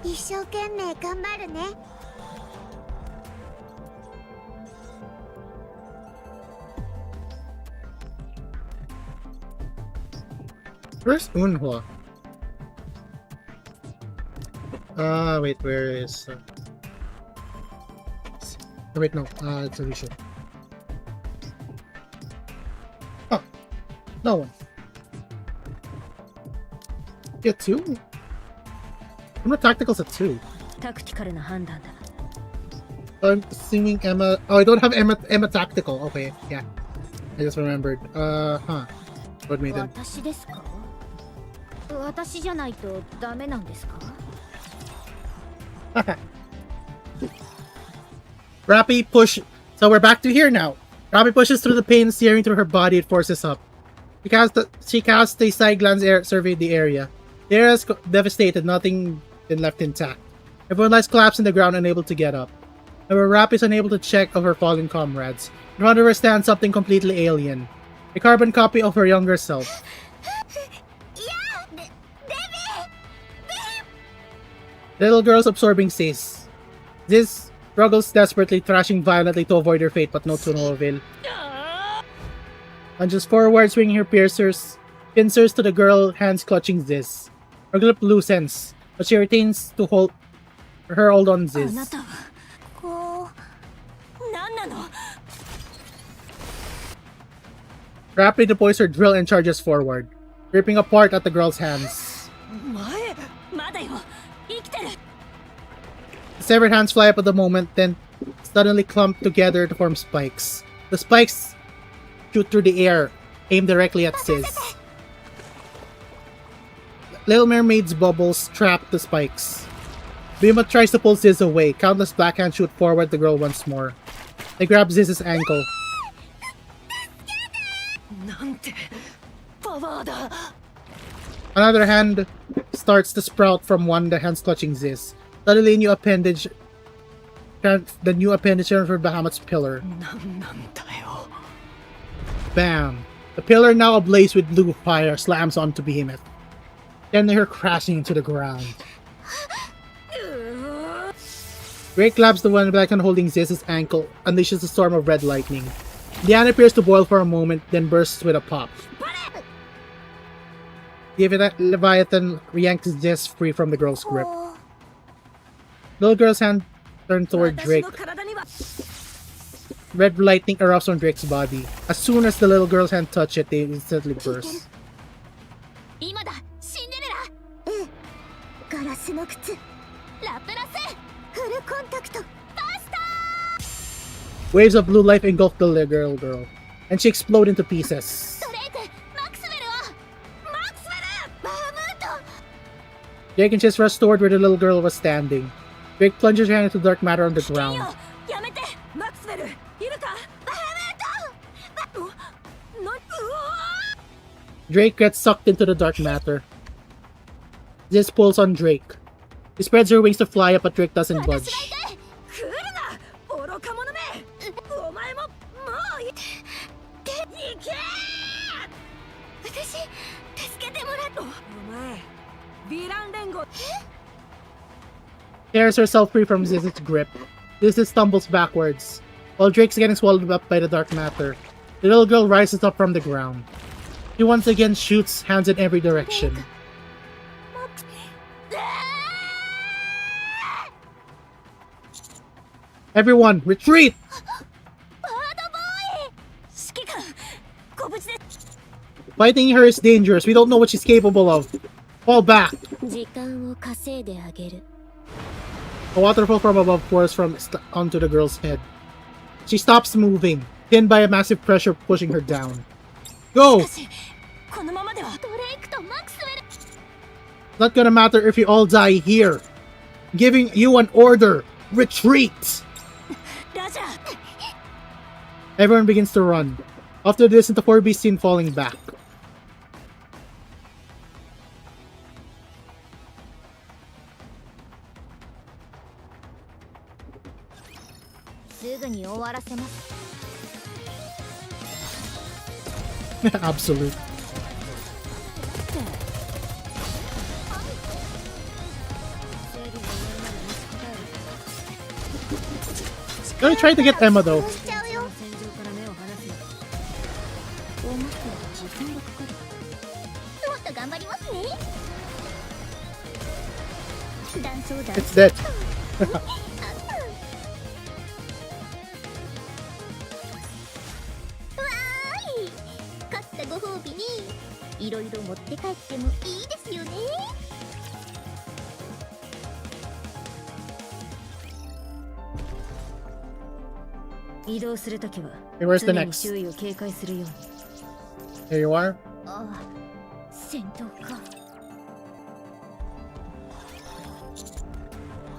一生懸命頑張るね。 Where's Unhwa? Wait, where is... Oh, wait, no. It's Alicia. Oh, no one. Yeah, 2? I'm not tacticals at 2. タクティカルな判断だ。 I'm assuming Emma... Oh, I don't have Emma tactical. Okay, yeah. I just remembered. Huh. What made them? 私ですか？私じゃないとダメなんですか？ Rappy push. So we're back to here now. Rappy pushes through the pain searing through her body. It forces up. She casts a side glance survey the area. The area is devastated. Nothing been left intact. Everyone lies collapsed in the ground, unable to get up. However, Rappy is unable to check of her fallen comrades. In front of her stands something completely alien. A carbon copy of her younger self. The little girl's absorbing says. This struggles desperately, thrashing violently to avoid her fate, but no to no avail. Lunges forward, swinging her pincers to the girl, hands clutching Ziz. Her grip loosens, but she retains to hold on あ Ziz. なたはこう何なの？ Rapidly deploys her drill and charges forward, ripping apart at the girl's hands. 前まだよ生きてる。severed hands fly up at the moment, then suddenly clump together to form spikes. The spikes shoot through the air, aimed directly at Sis. Little Mermaid's bubbles trap the spikes. Behemoth tries to pull Ziz away. Countless blackhands shoot forward the girl once more. They grab Ziz's ankle. なんてパワーだ。 Another hand starts to sprout from one of the hands clutching Ziz. Suddenly, the new appendage transferred Bahamut's pillar. なんなんだよ。 Bam! The pillar, now ablaze with blue fire, slams onto Behemoth. Then they hear crashing into the ground. Drake grabs the one blackhand holding Ziz's ankle, unleashes a storm of red lightning. The hand appears to boil for a moment, then bursts with a pop. The Leviathan yanks Ziz free from the girl's grip. Little girl's hand turned toward Drake. Red lightning erupts on Drake's body. As soon as the little girl's hand touch it, they instantly burst. 今だシンデレラ。うん。ガラスの靴。ラプラス。フルコンタクト。バスタ Waves of blue light engulf the little girl, and she explodes into pieces. ー。ドレイク、マクスウェルを。マクスウェル。バームート。 Drake and Sis rush toward where the little girl was standing. Drake plunges her hand into dark matter on the ground. やめてマクスウェルいるかバームート。なうわ Drake gets sucked into the dark matter. Sis pulls on Drake. He spreads her wings to fly up, but Drake doesn't budge. 来るな愚か者めお前ももういけ私助けてもらっお前ヴィラン連合 Tears herself free from Ziz's grip. Ziz stumbles backwards, while Drake's getting swallowed up by the dark matter. The little girl rises up from the ground. She once again shoots, hands in every direction. Everyone, retreat! バードボーイ。指揮官ご無事で Fighting her is dangerous. We don't know what she's capable of. Fall back. 時間を稼いであげる。 A waterfall from above pours onto the girl's head. She stops moving, pinned by a massive pressure pushing her down. Go! このままではドレイクとマクスウェル。 Not gonna matter if you all die here. Giving you an order. Retreat! ラジャー Everyone begins to run. After this, the 4 beasts seen falling back. Absolute. Gonna try to get Emma though. しちゃうよ。戦場から目を離すな。思ったより時間がかかる。もっと頑張りますね。断層だ。 It's dead. わーい。勝ったご褒美にいろいろ持って帰ってもいいですよね。移動するときは Hey, where's the 常に next? 周囲を警戒するように。 Here you are. ああ、戦闘か。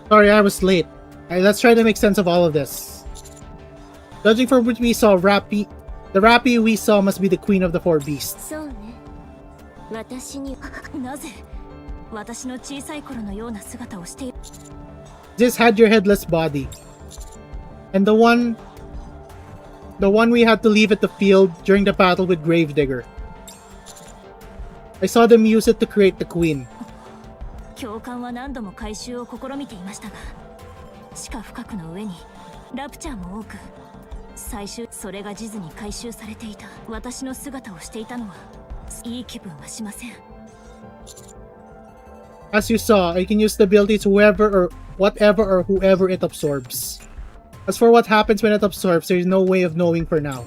Sorry, I was late. Alright, let's try to make sense of all of this. Judging from what we saw, the Rappy we saw must be the queen of the 4 beasts. そうね。私になぜ私の小さい頃のような姿をしている This had your headless body. And the one we had to leave at the field during the battle with Gravedigger. I saw them use it to create the queen. 教官は何度も回収を試みていましたが地下深くの上にラプチャーも多く最終それが地図に回収されていた私の姿をしていたのはいい気分はしません As you saw, I can use the ability to whatever or whoever it absorbs. As for what happens when it absorbs, there is no way of knowing for now.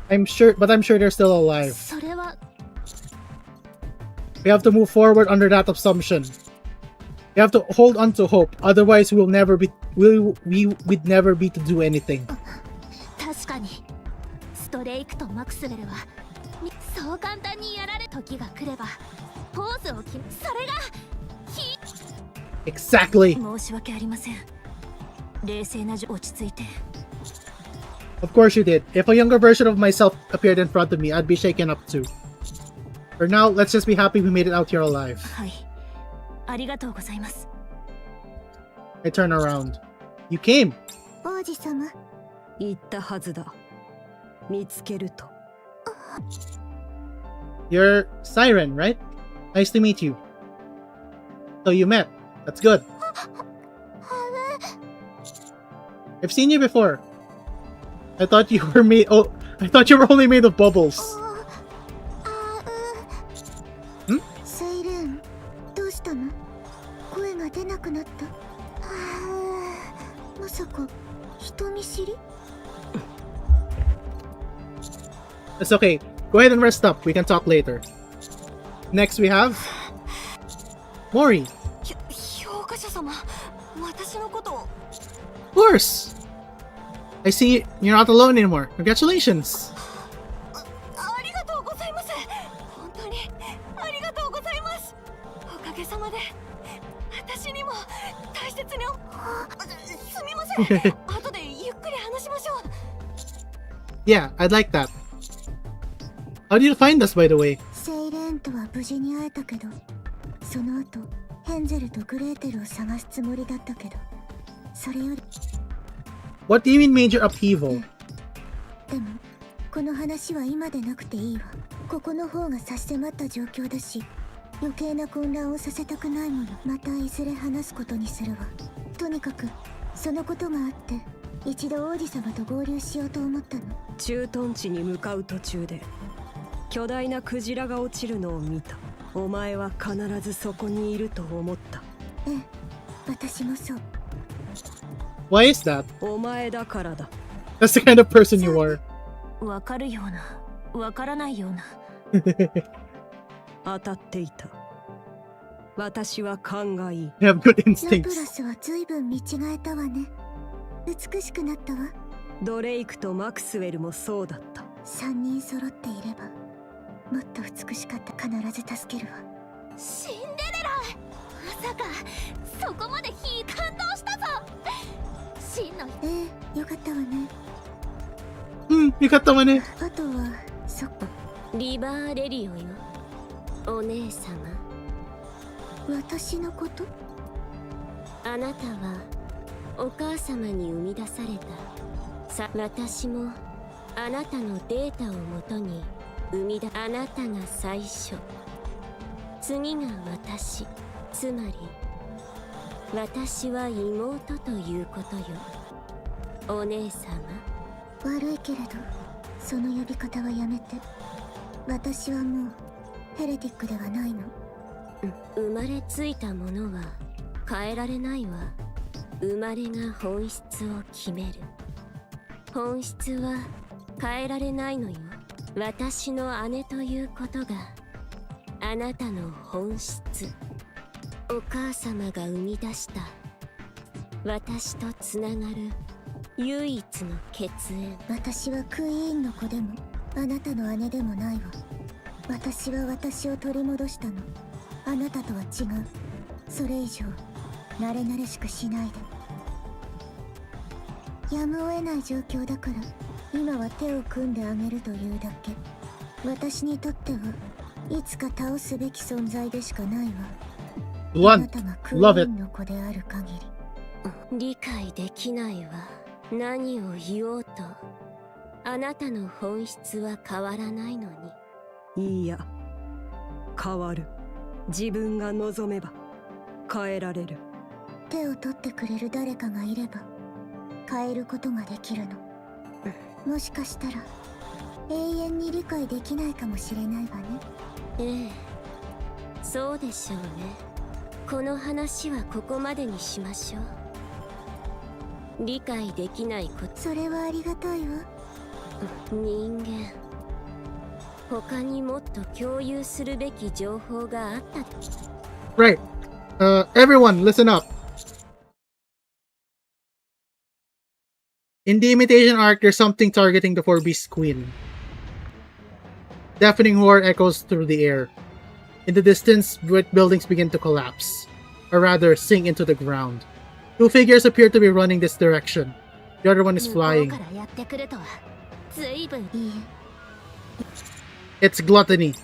I'm sure they're still alive. それは We have to move forward under that assumption. You have to hold on to hope. Otherwise, we'll never be. We'd never be to do anything. 確かにストレイクとマクスウェルはそう簡単にやられ時が来ればポーズを決めそれが Exactly. 申し訳ありません。冷静な落ち着いて。Of course you did. If a younger version of myself appeared in front of me, I'd be shaken up too. For now, let's just be happy we made it out here alive. はい。ありがとうございます。I turn around. You came. 王子様。言ったはずだ。見つけると。You're Siren, right? Nice to meet you. So you met. That's good. I've seen you before. I thought you were made. Oh, I thought you were only made of bubbles. セイレン、どうしたの？声が出なくなった。まさか人見知り？ It's okay. Go ahead and rest up. We can talk later. Next we have Mori. 評価者様、私のことを。 Of course. I see you're not alone anymore. Congratulations. ありがとうございます。本当にありがとうございます。おかげさまで私にも大切にすみません。後でゆっくり話しましょう。 Yeah, I'd like that. How did you find us, by the way? セイレンとは無事に会えたけど、その後ヘンゼルとグレーテルを探すつもりだったけど、それより What do you mean major upheaval? でもこの話は今でなくていいわ。ここの方が差し迫った状況だし、余計な混乱をさせたくないもの。またいずれ話すことにするわ。とにかくそのことがあって一度王子様と合流しようと思ったの。駐屯地に向かう途中で巨大なクジラが落ちるのを見た。お前は必ずそこにいると思った。ええ、私もそう。 Why is that? お前だからだ。 That's the kind of person you are. わかるような、わからないような。当たっていた。私は勘がいい。 You have good ラプラ instincts. スは随分見違えたわね。美しくなったわ。ドレイクとマクスウェルもそうだった。3人揃っていればもっと美しかった。必ず助けるわ。シンデレラ、まさかそこまで感動したぞ。真のよかったわね。You got the money. あとはそっか。リバーレリオよ、お姉様。私のこと？あなたはお母様に生み出された。私もあなたのデータをもとにあなたが最初、次が私。つまり私は妹ということよ、お姉様。悪いけれどその呼び方はやめて。私はもうヘレティックではないの。生まれついたものは変えられないわ。生まれが本質を決める。本質は変えられないのよ。私の姉ということがあなたの本質。お母様が生み出した私とつながる唯一の血縁。私はクイーンの子でもあなたの姉でもないわ。私は私を取り戻したの。あなたとは違う。それ以上慣れ慣れしくしないで。やむを得ない状況だから今は手を組んであげるというだけ。私にとってはいつか倒すべき存在でしかないわ。あな Blunt. たがクイ Love ー it. ンの子である限り。理解できないわ。何を言おうとあなたの本質は変わらないのに。いいや、変わる。自分が望めば変えられる。手を取ってくれる誰かがいれば変えることができるの。もしかしたら永遠に理解できないかもしれないわね。ええ、そうでしょうね。この話はここまでにしましょう。理解できないこと。それはありがたいわ。人間、他にもっと共有するべき情報があった。 Right. Everyone, listen up. In the Imitation Arc, there's something targeting the Four Beast Queen. Deafening roar echoes through the air. In the distance, buildings begin to collapse, or rather, sink into the ground. Two figures appear to be running this direction. The other one is flying. It's Gluttony.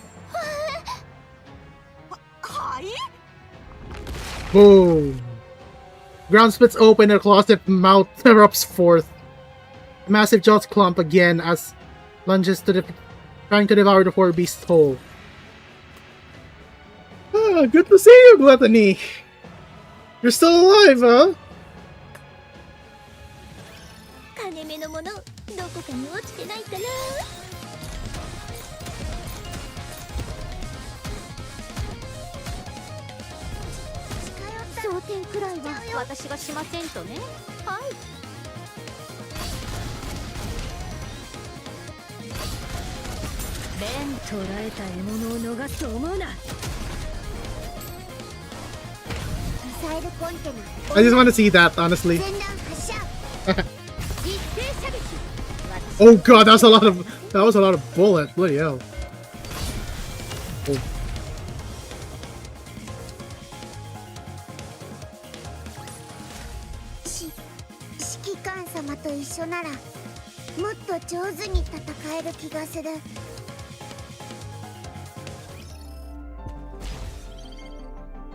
Boom! Ground splits open and a closet mouth erupts forth. A massive jaws clump again as lunges to trying to devour the Four Beast whole. Ah, good to see you, Gluttony. You're still alive, huh? 金目のものどこかに落ちてないかな。蒼天くらいは私がしませんとね。はい。捕らえた獲物を逃すと思うな。 I just want to see that, honestly. Oh god, that was a lot of bullets. Bloody hell. Oh. 指揮官様と一緒ならもっと上手に戦える気がする。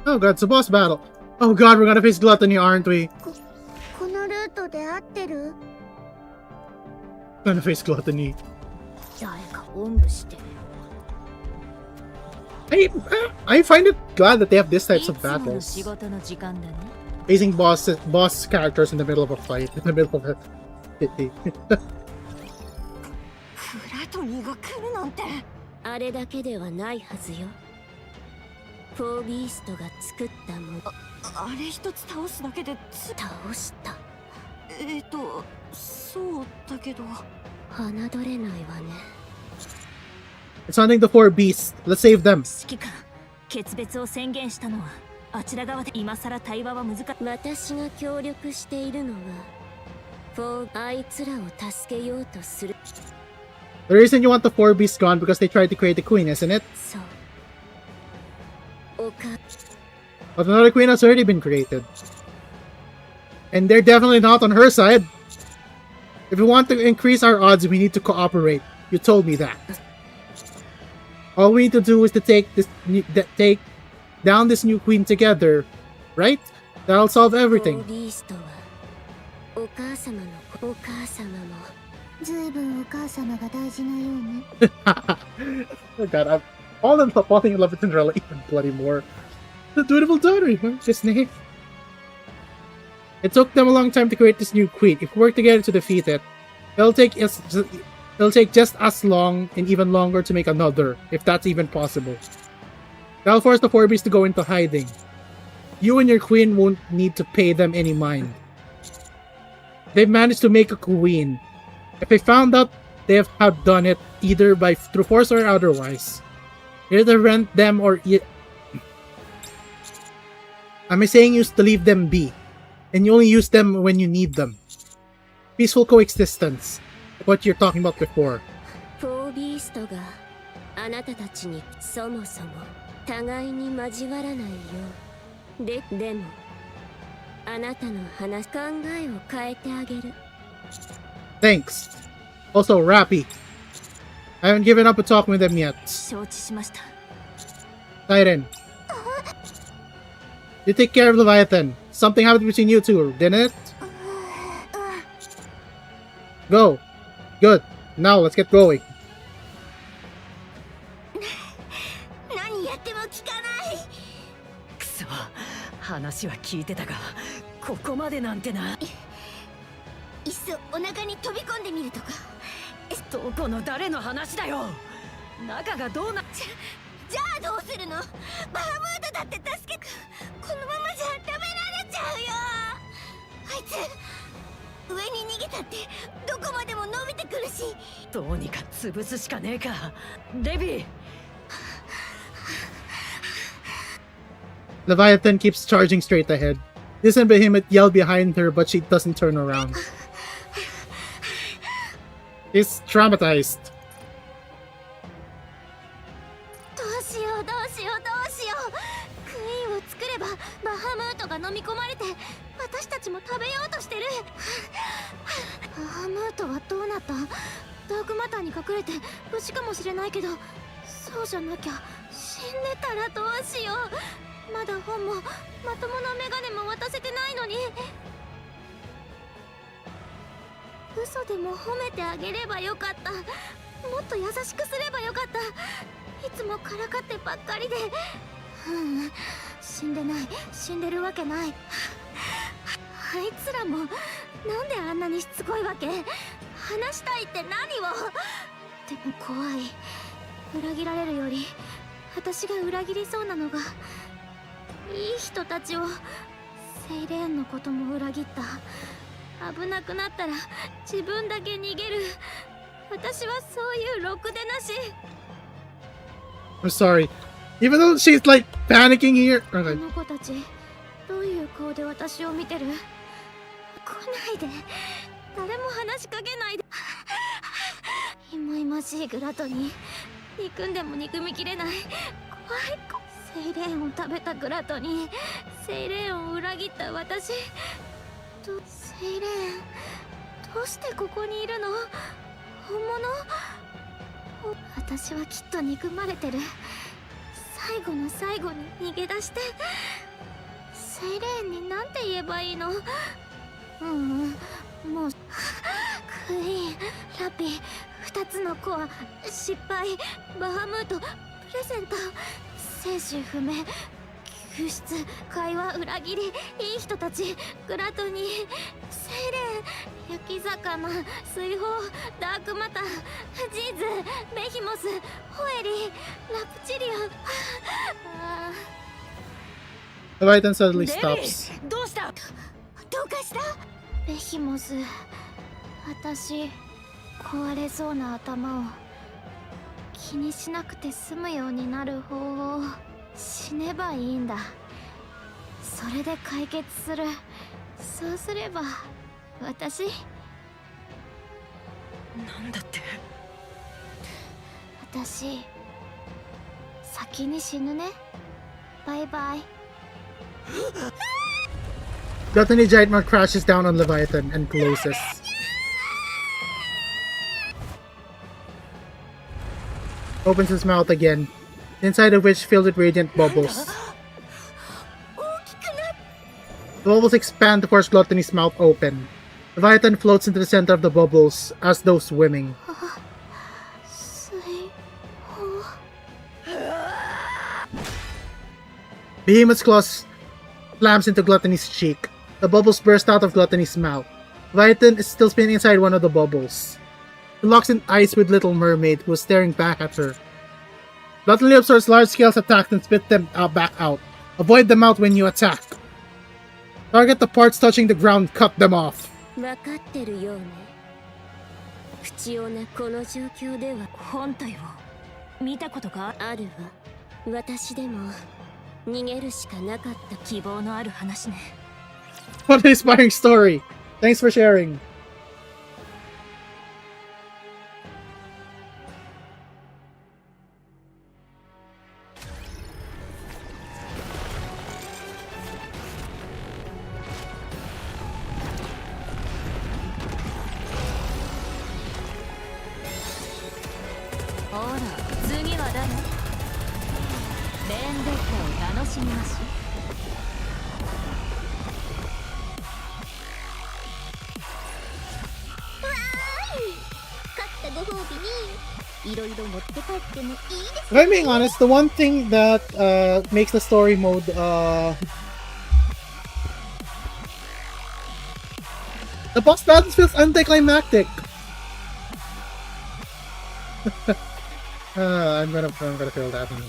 Oh god, it's a boss battle. Oh god, we're gonna face Gluttony, aren't we? このルートで合ってる？ Gonna face Gluttony. 誰かおんぶして。 I find it glad that they have these types of いつもの battles. 仕事の時間だね。 Facing boss characters in the middle of a fight, in the middle of a city. クラトニーが来るなんて。あれだけではないはずよ。フォービーストが作ったもの。あれ一つ倒すだけで倒した。そうだけど。侮れないわね。 It's hunting the Four Beasts. Let's save them. 指揮官、決別を宣言したのはあちら側で今さら対話は難しい。私が協力しているのはあいつらを助けようとする。 The reason you want the Four Beasts gone because they tried to create the queen, isn't it? そう。おか But another queen has already been created. And they're definitely not on her side. If we want to increase our odds, we need to cooperate. You told me that. All we need to do is to take down this new queen together, right? That'll solve フォー everything. ビーストはお母様のお母様もずいぶんお母様が大事なようね。 Oh god, I'm falling in love with Cinderella even bloody more. The dutiful daughter, his name. It took them a long time to create this new queen. If we work together to defeat it, it'll take just as long and even longer to make another, if that's even possible. That'll force the Four Beasts to go into hiding. You and your queen won't need to pay them any mind. They've managed to make a queen. If they found out they have done it either through force or otherwise, either rent them or I'm saying used to leave them be, and you only use them when you need them. Peaceful coexistence. What you're talking about before. フォービーストがあなたたちにそもそも互いに交わらないようでもあなたの考えを変えてあげる。 Thanks. Also, Rappy. I haven't given up on talking with them yet. 承知しました。 Siren. You take care of Leviathan. Something happened between you two, didn't it? Go. Good. Now let's get going. 何やっても聞かない。くそ、話は聞いてたが、ここまでなんてな。いっそお腹に飛び込んでみるとか。どこの誰の話だよ。中がどうな。じゃあどうするの？バハムートだって助け。このままじゃ食べられちゃうよ。あいつ上に逃げたってどこまでも伸びてくるし。どうにか潰すしかねえか。デビー。Leviathan keeps charging straight ahead. Listen, Behemoth yelled behind her, but she doesn't turn around. He's traumatized. どうしようどうしようどうしよう。クイーンを作ればバハムートが飲み込まれて私たちも食べようとしてる。バハムートはどうなった？ダークマターに隠れて無事かもしれないけど、そうじゃなきゃ死んでたらどうしよう。まだ本もまともなメガネも渡せてないのに。嘘でも褒めてあげればよかった。もっと優しくすればよかった。いつもからかってばっかりで。死んでない、死んでるわけない。あいつらもなんであんなにしつこいわけ？話したいって何を？でも怖い。裏切られるより私が裏切りそうなのが、いい人たちを、セイレーンのことも裏切った。危なくなったら自分だけ逃げる。私はそういうろくでなし。 I'm sorry. Even though she's like panicking here. こ Okay. の子たちどういう顔で私を見てる？来ないで。誰も話しかけないで。いまいましいグラトニー。憎んでも憎みきれない怖い子。セイレーンを食べたグラトニー、セイレーンを裏切った私。セイレーンどうしてここにいるの？本物？私はきっと憎まれてる。最後の最後に逃げ出して、セイレーンに何て言えばいいの？もうクイーン、ラピー、2つの子は失敗。バハムート、プレゼント、生死不明、救出、会話、裏切り、いい人たち、グラトニー、セイレン、焼き魚、水泡、ダークマター、ジーズ、ベヒモス、ホエリー、ラプチリオン。Leviathan suddenly stops. どうした？どうかした？ベヒモス、私、壊れそうな頭を気にしなくて済むようになる方法を死ねばいいんだ。それで解決する。そうすれば私、なんだって？私先に死ぬね。バイバイ。 Gluttony Giantmar crashes down on Leviathan and closes. Opens his mouth again, inside of which filled with radiant bubbles. The bubbles expand to force Gluttony's mouth open. Leviathan floats into the center of the bubbles, as though swimming. 水泡。 Behemoth's claws slams into Gluttony's cheek. The bubbles burst out of Gluttony's mouth. Leviathan is still spinning inside one of the bubbles. He locks in eyes with Little Mermaid, who is staring back at her. Gluttony absorbs large-scale attacks and spit them back out. Avoid them out when you attack. Target the parts touching the ground, cut them off. 分かってるようね。口をね、この状況では本体を見たことがあるわ。私でも逃げるしかなかった。希望のある話ね。 What an inspiring story! Thanks for sharing. If I'm being honest, the one thing that makes the story mode the boss battles feels anticlimactic. I'm gonna feel that one.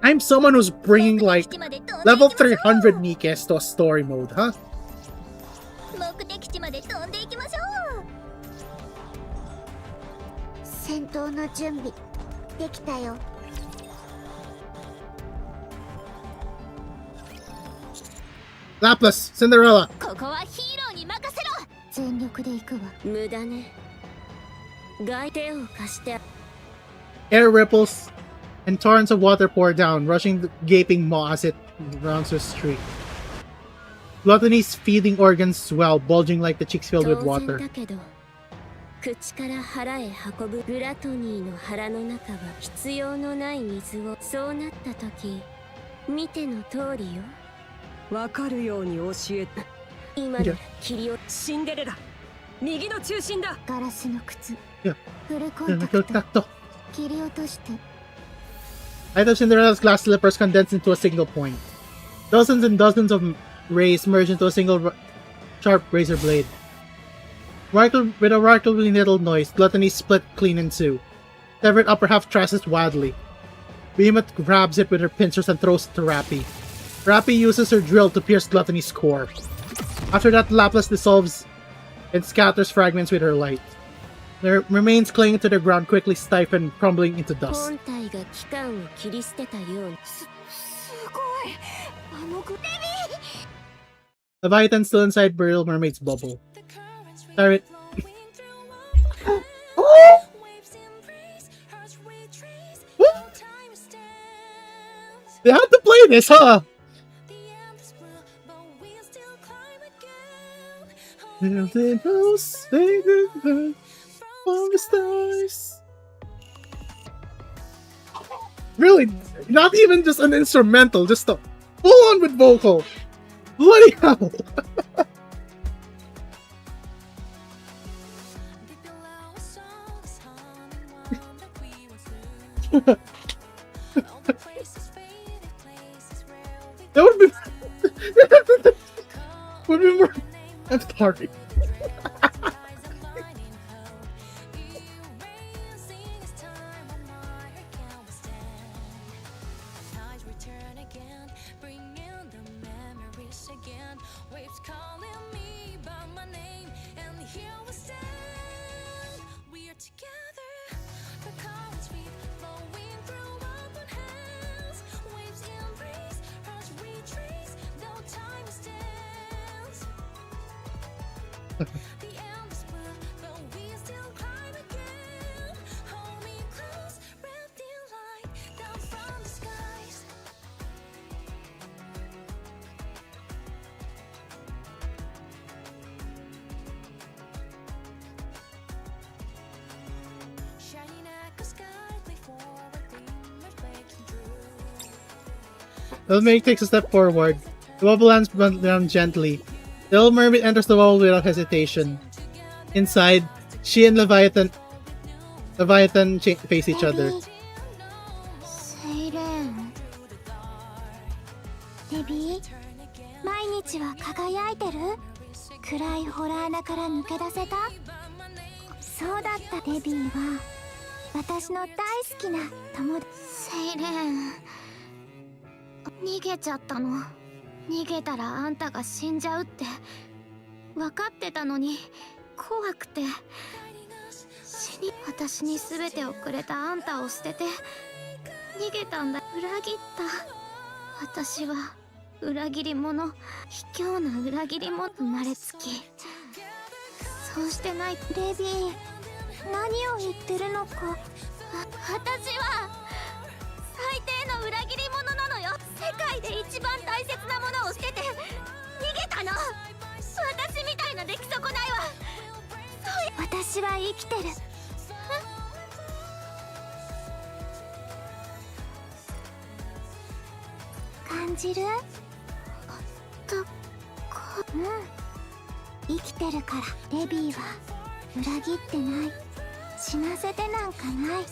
I'm someone who's bringing like level 300 Nikkes to a story mode, huh? 目的地まで飛んでいきましょう。の準備できたよ。Lapis, Cinderella. ここはヒーローに任せろ。全力で行くわ。無駄ね。外手を貸して。 Air ripples and torrents of water pour down, rushing the gaping maw as it rounds her streak. Gluttony's feeding organs swell, bulging like the cheeks filled with 当然 water. だけど口から腹へ運ぶグラトニーの腹の中は必要のない水を、そうなった時見ての通りよ。わかるように教えて。今なら切り落シンデレラ、右の中心だ。ガラスの靴。いやフルコンタクト。 Tacto. 切り落として。 Light of Cinderella's glass slippers condense into a single point. Dozens and dozens of rays merge into a single sharp razor blade. With a rattling little noise, Gluttony split clean in two. Severed upper half thrashes wildly. Behemoth grabs it with her pincers and throws it to Rappy. Rappy uses her drill to pierce Gluttony's core. After that, Lapis dissolves and scatters fragments with her light. Their remains clinging to the ground quickly stiffen, crumbling into dust. 本体が器官を切り捨てたように。すごい。あの子。Leviathan still inside Burial Mermaid's bubble. Sorry. They had to play this, huh? Nothing else they did from the stars. Really, not even just an instrumental, just a full on with vocal. Bloody hell! That would be would be more. I'm sorry. The maid takes a step forward. The bubble lands down gently. The little mermaid enters the bubble without hesitation. Inside, she and Leviathan face each other. セイレーン。デビー、毎日は輝いてる？暗いホラー穴から抜け出せた？そうだった。デビーは私の大好きな友達。セイレーン、逃げちゃったの。逃げたらあんたが死んじゃうって分かってたのに怖くて。私に全てをくれたあんたを捨てて逃げたんだ。裏切った。私は裏切り者、卑怯な裏切り者。生まれつきそうしてない。レビー、何を言ってるのか。私は最低の裏切り者なのよ。世界で一番大切なものを捨てて逃げたの。私みたいな出来損ないはそう。私は生きてる。感じる？生きてるから。レビーは裏切ってない。死なせてなんかない。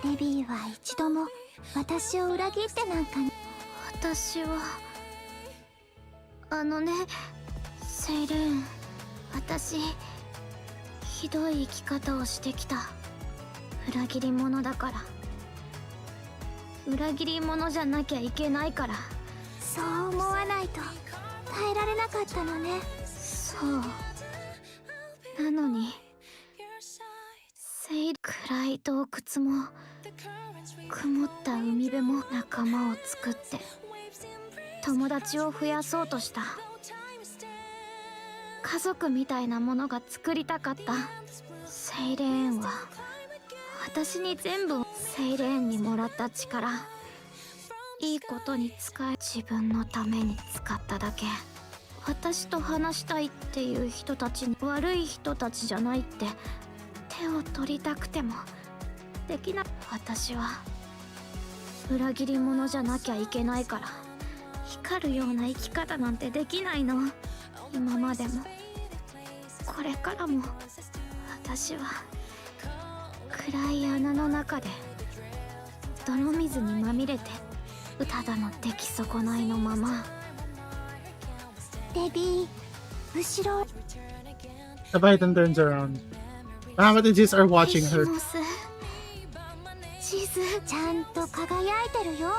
レビーは一度も私を裏切ってなんかない。私はセイレーン、私ひどい生き方をしてきた。裏切り者だから。裏切り者じゃなきゃいけないから。そう思わないと耐えられなかったのね。そうなのに暗暗い洞窟も曇った海辺も仲間を作って友達を増やそうとした。家族みたいなものが作りたかった。セイレーンは私に全部セイレーンにもらった力、いいことに使え、自分のために使っただけ。私と話したいっていう人たちに悪い人たちじゃないって手を取りたくてもできない。私は裏切り者じゃなきゃいけないから光るような生き方なんてできないの。今までもこれからも私は暗い穴の中で泥水にまみれてただの出来損ないのまま。レビー、後ろ。 Leviathan turns around. Bahamut and Ziz are watching her. 地図ちゃんと輝いてるよ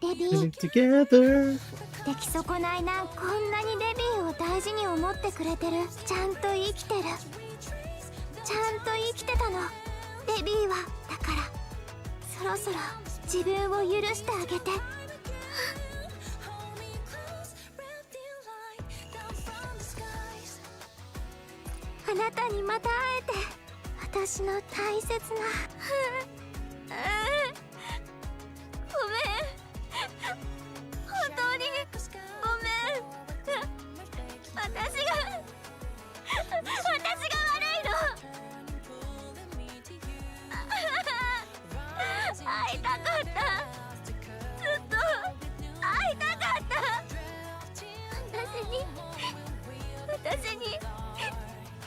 レビ Living ー。 together. 出来損ないなんこんなにレビーを大事に思ってくれてる。ちゃんと生きてる。ちゃんと生きてたのレビーは。だからそろそろ自分を許してあげて。あなたにまた会えて私の大切なごめん、本当にごめん。私が悪いの。会いたかった。ずっと会いたかった。私に生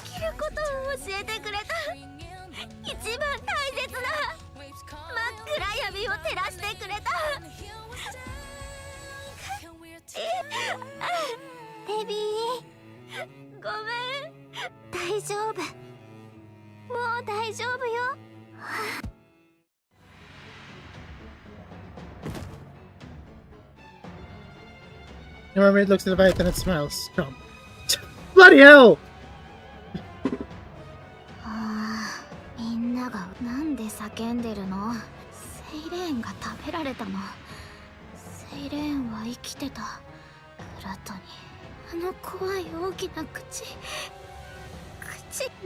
きることを教えてくれた一番大切な真っ暗闇を照らしてくれた。レビー、ごめん。大丈夫、もう大丈夫よ。The mermaid looks at Leviathan and smiles. Jump. Bloody hell! みんながなんで叫んでるの。セイレーンが食べられたの。セイレーンは生きてた。グラトにあの怖い大きな口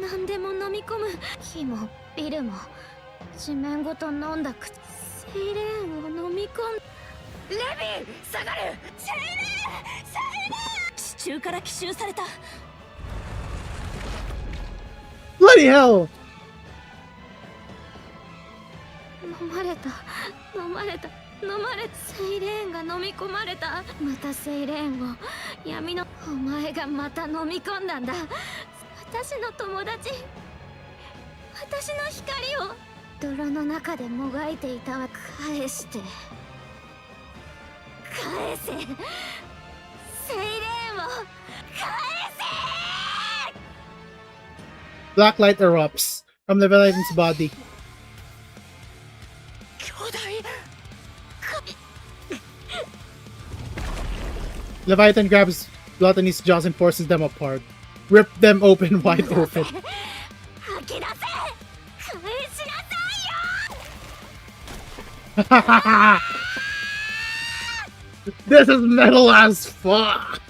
何でも飲み込む。火もビルも地面ごと飲んだ口。セイレーンを飲み込ん。レビー下がる。セイレーン地中から奇襲された。 Bloody hell! 飲まれた。セイレーンが飲み込まれた。またセイレーンを闇の。お前がまた飲み込んだんだ。私の友達、私の光を泥の中でもがいていたわ。返せ。セイレーンを返せ。 Black light erupts from Leviathan's body. Leviathan grabs Gluttony's jaws and forces them apart. Rip them open wide open. 吐き出せ。返しなさいよ。 This is metal as fuck!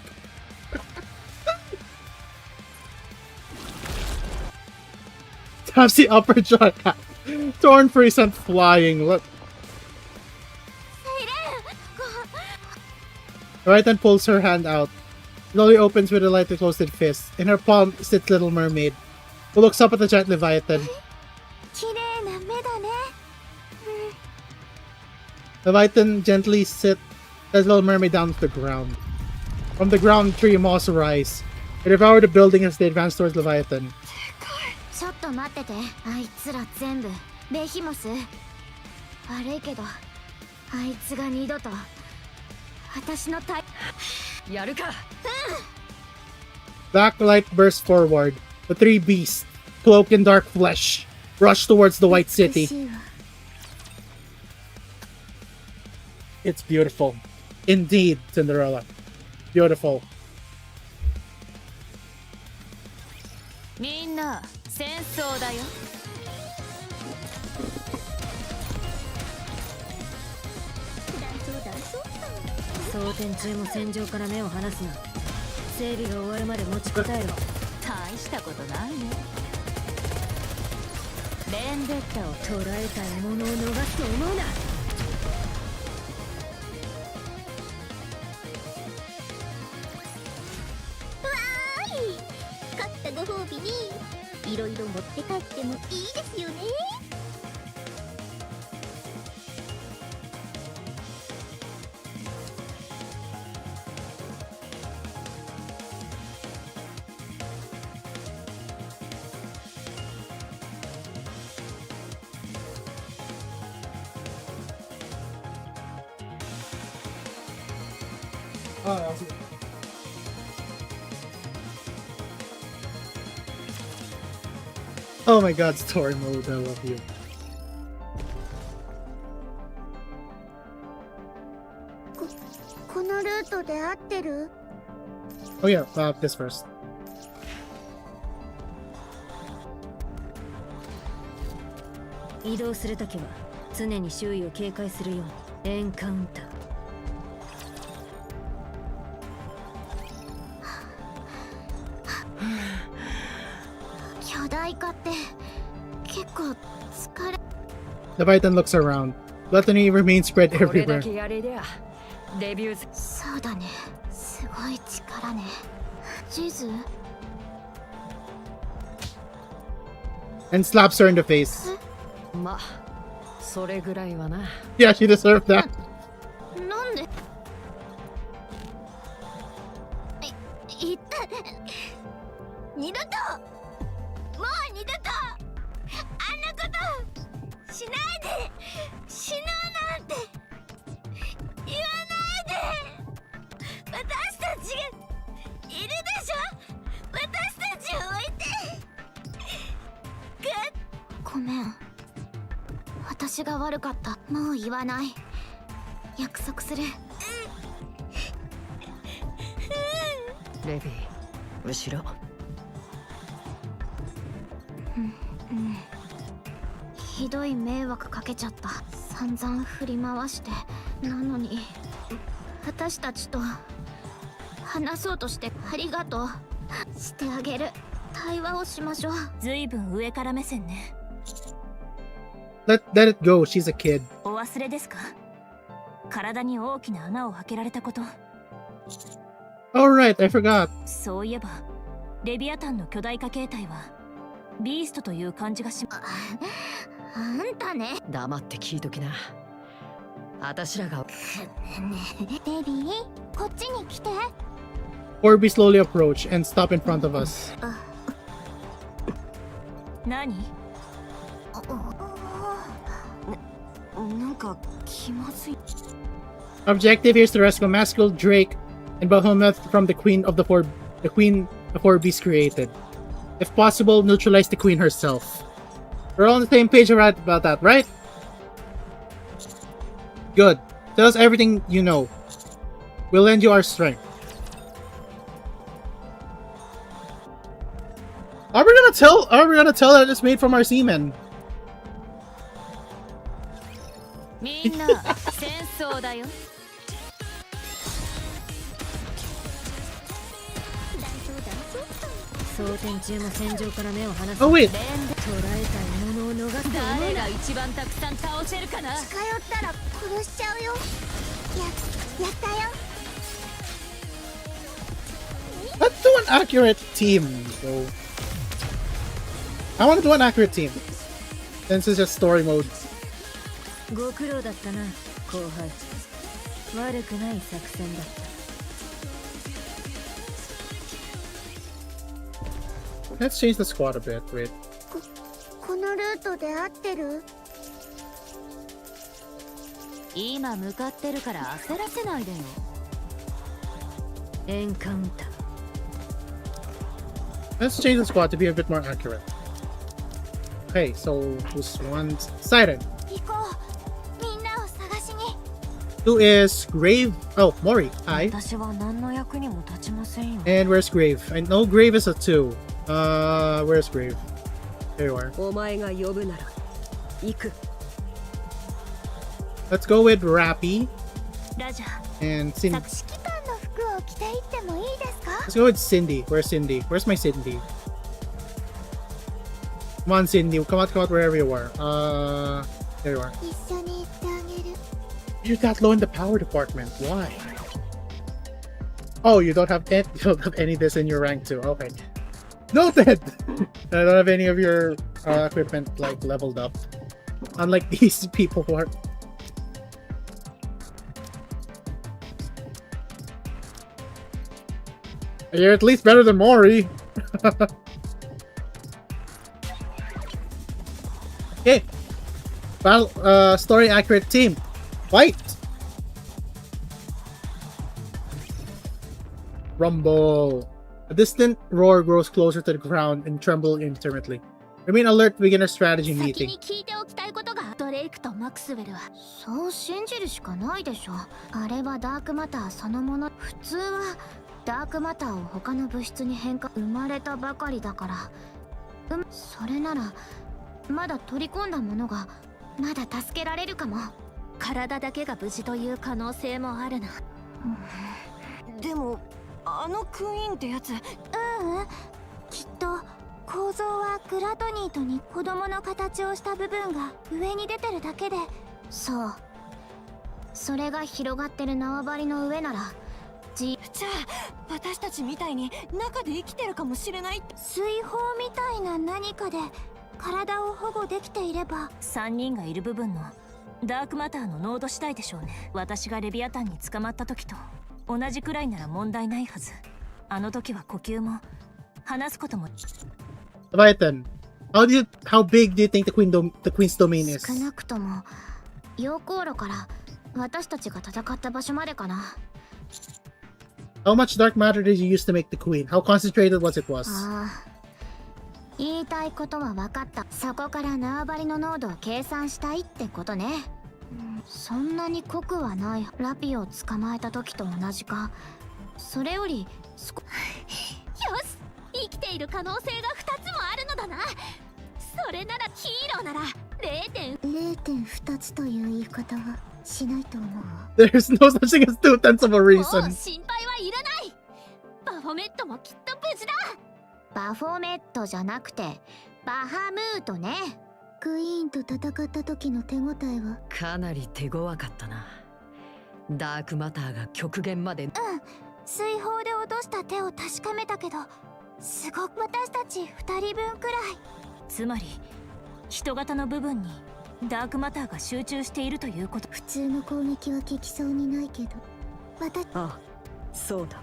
Taps the upper jaw. Torn free sent flying. Look. Leviathan pulls her hand out. Slowly opens with a lightly closed fist. In her palm sits Little Mermaid, who looks up at the giant Leviathan. 綺麗な目だね。 Leviathan gently sits Little Mermaid down to the ground. From the ground, three moths rise. They devour the building as they advance towards Leviathan. ちょっと待ってて。あいつら全部ベヒモス。悪いけどあいつが二度と私のやるか。Black light bursts forward. The three beasts, cloaked in dark flesh, rush towards the White City. It's beautiful. Indeed, Cinderella. Beautiful. みんな戦争だよ。装填中も戦場から目を離すな。整備が終わるまで持ちこたえろ。大したことないね。ベンデッタを捕らえた獲物を逃すと思うな。勝ったご褒美にいろいろ持って帰ってもいいですよね。Oh my god, story mode, I love you. Oh yeah, this first. 移動するときは常に周囲を警戒するように。エンカウンター。巨大化って結構疲れ。 The Titan looks around. Gluttony remains spread これだ everywhere. けやれりゃデビューズ。そうだね、すごい力ね。地図 And slaps her in the face. まあそれぐらいはな。 Yeah, she deserved that. なんでいった二度ともう二度とあんなことしないで。死のうなんて言わないで。私たちがいるでしょ。私たちを置いて。ごめん、私が悪かった。もう言わない。約束する。レビー後ろ。ひどい迷惑かけちゃった。散々振り回して。なのに私たちと話そうとしてありがとう。してあげる。対話をしましょう。ずいぶん上から目線ね。Let it go, she's a kid. お忘れですか？体に大きな穴を開けられたこと。 Alright, I forgot. そういえばレビアタンの巨大化形態はビーストという感じがし。あんたね。黙って聞いときな。私らが。ねえベビー、こっちに来て。 Orby slowly approach and stop in front of us. 何？なんか気まずい。 Objective here is to rescue Masculine Drake and Bahamut from the queen of the four beasts created. If possible, neutralize the queen herself. We're all on the same page about that, right? Good. Tell us everything you know. We'll lend you our strength. Are we gonna tell that it's made from our semen? みんな戦争だよ。装填中も戦場から目を離す。 Oh wait. 捕らえた獲物を逃すと思うな。誰が一番たくさん倒せるかな。近寄ったら殺しちゃうよ。やったよ。 Let's do an accurate team, though. I want to do an accurate team. Since it's just story mode. ご苦労だったな後輩。悪くない作戦だった。 Let's change the squad a bit. Wait. このルートで合ってる？今向かってるから焦らせないでよ。エンカウンター。 Let's change the squad to be a bit more accurate. Okay, so who's one? Siren. 行こう。みんなを探しに。 Who is Grave? Oh, Mori. Hi. 私は何の役にも立ちませんよ。 And where's Grave? I know Grave is a 2. Where's Grave? There you are. お前が呼ぶなら行く。 Let's go with Rappy. ラジャ And Cindy. 指揮官の服を着ていってもいいですか？ Let's go with Cindy. Where's Cindy? Where's my Cindy? Come on, Cindy. Come out wherever you are. There you are. 一緒に行ってあげる。 You're that low in the power department. Why? Oh, you don't have any this in your rank too. Okay. Noted. I don't have any of your equipment like leveled up. Unlike these people who are. You're at least better than Mori. Okay. Battle, story accurate team. Fight! Rumble. A distant roar grows closer to the ground and trembles intermittently. Remain alert to begin our strategy 先 meeting. に聞いておきたいことが、ドレイクとマクスウェルは。そう信じるしかないでしょ。あれはダークマターそのもの。普通はダークマターを他の物質に変化。生まれたばかりだから。それならまだ取り込んだものがまだ助けられるかも。体だけが無事という可能性もあるな。でもあのクイーンってやつ。きっと構造はグラトニーとに子供の形をした部分が上に出てるだけで。そう。それが広がってる縄張りの上ならじゃあ私たちみたいに中で生きてるかもしれない。水泡みたいな何かで体を保護できていれば。3人がいる部分のダークマターの濃度次第でしょうね。私がレビアタンに捕まった時と同じくらいなら問題ないはず。あの時は呼吸も話すことも。Leviathan, how big do you think the queen's domain is? 少なくとも溶鉱炉から私たちが戦った場所までかな。How much dark matter did you use to make the queen? How concentrated was it? ああ、言いたいことは分かった。そこから縄張りの濃度を計算したいってことね。そんなに濃くはない。ラピを捕まえた時と同じか。それよりよし、生きている可能性が2つもあるのだな。それならヒーローなら 0.2 つという言い方はしないと思う。 There's no such thing as 2/10 of a もう reason. 心配はいらない。バフォメットもきっと無事だ。バフォメットじゃなくてバハムートね。クイーンと戦った時の手応えは。かなり手強かったな。ダークマターが極限まで。水泡で落とした手を確かめたけど、すごく私たち2人分くらい。つまり人型の部分にダークマターが集中しているということ。普通の攻撃は効きそうにないけど、あ、そうだ。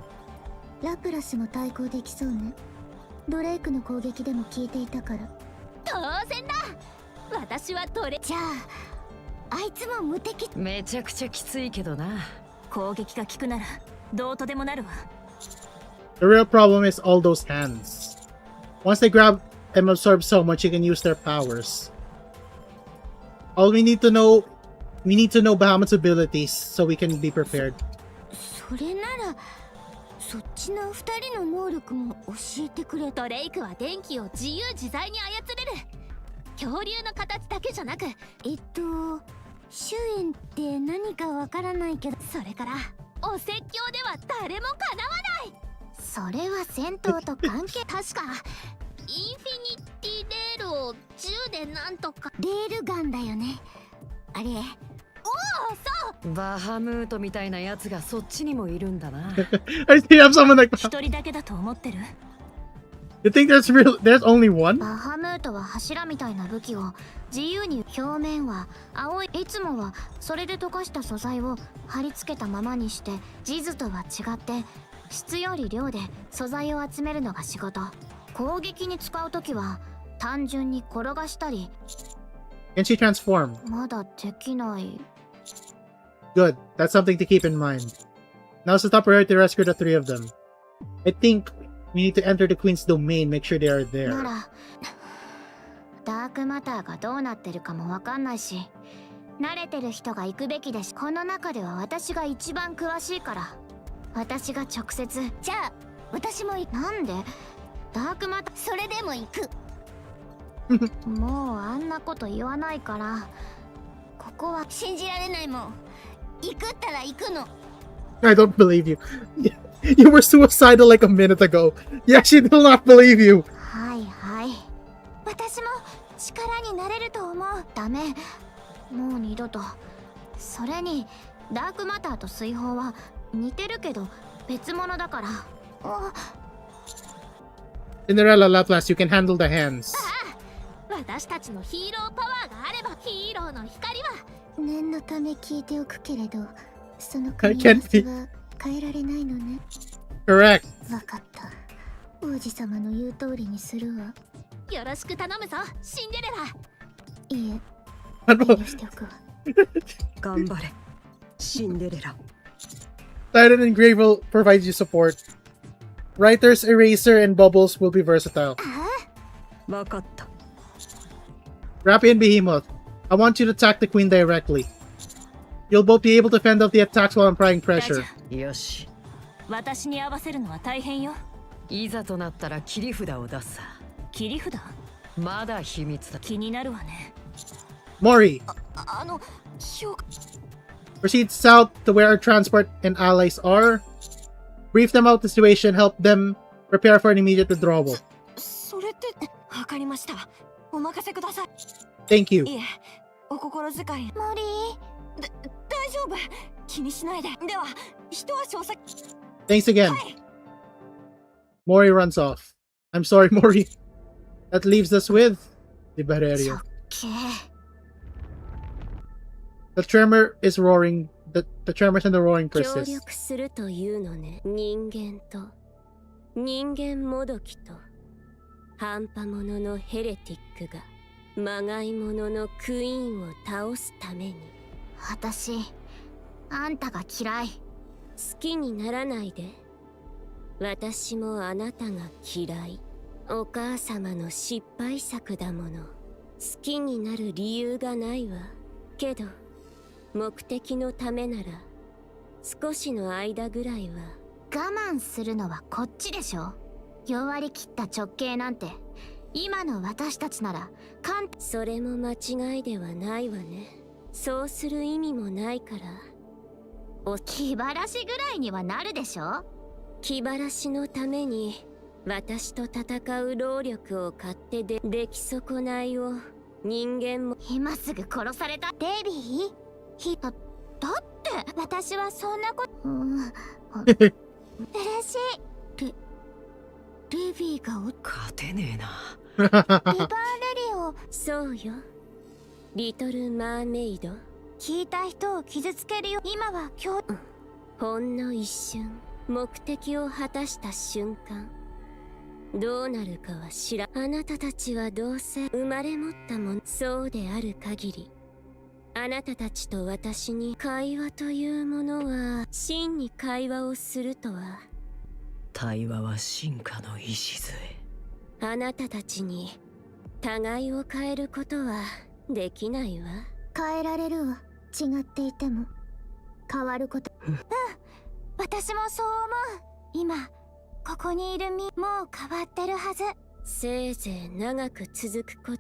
ラプラスも対抗できそうね。ドレイクの攻撃でも効いていたから。当然だ。私はじゃああいつも無敵。めちゃくちゃきついけどな。攻撃が効くならどうとでもなるわ。 The real problem is all those hands. Once they grab and absorb so much, you can use their powers. All we need to know Bahamut's abilities so we can be prepared. それならそっちの2人の能力も教えてくれ。ドレイクは電気を自由自在に操れる。恐竜の形だけじゃなく、周囲って何かわからないけど、それからお説教では誰もかなわない。それは戦闘と関係。確かインフィニティレールを銃でなんとか。レールガンだよねあれ。おお、そう。バハムートみたいなやつがそっちにもいるんだな。I think you have someone like 一人だけだと思ってる。 You think there's only one? バハムートは柱みたいな武器を自由に。表面は青い。いつもはそれで溶かした素材を貼り付けたままにして、地図とは違って質より量で素材を集めるのが仕事。攻撃に使うときは単純に転がしたり。 Can she transform? まだできない。 Good. That's something to keep in mind. Now's the top priority to rescue the three of them. I think we need to enter the queen's domain, make sure they are な there. らダークマターがどうなってるかもわかんないし、慣れてる人が行くべきだし、この中では私が一番詳しいから、私が直接。じゃあ私もなんでダークマター。それでも行く。もうあんなこと言わないから。ここは信じられないもん。行くったら行くの。 I don't believe you. You were suicidal like a minute ago. Yeah, she will not believe you. はいはい。私も力になれると思う。ダメ。もう二度と。それに、ダークマターと水泡は似てるけど別物だから。Cinderella Laplace, you can handle the hands. 私たちのヒーローパワーがあればヒーローの光は。念のため聞いておくけれど、その組み合わせは変えられないのね。Correct. わかった。王子様の言う通りにするわ。よろしく頼むぞ、シンデレラ。いいえ、遠慮しておくわ。頑張れシンデレラ。 Titan Engraver provides you support. Writer's Eraser and Bubbles will be versatile. わかった。 Rappy and Behemoth, I want you to attack the Queen directly. You'll both be able to fend off the attacks while applying pressure. よし、私に合わせるのは大変よ。いざとなったら切り札を出すさ。切り札まだ秘密だ。気になるわね。 Mori, 評価 proceed south to where our transport and allies are. Brief them out the situation, help them prepare for an immediate withdrawal. それってわかりました。お任せください。 Thank you. いえ、お心遣い。モリ大丈夫。気にしないで。では、一足お先。 Thanks again. Mori runs off. I'm sorry, Mori. That leaves us with Libererio. け The tremor is roaring. The tremors and the roaring 協 persist. 力するというのね。人間と人間もどきと半端者のヘレティックがまがい者のクイーンを倒すために。私、あんたが嫌い。好きにならないで。私もあなたが嫌い。お母様の失敗作だもの。好きになる理由がないわ。けど目的のためなら少しの間ぐらいは。我慢するのはこっちでしょ。弱りきった直径なんて今の私たちならそれも間違いではないわね。そうする意味もないから。気晴らしぐらいにはなるでしょ。気晴らしのために私と戦う労力を買って出来損ないを人間も。今すぐ殺された。デビーだって私はそんなこと。嬉しい。レビーが勝てねえな。リバーレリオ。そうよ、リトル・マーメイド。聞いた人を傷つけるよ。今は今日、ほんの一瞬目的を果たした瞬間どうなるかは知ら。あなたたちはどうせ生まれ持ったもの。そうである限りあなたたちと私に会話というものは真に会話をするとは。対話は進化の礎。あなたたちに互いを変えることはできないわ。変えられるわ。違っていても変わること。私もそう思う。今ここにいるもう変わってるはず。せいぜい長く続くこと。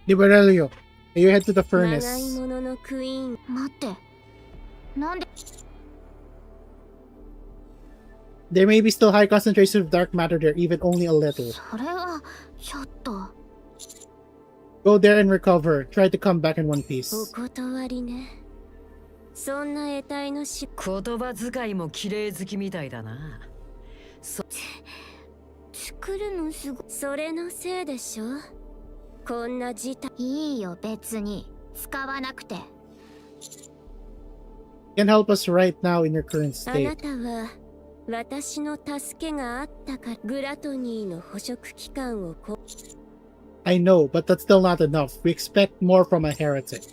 Libererio, you head to the まがい furnace. 者のクイーン。待って、なんで。 There may be still high concentrations of dark matter there, even only a little. それはちょっと。 Go there and recover. Try to come back in one お piece. 断りね。そんな得体の言葉遣いも綺麗好きみたいだな。作るのすごい。それのせいでしょ。こんな事態。いいよ別に使わなくて。 Can help us right now in your current あな state. たは私の助けがあったからグラトニーの捕食期間をI know, but that's still not enough. We expect more from a heretic.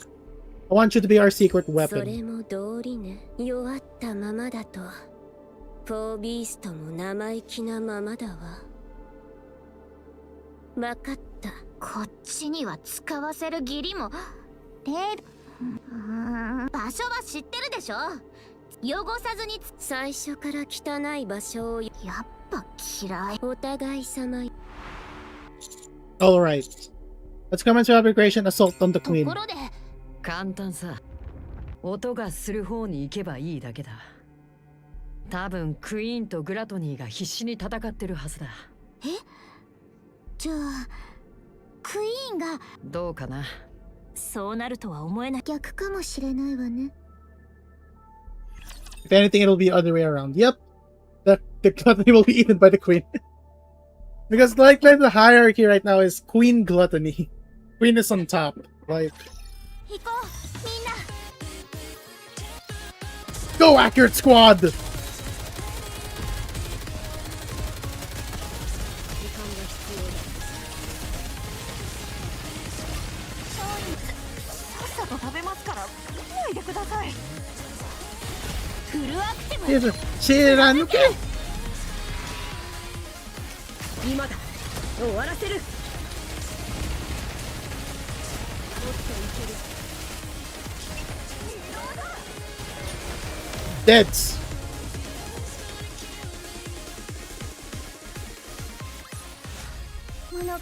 I want you to be our secret それ weapon. も道理ね。弱ったままだとポービーストも生意気なままだわ。わかった。こっちには使わせる義理も。場所は知ってるでしょ。汚さずに最初から汚い場所を。やっぱ嫌い。お互い様。 Alright. Let's commence our operation assault on the と queen. ころで簡単さ。己音がする方に行けばいいだけだ。多分クイーンとグラトニーが必死に戦ってるはずだ。じゃあクイーンがどうかな。そうなるとは思えない。逆かもしれないわね。 If anything, it'll be the other way around. Yep. The gluttony will be eaten by the queen. Because like the hierarchy right now is queen gluttony. Queen is on top. Like, 行こうみんな。 go accurate squad! さっさと食べますから脱いでください。フルアクティブ。 Here's a Shiranuke! 今だ。終わらせる。 Deads! 物語は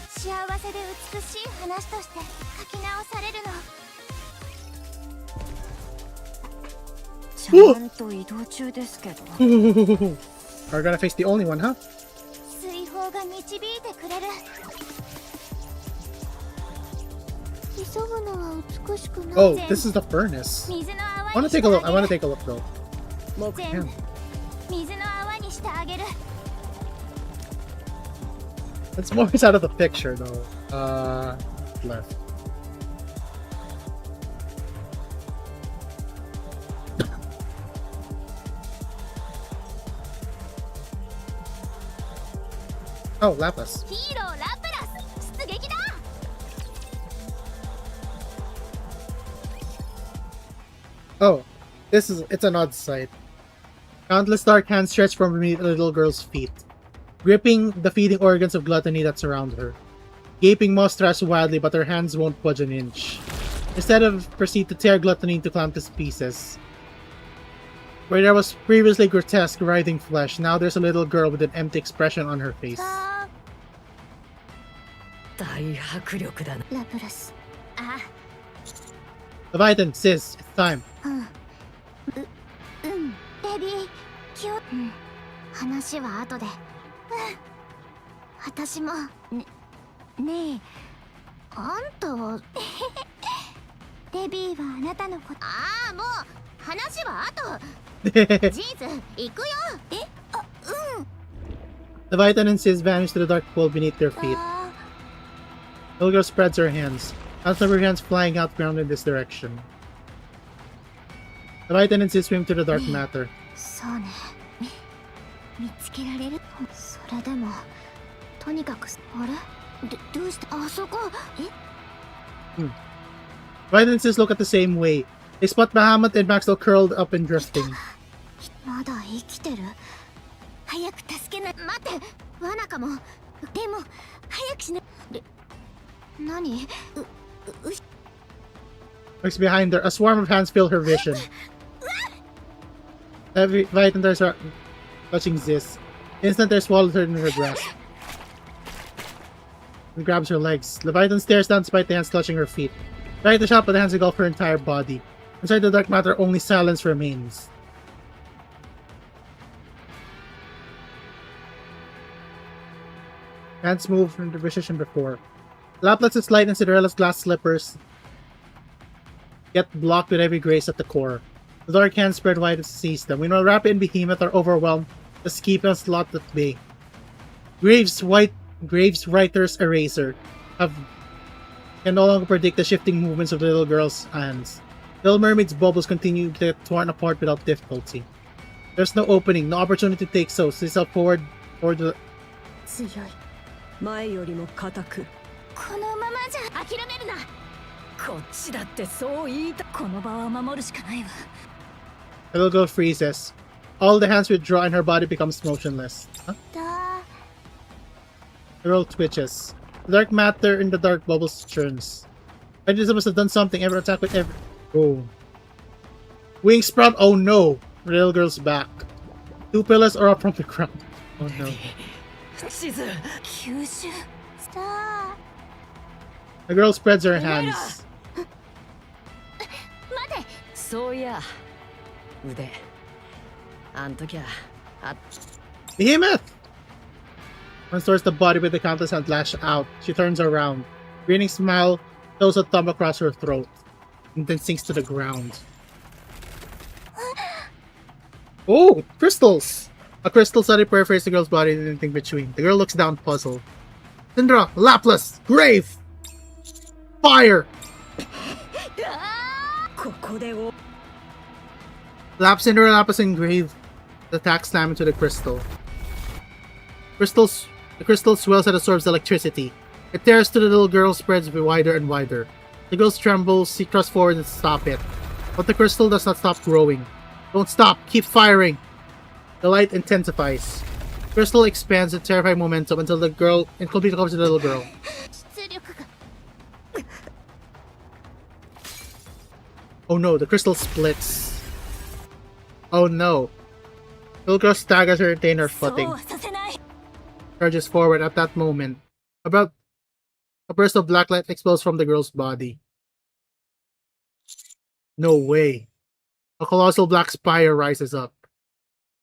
幸せで美しい話として書き直されるの。ちゃんと移動中ですけど。 We're gonna face the only one, huh? 水泡が導いてくれる。急ぐのは美しくない。 Oh, this is the furnace. 水の I 泡 wanna にして take a あ look. I げ wanna る。 take a look though. 全部水の泡にしてあげる。 It's more out of the picture though. Left. Oh, Lapis. ヒーローラプラス出撃だ。 Oh, it's an odd sight. Countless dark hands stretch from beneath the little girl's feet, gripping the feeding organs of gluttony that surround her. Gaping Moss thrashes wildly, but her hands won't budge an inch. Instead of proceed to tear gluttony into countless pieces. Where there was previously grotesque, writhing flesh, now there's a little girl with an empty expression on her face. 大迫力だな。ラプラス。あ、 Leviathan, sis, it's time. ベビー、気を。話は後で。私も。ねえ、あんたは。デビーはあなたのこと。ああ、もう話は後。ジーズ、行くよ。Leviathan and Sis vanish to the dark pool beneath their feet. The little girl spreads her hands. Out of her hands flying out ground in this direction. Leviathan and Sis swim to the dark matter. そうね。見つけられる。それでも、とにかく。あれ？どうしたあそこ。Leviathan and Sis look at the same way. They spot Bahamut and Maxwell curled up and drifting. まだ生きてる。早く助けない。待って、罠かも。でも早くしな。何Looks behind her. A swarm of hands fill her vision. Leviathan turns her, touching Sis. Instant, they swallowed her in her grasp. And grabs her legs. Leviathan stares down despite the hands clutching her feet. Trying to shout, but the hands engulf her entire body. Inside the dark matter, only silence remains. Hands move from the position before. Laplet's light and Cinderella's glass slippers get blocked with heavy grace at the core. The dark hands spread wide to seize them. Meanwhile, Rapid and Behemoth are overwhelmed. Just keep a slot at bay. Graves' writer's eraser can no longer predict the shifting movements of the little girl's hands. Little Mermaid's bubbles continue to get torn apart without difficulty. There's no opening, no opportunity to take so she's up forward toward the 強い。前よりも固く。このままじゃ諦めるな。こっちだってそう言いた。この場は守るしかないわ。 The little girl freezes. All the hands withdraw and her body becomes motionless. Huh? The girl twitches. The dark matter in the dark bubbles churns. Elizabeth must have done something. Ever attack with every. Oh. Wing sprout. Oh no. The little girl's back. Two pillars are up from the ground. Oh no. 地図。吸収。The girl spreads her hands. 待て、そういや腕あん時はあ Behemoth! One stores the body with the countless hand lashed out. She turns around. Grinning smile shows a thumb across her throat, and then sinks to the ground. Oh! Crystals! A crystal suddenly perforates the girl's body and anything between. The girl looks down, puzzled. Syndra! Laplas! Grave! Fire! ここでお Syndra, Laplas, and Grave. The attack slam into the crystal. The crystal swells and absorbs electricity. It tears to the little girl, spreads wider and wider. The girl trembles, she thrusts forward and stop it. But the crystal does not stop growing. Don't stop, keep firing! The light intensifies. Crystal expands with terrifying momentum until the girl completely covers the little girl. 出力が Oh no, the crystal splits. Oh no. The little girl staggers to retain her そう footing. はさせない Charges forward at that moment. About a burst of black light explodes from the girl's body. No way. A colossal black spire rises up,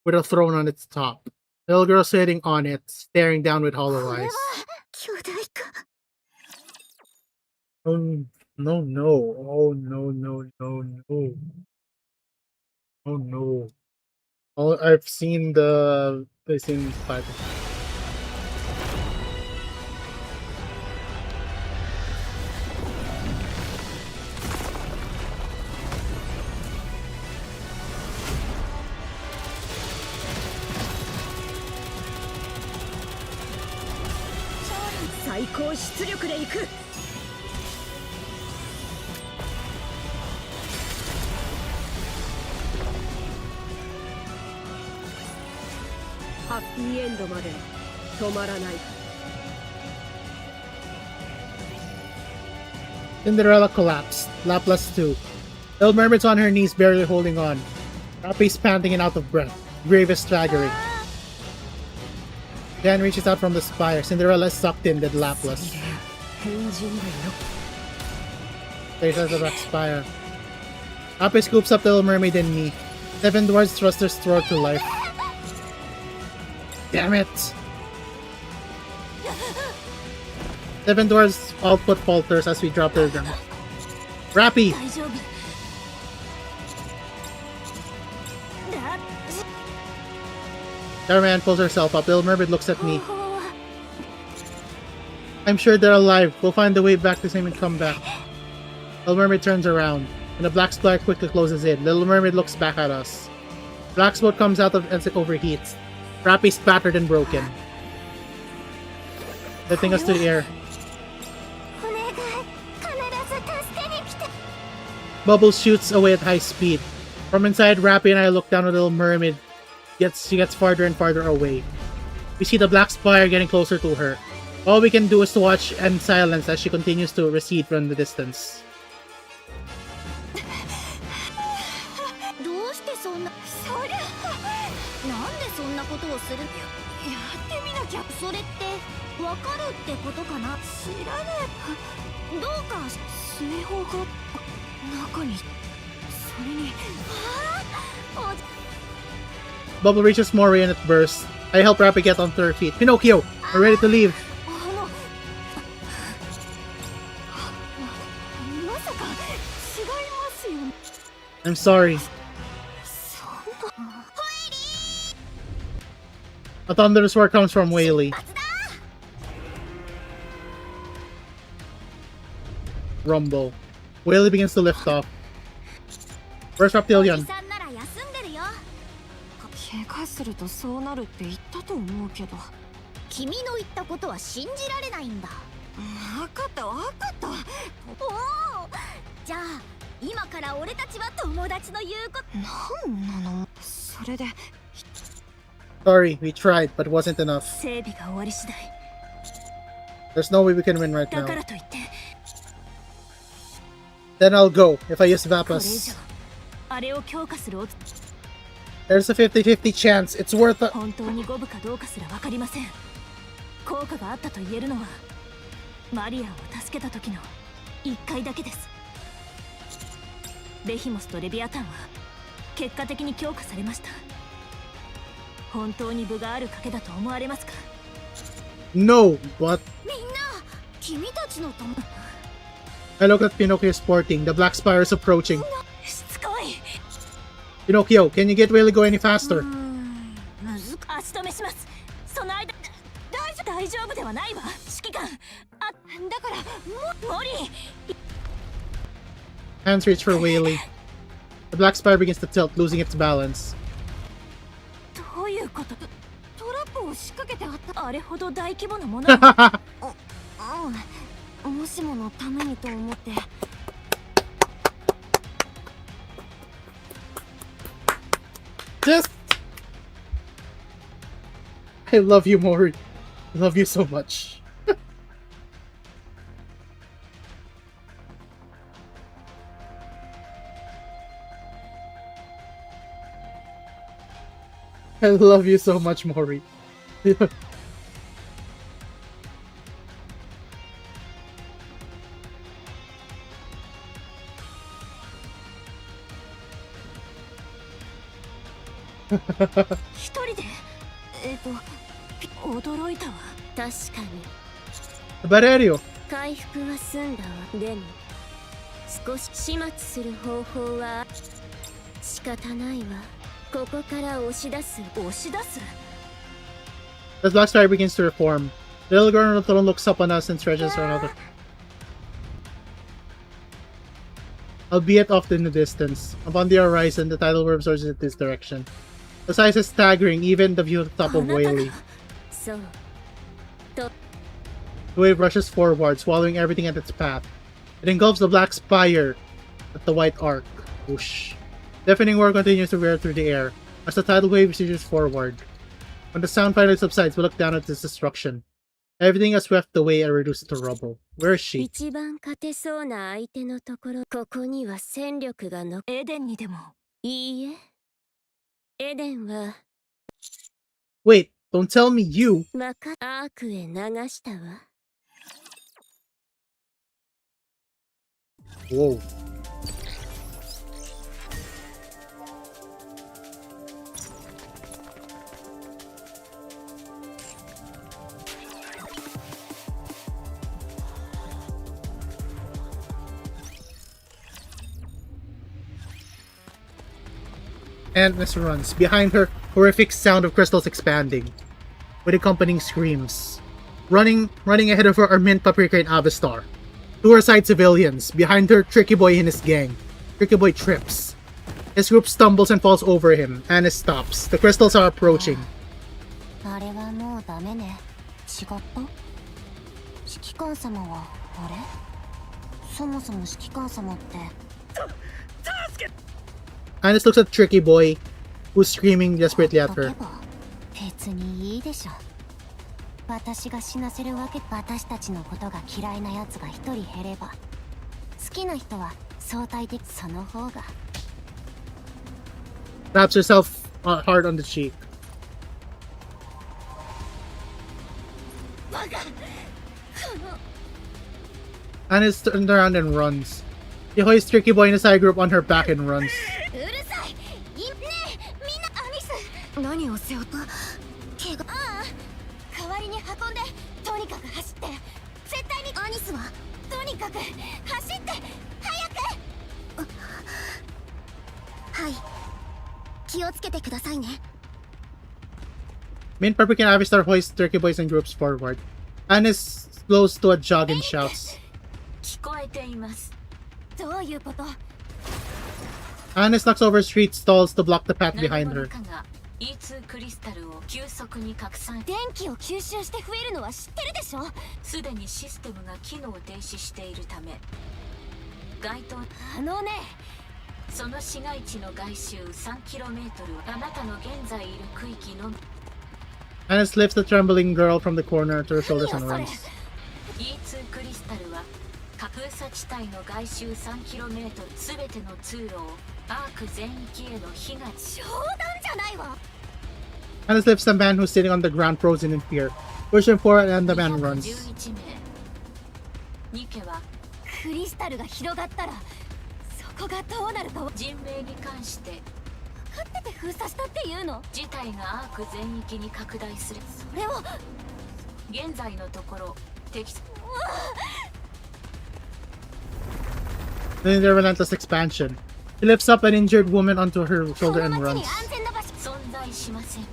with a throne on its top. The little girl sitting on it, staring down with hollow これは eyes. 巨大化 Oh no no. Oh no no no no. Oh no. Oh, I've seen five. Cinderella collapsed. Laplace too. Little Mermaid's on her knees, barely holding on. Rappy's panting and out of breath. Grave is staggering. Dan reaches out from the spire. Cinderella is sucked in with Laplace. Faces the back spire. Rappy scoops up the Little Mermaid and me. Seven dwarves thrust their throat to life. Damn it! Seven dwarves output falters as we drop their gun. Rappy! 大丈夫 Starman pulls herself up. Little Mermaid looks at me. I'm sure they're alive. We'll find the way back to same and come back. Little Mermaid turns around, and the black spire quickly closes in. Little Mermaid looks back at us. Black smoke comes out of as it overheats. Rappy spattered and broken. Lifting us to the air. お願い必ず助けに来て Bubbles shoots away at high speed. From inside, Rappy and I look down at Little Mermaid. She gets farther and farther away. We see the black spire getting closer to her. All we can do is to watch and silence as she continues to recede from the distance. どうしてそんなそりゃなんでそんなことをするやってみなきゃそれってわかるってことかな知らねえどうか水泡が中にそれにああ Bubble reaches Mori and it bursts. I help Rappy get onto her feet. Pinocchio, we're ready to leave. まさか違いますよ I'm sorry. そんな A thunderous roar comes from Whaley. Rumble. Whaley begins to lift off. Where's Reptilian? さんなら休んでるよ怪我するとそうなるって言ったと思うけど君の言ったことは信じられないんだ分かった分かったおおじゃあ今から俺たちは友達の言うことなんなのそれで Sorry, we tried, but it wasn't enough. 整備が終わり次第 There's no way we can win right だ now. からといって Then I'll go, if I use これ以上 Vapas. あれを強化するお There's a 50-50 chance. It's worth it. 本当に五分かどうかすら分かりません効果があったと言えるのはマリアを助けた時の1回だけですベヒモスとレビアタンは結果的に強化されました。本当に分がある賭けだと思われますか？ No, but みんな君たちの友 I look at Pinocchio sporting. The Black Spire is approaching. しつこい。 Pinocchio, can you get Willy go any faster? 足止めします。その間大丈夫ではないわ。指揮官。だからモリー。 Hands reach for Whaley. The Black Spire begins to tilt, losing its balance. どういうこと？トラップを仕掛けてあった。あれほど大規模なもの。もしものためにと思って。 Just... I love you, Mori. I love you so much. I love you so much, Mori. One 人で驚いたわ。確かに Valerio. 回復は済んだわ。でも少し始末する方法は仕方ないわ。ここから押し出す。押し出す？ The Black Spire begins to reform. The little girl on the throne looks up on us and stretches her another. Albeit off in the distance. Upon the horizon, the tidal wave surges in this direction. The size is staggering, even the view at the top of Whaley. そう。 The wave rushes forward, swallowing everything at its path. It engulfs the Black Spire at the white arc. Whoosh. Deafening roar continues to roar through the air as the tidal wave surges forward. When the sound finally subsides, we look down at this destruction. Everything is swept away and reduced to rubble. Where is she? 一番勝てそうな相手のところ、ここには戦力がの。エデンにでも。いいえ。エデンは Wait, don't tell me you. アークへ流したわ。Whoa. And Miss runs. Behind her, horrific sound of crystals expanding, with accompanying screams. Running ahead of her are Mint, Paprika, and Avistar. To her side, civilians. Behind her, Tricky Boy and his gang. Tricky Boy trips. His group stumbles and falls over him. Anna stops. The crystals are approaching. あれはもうダメね。違った？指揮官様はあれ？そもそも指揮官様って。 Annis looks at Tricky Boy, who's screaming desperately at her. 別にいいでしょ。私が死なせるわけ。私たちのことが嫌いな奴が一人減れば、好きな人は相対的。その方が。 Taps herself hard on the cheek. Annis turns around and runs. She hoists Tricky Boy and his side group on her back and runs. うるさい。ねえ、みんなアニス。何を背負った？怪我。ああ。代わりに運んで、とにかく走って。絶対にアニスはとにかく走って早く。はい。気をつけてくださいね。 Mint, Paprika, and Avistar hoist Tricky Boys and groups forward. Annis slows to a jog and shouts. 聞こえています。どういうこと？ Annis knocks over street stalls to block the path behind her. E2 クリスタルを急速に拡散。電気を吸収して増えるのは知ってるでしょ。すでにシステムが機能停止しているため、該当。あのね。 その市街地の外周 3km あなたの現在いる区域の。 Annis lifts the trembling girl from the corner to her shoulders and runs. E2 クリスタルは架空差地帯の外周 3km すべての通路をアーク全域への被害。冗談じゃないわ。 Annis lifts the man who's sitting on the ground frozen in fear. Push him forward and the man runs. 211名。ニケはクリスタルが広がったらそこがどうなるか人命に関して分かってて封鎖したっていうの？事態がアーク全域に拡大する。それを現在のところ敵 Then their relentless expansion. She lifts up an injured woman onto her こ shoulder の and 町に runs. 安全な場所。存在しません。こ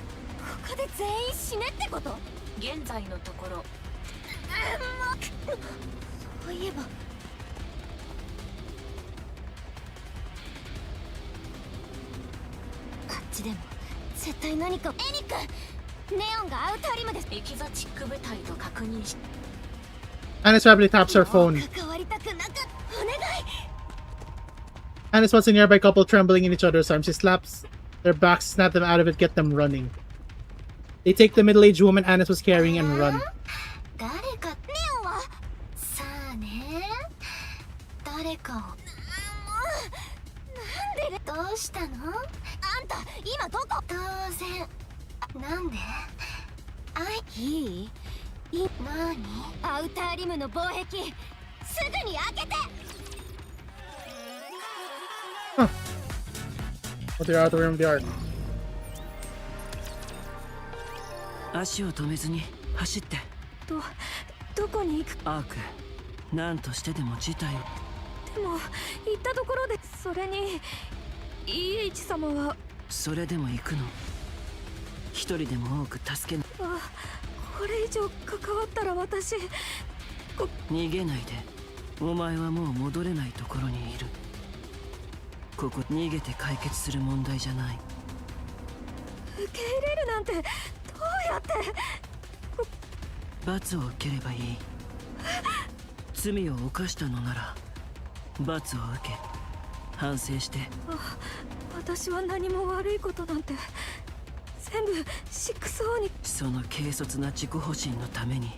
こで全員死ねってこと？現在のところそういえばあっちでも絶対何か。エニック、ネオンがアウターリムです。エキゾチック部隊と確認し Anis rapidly taps her phone. 関わりたくなかった。お願い。 Anis spots a nearby couple trembling in each other's arms. She slaps their backs, snap them out of it, get them running. They take the middle-aged woman Anis was carrying and run. 誰か。ネオンはさあね、誰かを。なんでどうしたの？あんた今どこ？当然。なんで？いい？何？アウターリムの防壁すぐに開けて。 But they're out of the room they are. 足を止めずに走って。どこに行く？アーク、何としてでも事態を。でも行ったところで。それに EH 様は。それでも行くの？一人でも多く助け。これ以上関わったら私。逃げないで。お前はもう戻れないところにいる。ここ逃げて解決する問題じゃない。受け入れるなんてどうやって。罰を受ければいい。罪を犯したのなら罰を受け反省して。私は何も悪いことなんて全部6Oに。その軽率な自己保身のために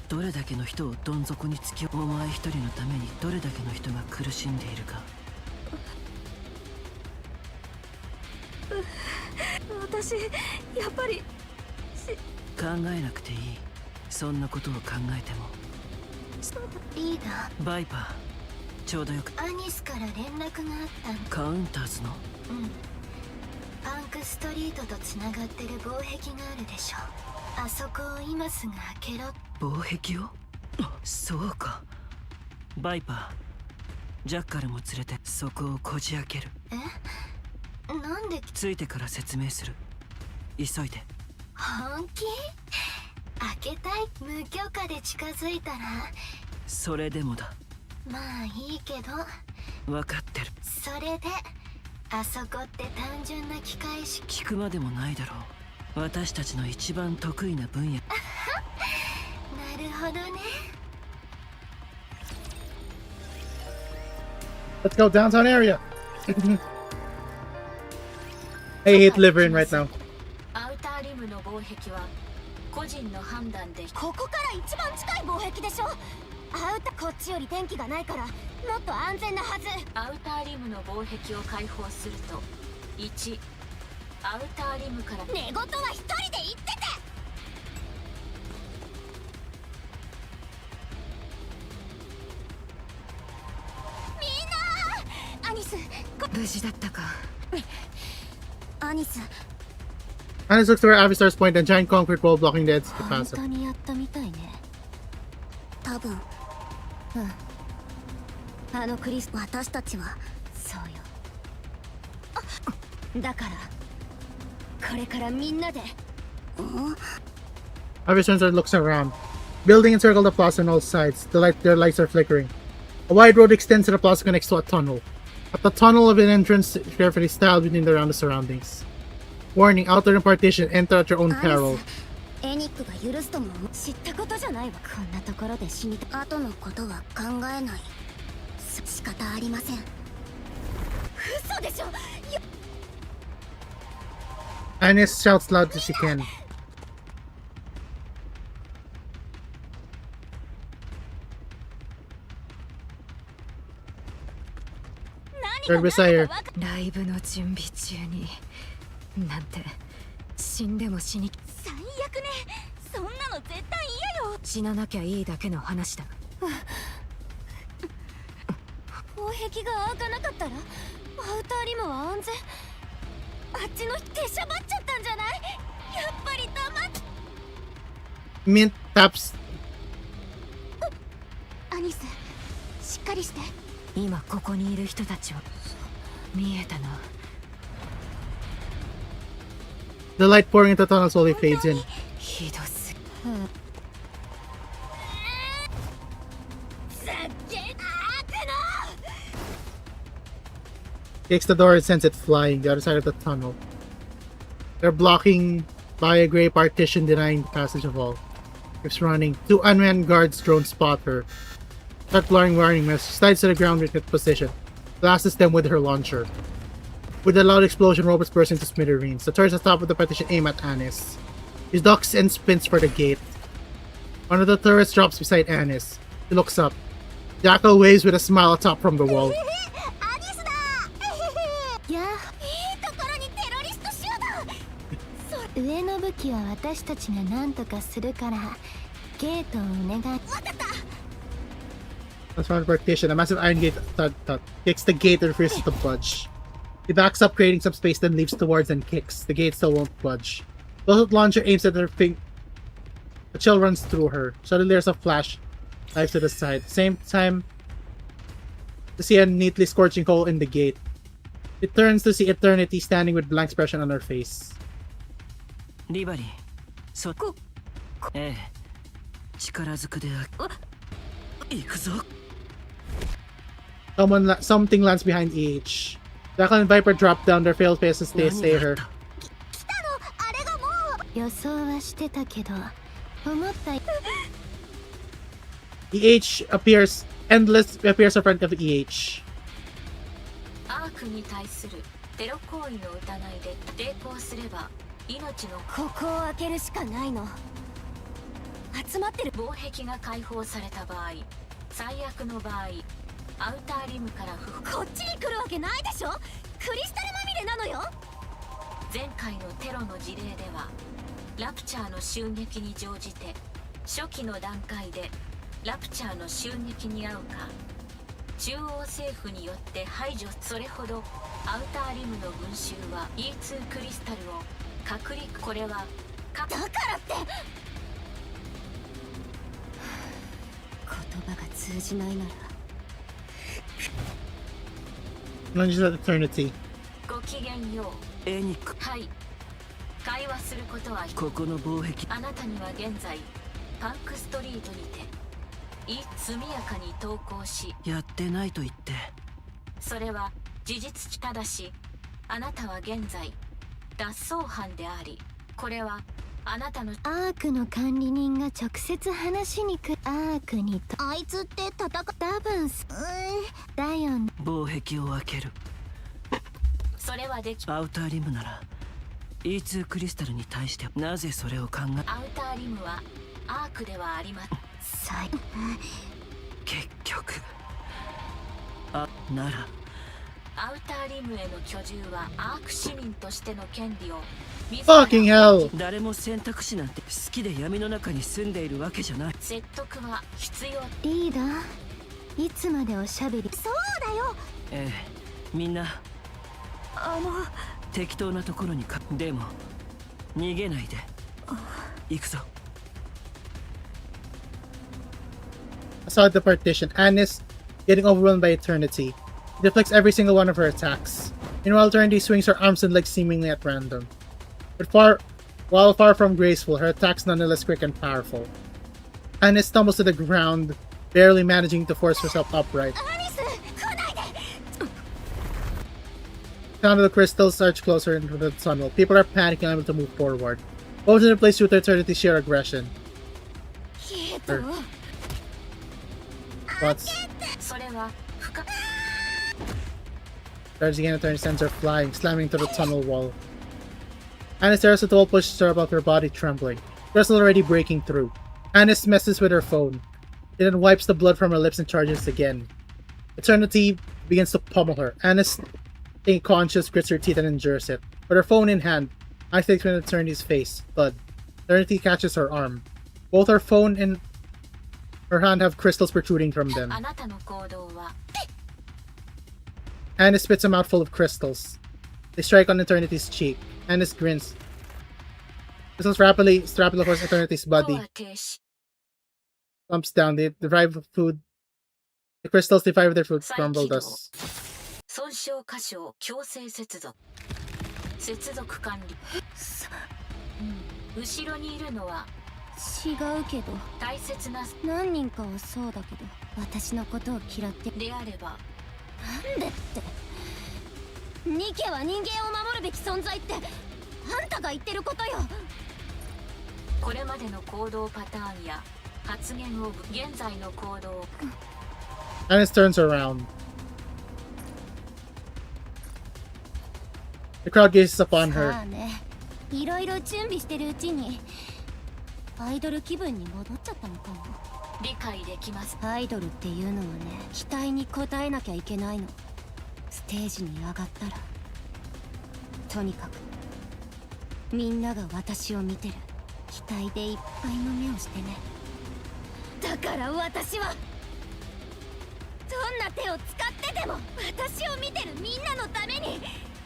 どれだけの人をどん底に突き。お前一人のためにどれだけの人が苦しんでいるか。私やっぱり考えなくていい。そんなことを考えても。リーダバイパー、ちょうどよく。ー、アニスから連絡があったの。カウンターズの。パンクストリートとつながってる防壁があるでしょ。あそこを今すぐ開けろ。防壁を？そうか。バイパー、ジャッカルも連れてそこをこじ開ける。なんで？ついてから説明する。急いで。本気？開けたい？無許可で近づいたら。それでもだ。まあいいけど。分かってる。それであそこって単純な機械式。聞くまでもないだろう。私たちの一番得意な分野。なるほどね。 Let's go downtown area. I hate living right now. アウターリムの防壁は個人の判断で。ここから一番近い防壁でしょ。アウタこっちより天気がないからもっと安全なはず。アウターリムの防壁を開放すると1アウターリムから。寝言は一人で言ってて。みんなアニス。無事だったか。アニス。 Anis looks to where Avistar's point, a giant concrete wall blocking the exit to 本 pass 当 it. にやったみたいね。多分。あのクリス、私たちはそうよ。だからこれからみんなで。Avis turns and looks around. Building encircle the plaza on all sides. Their lights are flickering. A wide road extends to the plaza connects to a tunnel. At the tunnel of an entrance carefully styled within the surroundings. Warning, outer partition, enter at your own peril. エニックが許すとも知ったことじゃないわ。こんなところで死にた。後のことは考えない。仕方ありません。嘘でしょ。 Anis shouts loud as she can. Third Messiah. ライブの準備中になんて死んでも死に。最悪ね。そんなの絶対嫌よ。死ななきゃいいだけの話だ。お防壁が開かなかったらアウターリムは安全。あっちの出しゃばっちゃったんじゃない？やっぱり黙っ。Mint taps. アニス、しっかりして。今ここにいる人たちは見えたな。 The light pouring into the tunnel slowly fades in. ひどす。Kicks the door and sends it flying the other side of the tunnel. They're blocking by a grey partition denying the passage of all. Keeps running. 2 unmanned guards drone spot her. Start blurring warning mess. Slides to the ground in hit position. Blasts them with her launcher. With a loud explosion, robots burst into smithereens. The turrets at the top of the partition aim at Anis. He ducks and spins for the gate. One of the turrets drops beside Anis. He looks up. Jackal waves with a smile atop from the wall. やあ、いいところにテロリスト集団。上の武器は私たちが何とかするからゲートをお願い。わかった。That's one partition. A massive iron gate kicks the gate and refuses to budge. He backs up, creating some space, then leaps towards and kicks. The gate still won't budge. The launcher aims at her thing. A chill runs through her. Suddenly there's a flash. Dives to the side. Same time, to see a neatly scorching hole in the gate. It turns to see Eternity standing with blank expression on her face. リバリー、ええ、力ずくで行くぞ。Something lands behind EH. Jackal and Viper drop down their failed faces to stay her. 予想はしてたけど思った。 EH appears in front of EH. アークに対するテロ行為の疑いで抵抗すれば命の。ここを開けるしかないの。集まってる。防壁が解放された場合、最悪の場合アウターリムからこっちに来るわけないでしょ。クリスタルまみれなのよ。前回のテロの事例ではラプチャーの襲撃に乗じて初期の段階でラプチャーの襲撃に遭うか中央政府によって排除。それほどアウターリムの群衆は E2 クリスタルを隔離。これはだからって言葉が通じないなら。 Lunges at Eternity. ごきげんよう。エニック。はい。会話することはここの防壁。あなたには現在パンクストリートにて速やかに投降し。やってないと言って。それは事実ただしあなたは現在脱走犯であり、これはあなたの。アークの管理人が直接話に来る。アークにとあいつって戦う。多分だよね。防壁を開ける。それはでき。アウターリムなら E2 クリスタルに対してなぜそれを考え。アウターリムはアークではありません。結局ならアウターリムへの居住はアーク市民としての権利を。 Fucking hell! 誰も選択肢なんて好きで闇の中に住んでいるわけじゃない。説得は必要。リーダー、いつまでおしゃべり。そうだよ。ええ、みんな適当なところにでも逃げないで。行くぞ。 Outside the partition, Anis, getting overwhelmed by Eternity, deflects every single one of her attacks. Meanwhile, Eternity swings her arms and legs seemingly at random. But while far from graceful, her attacks nonetheless quick and powerful. Anis stumbles to the ground, barely managing to force herself upright. Sound of the crystals surge closer into the tunnel. People are panicking, unable to move forward. Both in the place due to Eternity's sheer aggression. What's... Charges again, Eternity sends her flying, slamming into the tunnel wall. Anis stares at the wall, pushes her about, her body trembling. Crystal already breaking through. Anis messes with her phone. It then wipes the blood from her lips and charges again. Eternity begins to pummel her. Anis, staying conscious, grits her teeth and endures it. With her phone in hand, Anis takes from Eternity's face. Thud. Eternity catches her arm. Both her phone and her hand have crystals protruding from them. Anis spits a mouthful of crystals. They strike on Eternity's cheek. Anis grins. Crystals rapidly strap across Eternity's コ body. ア停止 Thumps down. They deprive of food. The crystals deprive their food. 再 Crumble 起動 dust. 損傷箇所を強制接続接続管理、後ろにいるのは違うけど大切な何人かはそうだけど私のことを嫌ってであればなんでってニケは人間を守るべき存在ってあんたが言ってることよ。これまでの行動パターンや発言を現在の行動を Anis turns around. The crowd gazes upon さ her. あね、いろいろ準備してるうちにアイドル気分に戻っちゃったのかも。理解できます。アイドルっていうのはね、期待に応えなきゃいけないの。ステージに上がったらとにかくみんなが私を見てる。期待でいっぱいの目をしてね。だから私はどんな手を使ってでも私を見てるみんなのために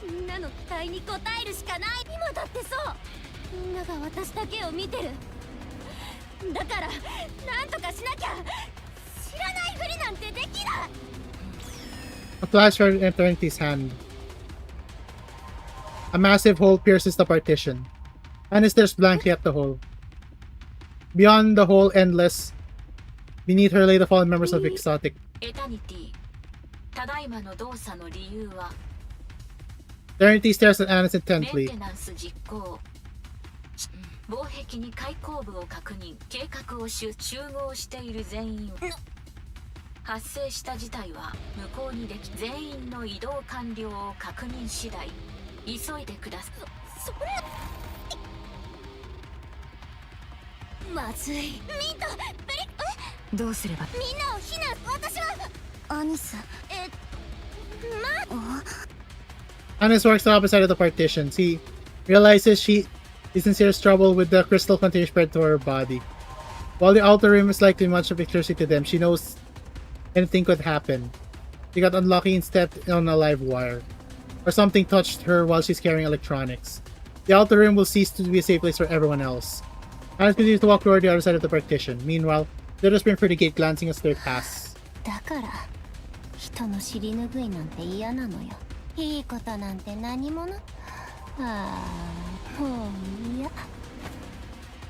みんなの期待に応えるしかない。今だってそうみんなが私だけを見てる。だからなんとかしなきゃ。知らないふりなんてできない。 A flash from Eternity's hand. A massive hole pierces the partition. Anis stares blankly at the hole. Beyond the hole, endless. Beneath her lay the fallen members of Exotic. エタニティただいまの動作の理由は Eternity stares at Anis メン intently. テナンス実行防壁に開口部を確認計画を集合している全員発生した事態は無効にでき全員の移動完了を確認次第急いでください。それまずい。ミントブリどうすればみんなを避難。私はアニスAnis walks to the opposite side of the partition. He realizes she is in serious trouble with the crystal continuing to spread to her body. While the outer room is likely much of electricity to them, she knows anything could happen. She got unlucky and stepped on a live wire. Or something touched her while she's carrying electronics. The outer room will cease to be a safe place for everyone else. Anis continues to walk toward the other side of the partition. Meanwhile, the others sprint for the gate, glancing as they pass. だから人の尻拭いなんて嫌なのよ。いいことなんて何もな。ああ、もう嫌。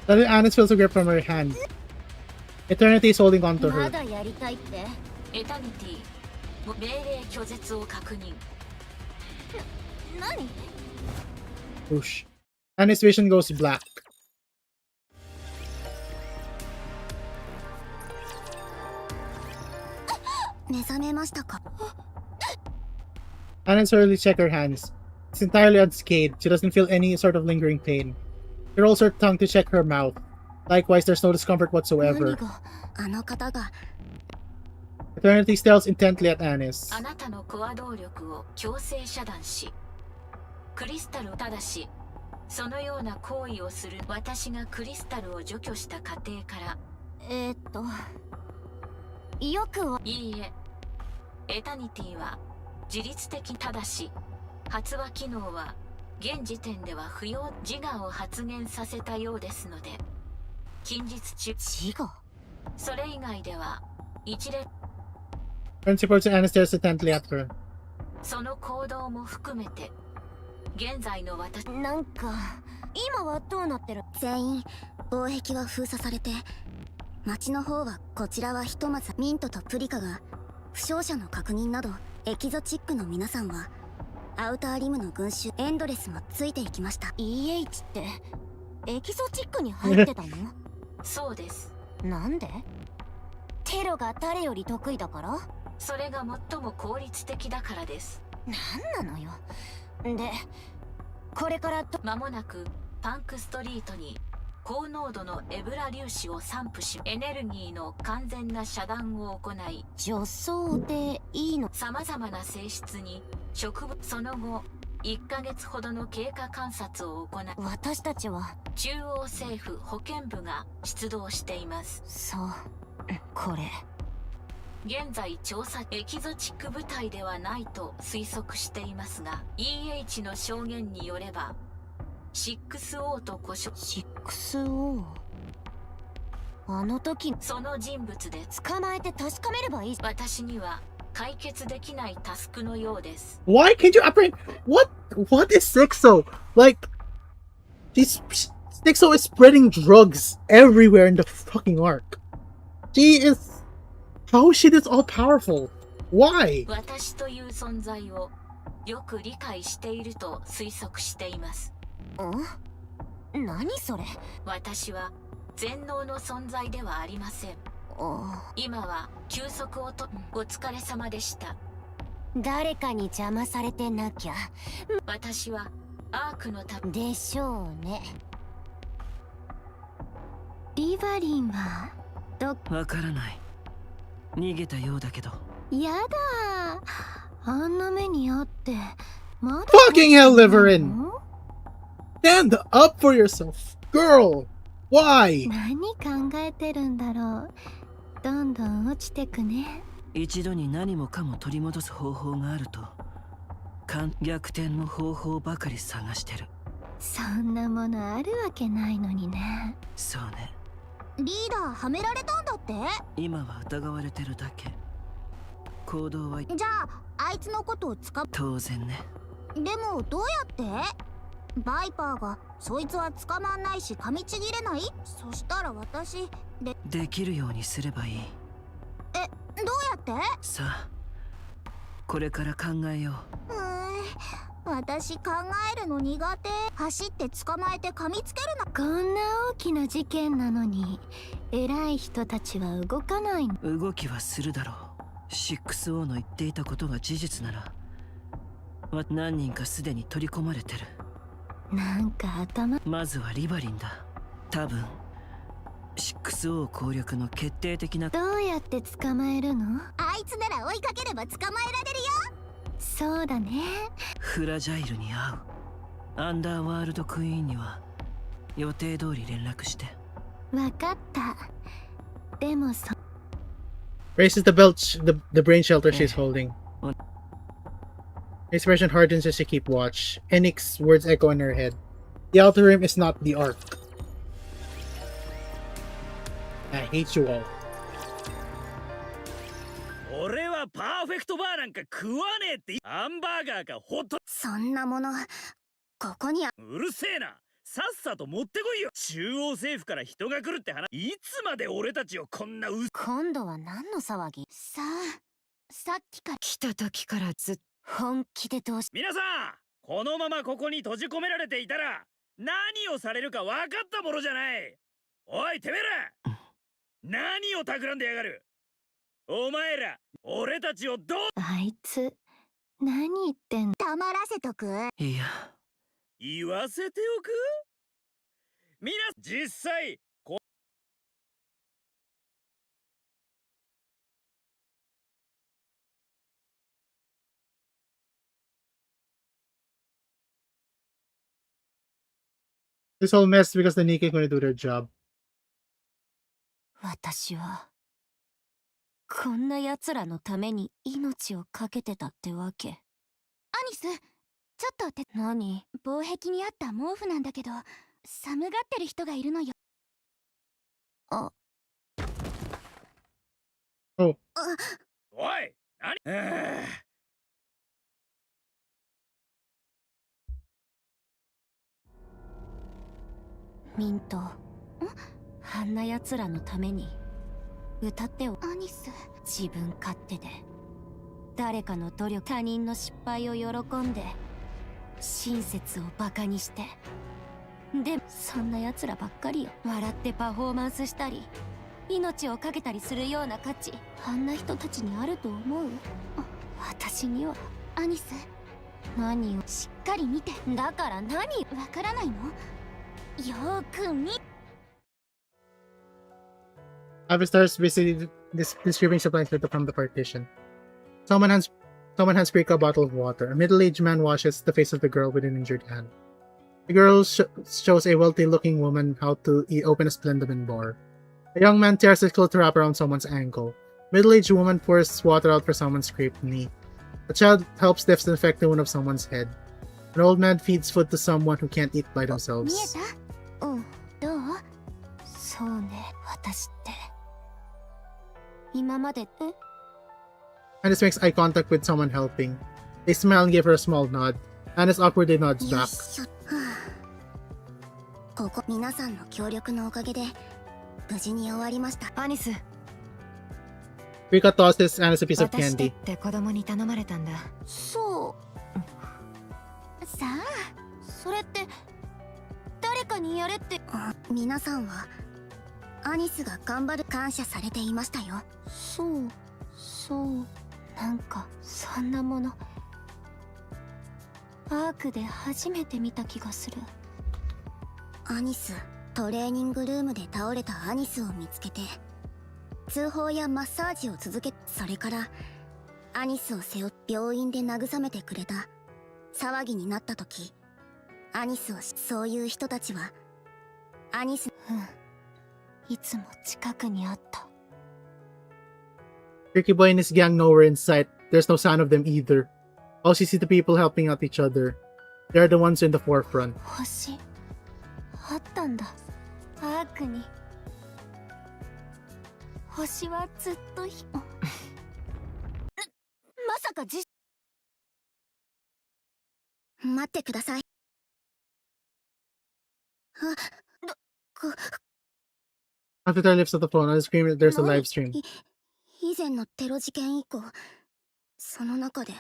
Suddenly, Anis feels a grip from her hand. Eternity is holding on to ま her. だやりたいって。エタニティ命令拒絶を確認何？ Whoosh. Anis' vision goes black. 目覚めましたか？ Anis hurriedly checks her hands. It's entirely unscathed. She doesn't feel any sort of lingering pain. She rolls her tongue to check her mouth. Likewise, there's no discomfort 何 whatsoever. があの方が Eternity stares intently at Anis. あなたのコア動力を強制遮断しクリスタルをただしそのような行為をする私がクリスタルを除去した過程からよくはいいえエタニティは自律的ただし発話機能は現時点では不要自我を発現させたようですので近日中自我。それ以外では一連 Turns supports and Anis stares intently at her. その行動も含めて現在の私なんか今はどうなってる？全員防壁は封鎖されて町の方はこちらはひとまずミントとプリカが負傷者の確認などエキゾチックの皆さんはアウターリムの群衆エンドレスもついていきました。 EH ってエキゾチックに入ってたの？そうです。なんで？テロが誰より得意だから？それが最も効率的だからです。なんなのよ。でこれから間もなくパンクストリートに高濃度のエブラ粒子を散布しエネルギーの完全な遮断を行い女装でいいの？さまざまな性質に植物その後1ヶ月ほどの経過観察を行い私たちは中央政府保健部が出動しています。そうこれ現在調査エキゾチック部隊ではないと推測していますが EH の証言によれば 6O と故障 6O あの時その人物で捕まえて確かめればいい。私には解決できないタスクのようです。 Why can't you apprehend? What is Sixo? Like, Sixo is spreading drugs everywhere in the fucking arc. How is she this all powerful? Why? 私という存在をよく理解していると推測しています。何それ。私は全能の存在ではありません。今は休息をとお疲れ様でした。誰かに邪魔されてなきゃ。私はアークのたでしょうね。リバリンはわからない。逃げたようだけど。やだ、あんな目にあってまだ Fucking hell, Liverin! Stand up for yourself, girl! Why? 何考えてるんだろう。どんどん落ちてくね。一度に何もかも取り戻す方法があると逆転の方法ばかり探してる。そんなものあるわけないのにね。そうね。リーダーはめられたんだって。今は疑われてるだけ。行動はじゃああいつのことを当然ね。でもどうやって。バイパーがそいつは捕まんないし噛みちぎれない。そしたら私できるようにすればいい。どうやって。さあこれから考えよう。私考えるの苦手。走って捕まえて噛みつけるの。こんな大きな事件なのに偉い人たちは動かないの。動きはするだろう。 6O の言っていたことが事実なら何人かすでに取り込まれてる。なんか頭。まずはリバリンだ。多分 6O 攻略の決定的な。どうやって捕まえるの。あいつなら追いかければ捕まえられるよ。そうだね。フラジャイルに会う。アンダーワールドクイーンには予定通り連絡して。わかった。でもRaises the the brain shelter she's holding. His expression hardens as she keep watch. Enix's words echo in her head. The outer rim is not the arc. I hate you all. 俺はパーフェクトバーなんか食わねえってハンバーガーかホット。そんなものここにうるせえな。さっさと持ってこいよ。中央政府から人が来るって話。いつまで俺たちをこんな今度は何の騒ぎ。さっきから来た時からずっと本気でどうし。皆さんこのままここに閉じ込められていたら何をされるか分かったものじゃない。おいてめえら何を企んでやがる。お前ら俺たちをどう。あいつ何言ってんの。黙らせとく。いや言わせておく。実際This whole mess because the NIKKE couldn't do their job. 私はこんな奴らのために命を懸けてたってわけ。アニス、ちょっとって何。防壁にあった毛布なんだけど寒がってる人がいるのよ。あ。おい何ミント、あんな奴らのために歌ってよ。アニス、自分勝手で誰かの努力、他人の失敗を喜んで親切をバカにして。でそんな奴らばっかりよ。笑ってパフォーマンスしたり命を懸けたりするような価値、あんな人たちにあると思う。私には。アニス、何をしっかり見て。だから何。わからないの。よーく見。Abby starts busy distributing supplies from the partition. Someone hands Rika a bottle of water. A middle-aged man washes the face of the girl with an injured hand. The girl shows a wealthy-looking woman how to open a Splendomin bar. A young man tears his cloth to wrap around someone's ankle. Middle-aged woman pours water out for someone's scraped knee. A child helps disinfect the wound of someone's head. An old man feeds food to someone who can't eat by 見え themselves. た？うん。どう？そうね、私って今まで、Anis makes eye contact with someone helping. They smile and give her a small nod. Anis awkwardly nods よい back. しょ。はあ、ここ皆さんの協力のおかげで無事に終わりました。アニス、 Rika tosses Anis a piece of 私だっ candy. て子供に頼まれたんだ。そうさあ、それって誰かにやれって。皆さんはアニスが頑張る感謝されていましたよ。そうなんかそんなものアークで初めて見た気がする。アニス、トレーニングルームで倒れたアニスを見つけて通報やマッサージを続け、それからアニスを背負って病院で慰めてくれた。騒ぎになった時アニスをそういう人たちはアニス、いつも近くにあった。 Ricky Boy and his gang nowhere in sight. There's no sign of them either. All she sees the people helping out each other. They are the ones in the forefront. 星あったんだ、アークに。星はずっとまさか待ってください。After Tara lifts up the phone, I scream that there's a live stream. 以前のテロ事件以降、その中で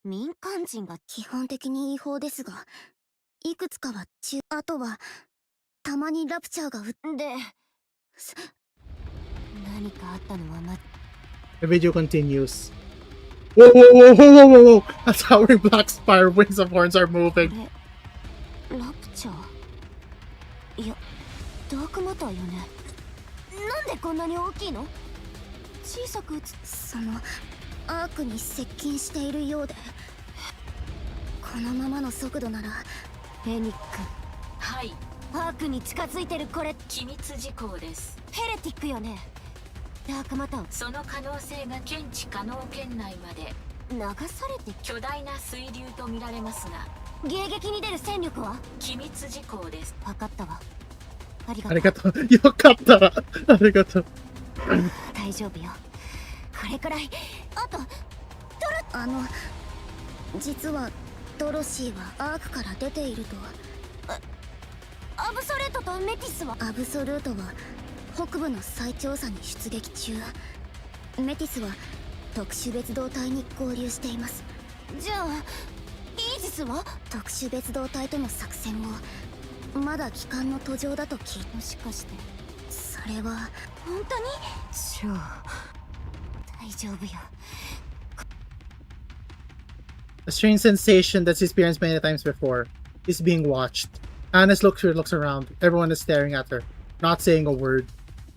民間人が基本的に違法ですが、いくつかはあとはたまにラプチャーがで何かあったのはThe video continues. Whoa, whoa, whoa, whoa, whoa, whoa, whoa! A towering black spire, wings of horns are moving. ラプチャー、いやダークマターよね。なんでこんなに大きいの？小さくそのアークに接近しているようで、このままの速度ならフェニック、はい、アークに近づいてる。これ機密事項です。ヘレティックよね。ダークマターその可能性が検知可能圏内まで流されて巨大な水流と見られますが、迎撃に出る戦力は？機密事項です。分かったわ。ありがとう。ありがとう。よかったら。ありがとう。大丈夫よ。これくらい。あと実はドロシーはアークから出ていると。アブソルートとメティスは？アブソルートは北部の再調査に出撃中。メティスは特殊別動隊に合流しています。じゃあイージスは？特殊別動隊との作戦もまだ帰還の途上だと聞いて。もしかしてそれは本当に？シュー、大丈夫よ。A strange sensation that's experienced many times before is being watched. Anis looks around. Everyone is staring at her, not saying a word.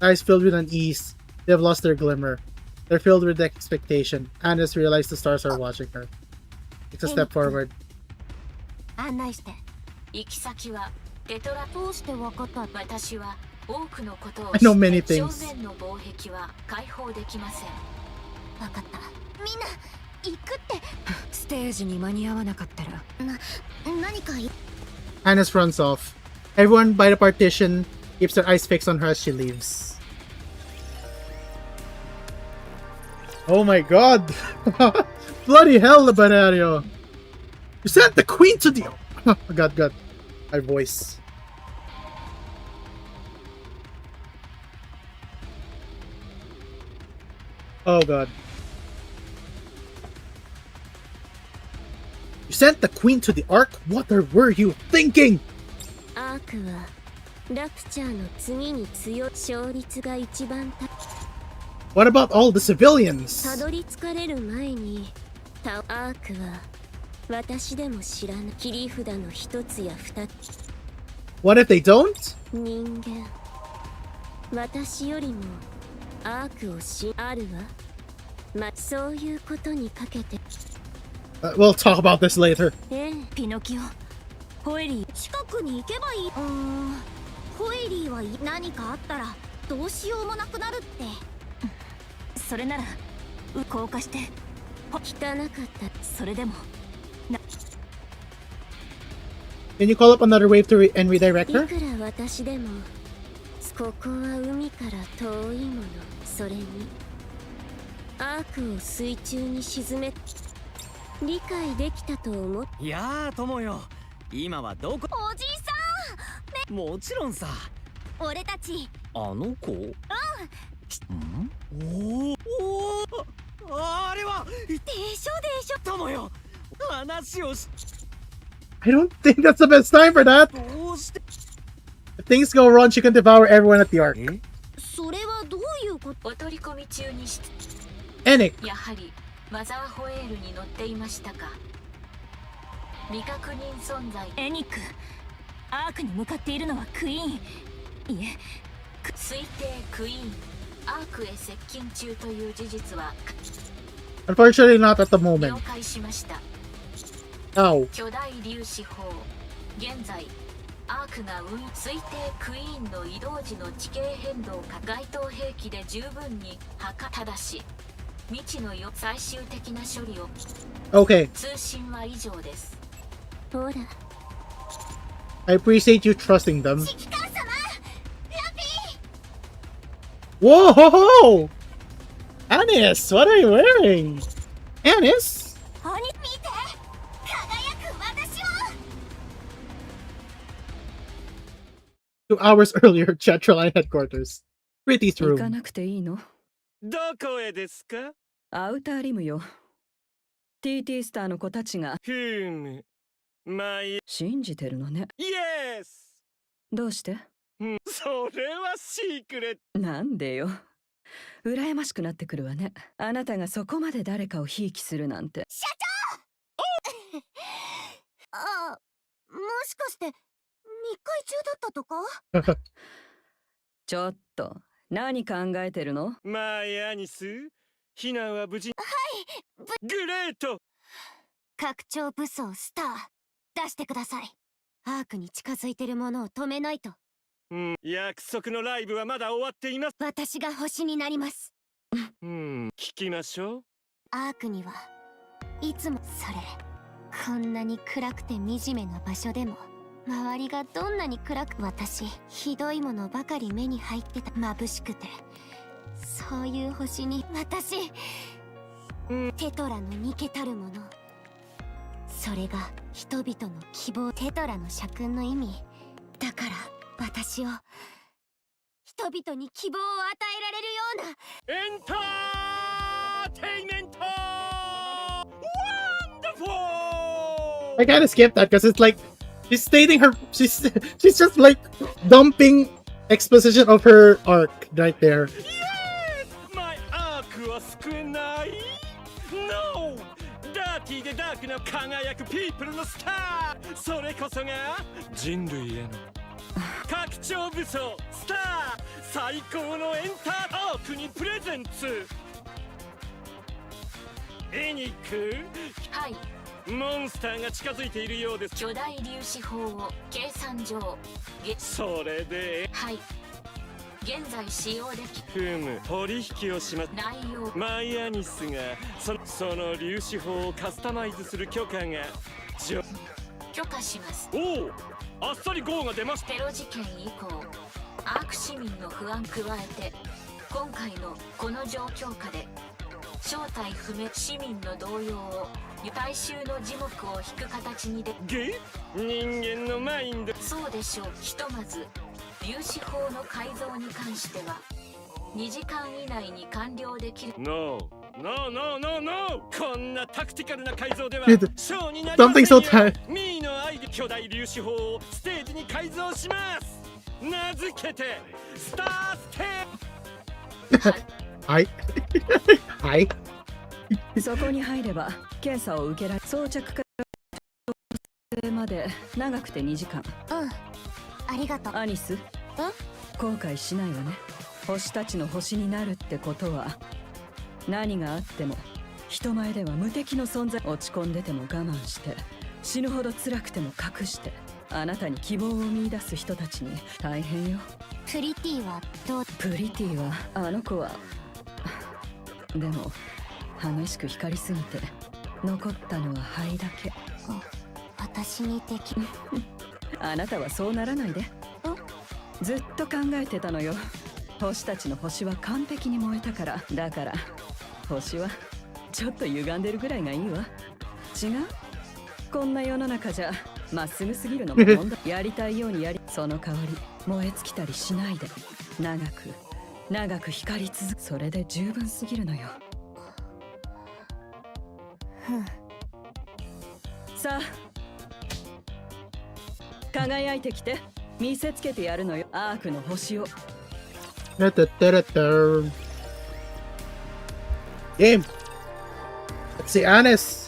Eyes filled with unease. They have lost their glimmer. They're filled with expectation. Anis realizes the stars are watching her. Takes a step forward. 案内して。行き先はテトラ。どうしてわかった？私は多くのことを I know 知 many って things. 正面の防壁は開放できません。わかった。みんな行くって。ステージに間に合わなかったら。何か Anis runs off. Everyone by the partition keeps their eyes fixed on her as she leaves. Oh my god! Bloody hell, Banario! You sent the queen to the... God. My voice. Oh god. You sent the queen to the Ark? What were you thinking? アークはラプチャーの次に強い勝率が一番高い。 What about all the civilians? たどり着かれる前にアークは私でも知らない切り札の一つや二つ。 What if they don't? 人間、私よりもアークをあるわ。そういうことにかけて。We'll talk about this later. ピノキオ、ホエリー。近くに行けばいい。ホイリーは何かあったらどうしようもなくなるって。それなら降下して汚かった。それでも Can you call up another wave to and redirect い her? くら私でもここは海から遠いもの。それにアークを水中に沈め理解できたと思っいやー友よ、今はどこ？おじいさもちろんさ。ん、俺たちあの子？うん。おお、あれはでしょでしょ。友よ、話をし。 I don't think that's the best time for that. どうして？ If things go wrong, she can devour everyone at the Ark. え？それはどういうこと？お取り込み中にNick. やはりマザーホエールに乗っていましたか。未確認存在。エニック、アークに向かっているのはクイーン、いえ推定クイーンアークへ接近中という事実は Unfortunately, not at the 了 moment. 解しました。 Ow. 巨大粒子砲現在アークが推定クイーンの移動時の地形変動か該当兵器で十分にただし未知の最終的な処理を Okay. 通信は以上です。ほら I appreciate you trusting them. 指揮官様、ラピ Whoa! Ho, ho! Anis, what are you wearing? Anis? ー、見て、輝く私を。 2 hours earlier, Chatroline headquarters. Pretty's 行か room. なくていいの？どこへですか？アウターリムよ。TT スターの子たちがふむ。まあい信じてるのね。イエス。どうして？それはシークレット。なんでよ。羨ましくなってくるわね。あなたがそこまで誰かをひいきするなんて。あ、もしかして密会中だったとか？ちょっと何考えてるの？まあヤニス、避難は無事。グレート。拡張武装スター出してください。アークに近づいてるものを止めないと。約束のライブはまだ終わっています。私が星になります。聞きましょう。アークにはいつもそれ、こんなに暗くて惨めな場所でも周りがどんなに暗く、私ひどいものばかり目に入ってた。眩しくてそういう星に私、テトラのニケたるもの、それが人々の希望。テトラの社訓の意味だから、私を人々に希望を与えられるようなエンターテイメント。Wonderful! I gotta skip that because it's like she's stating her she's just like dumping exposition of her arc right there. Yes! My arc は救えない No! ダーティーでダークな輝くピープルのスター、それこそが人類への拡張武装スター、最高のエンターアークにプレゼンツ。エニック、はい、モンスターが近づいているようです。巨大粒子砲を計算上それではい現在使用でき取引をします。内容マイアニスがその粒子砲をカスタマイズする許可が許可します。おお、あっさりゴーが出ました。テロ事件以降アーク市民の不安加えて今回のこの状況下で正体不明市民の動揺を大衆の耳目を引く形にで人間のマインド。そうでしょう。ひとまず粒子砲の改造に関しては2時間以内に完了できる。ノーこんなタクティカルな改造では Dude, ショーになりません something よ。 so tired. ミーの愛で巨大粒子砲をステージに改造します。名付けてスターステージ。はいはいそこに入れば検査を受けられ、装着からまで長くて2時間。ありがとう。アニス、後悔しないわね。星たちの星になるってことは何があっても人前では無敵の存在。落ち込んでても我慢して死ぬほど辛くても隠してあなたに希望を見出す人たちに大変よ。プリティはどう？プリティはあの子はでも激しく光りすぎて残ったのは灰だけ。私にできあなたはそうならないで。ずっと考えてたのよ。星たちの星は完璧に燃えたから。だから星はちょっと歪んでるぐらいがいいわ。違う？こんな世の中じゃまっすぐすぎるのも問題。やりたいようにやり、その代わり燃え尽きたりしないで長く光り続く。それで十分すぎるのよ。さあ輝いてきて、見せつけてやるのよ、アークの星を。Game. Let's see Anis.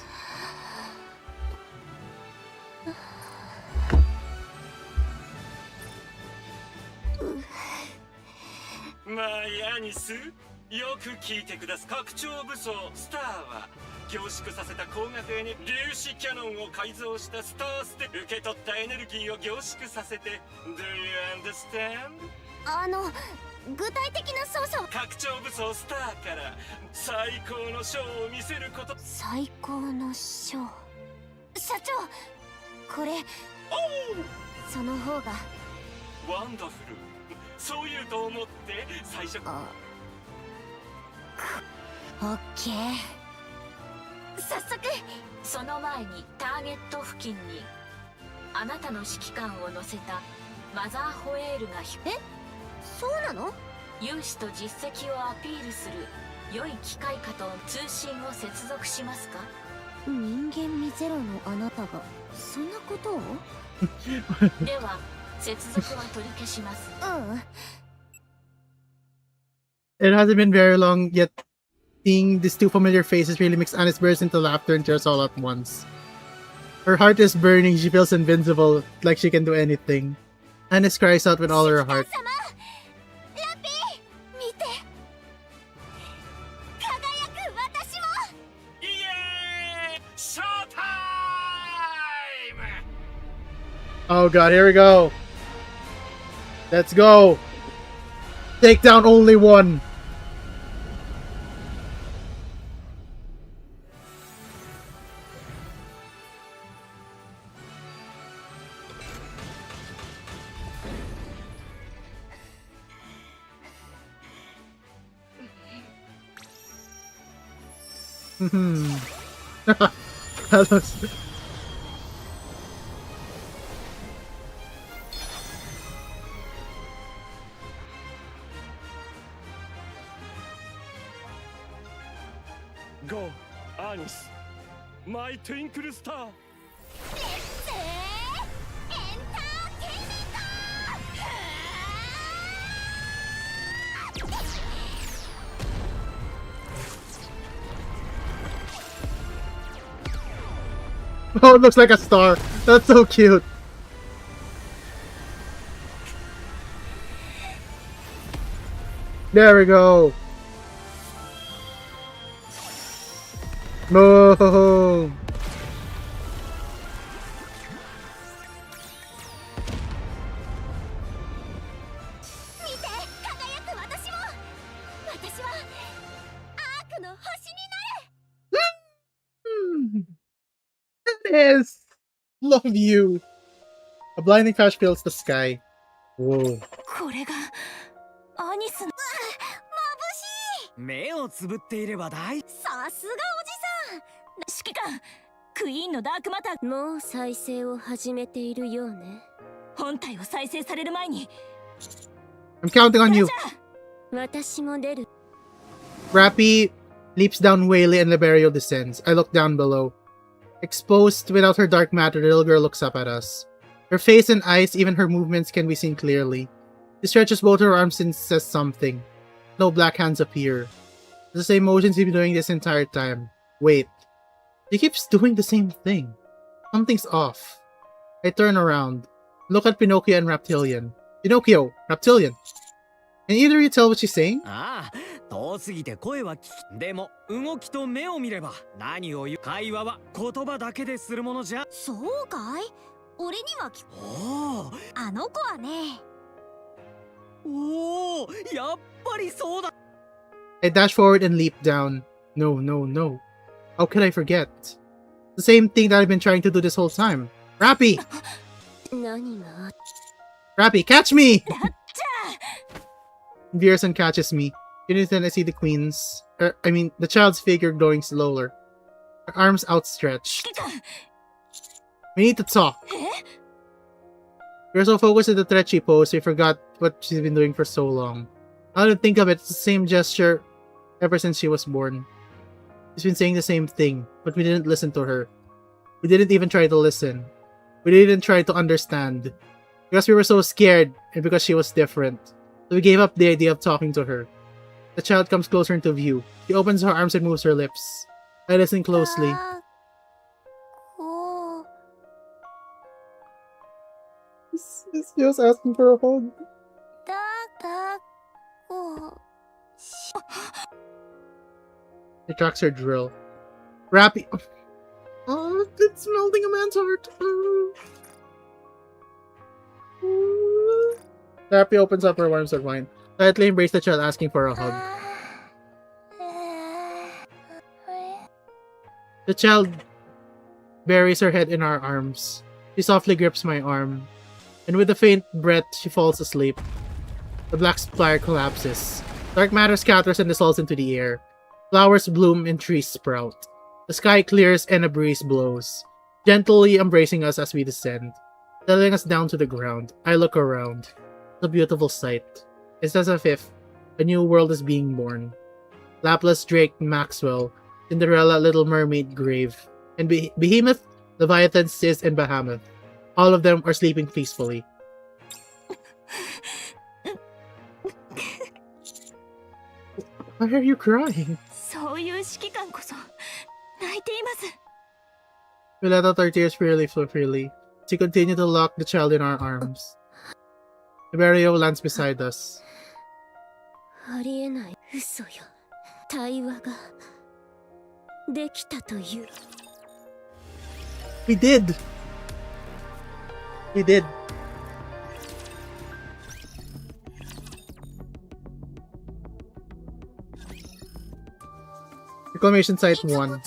まあヤニス、よく聞いてください。拡張武装スターは凝縮させた光学エネ粒子キャノンを改造したスターステ。受け取ったエネルギーを凝縮させて Do you understand？ 具体的な操作を。拡張武装スターから最高のショーを見せること。最高のショー。社長、これその方が。ワンダフル。そう言うと思って最初。オッケー。早速。その前にターゲット付近にあなたの指揮官を乗せたマザーホエールがそうなの？有志と実績をアピールする良い機械かと通信を接続しますか？人間味ゼロのあなたがそんなことを？では接続は取り消します。It hasn't been very long yet. Seeing these two familiar faces really makes Anis burst into laughter and tears all at once. Her heart is burning. She feels invincible, like she can do anything. Anis cries out with all her heart. Oh god, here we go. Let's go. Take down only one. That looks... Go, Anis, my twinkle star. Oh, it looks like a star. That's so cute. There we go. No. Yes. Love you. A blinding flash fills the sky. Whoa. これがアニスの。目をつぶっていれば大。さすがおじさん。指揮官、クイーンのダークマター。もう再生を始めているようね。本体を再生される前に。I'm counting on you. 私も出る。 Rappy leaps down Whaley and Liberio descends. I look down below. Exposed without her dark matter, the little girl looks up at us. Her face and eyes, even her movements, can be seen clearly. She stretches both her arms and says something. No black hands appear. The same motions he's been doing this entire time. Wait. He keeps doing the same thing. Something's off. I turn around. Look at Pinocchio and Reptilian. Pinocchio! Reptilian! Can either of you tell what she's saying? ああ、遠すぎて声は聞き。でも動きと目を見れば何を言う。会話は言葉だけでするものじゃ。そうかい？俺には聞こおお、あの子はね。おお、やっぱりそうだ。I dash forward and leap down. No, no, no. How could I forget? The same thing that I've been trying to do this whole time. Rappy! 何が Rappy, catch me! Veerson catches me. Then I see the queen's... the child's figure going slower. Her arms outstretched. We need to talk. We're so focused on the Trechi pose, we forgot what she's been doing for so long. Now that I think of it, it's the same gesture ever since she was born. She's been saying the same thing, but we didn't listen to her. We didn't even try to listen. We didn't try to understand. Because we were so scared, and because she was different. So we gave up the idea of talking to her. The child comes closer into view. She opens her arms and moves her lips. I listen closely. She was asking for a hug. He tracks her drill. Rappy. Oh, it's melting a man's heart. Rappy opens up her arms and wine. Tightly embrace the child, asking for a hug. The child buries her head in our arms. She softly grips my arm, and with a faint breath, she falls asleep. The black spire collapses. Dark matter scatters and dissolves into the air. Flowers bloom and trees sprout. The sky clears and a breeze blows, gently embracing us as we descend, settling us down to the ground. I look around. It's a beautiful sight. It's as if a new world is being born. Laplace, Drake, Maxwell, Cinderella, Little Mermaid, Grave, and Behemoth, Leviathan, Sis, and Bahamut. All of them are sleeping peacefully. Why are you crying? そういう指揮官こそ泣いています。 We let out our tears freely, flow freely. She continued to lock the child in our arms. Iberio lands beside us. ありえない嘘よ。対話ができたという。We did! We did. Reclamation Site 1.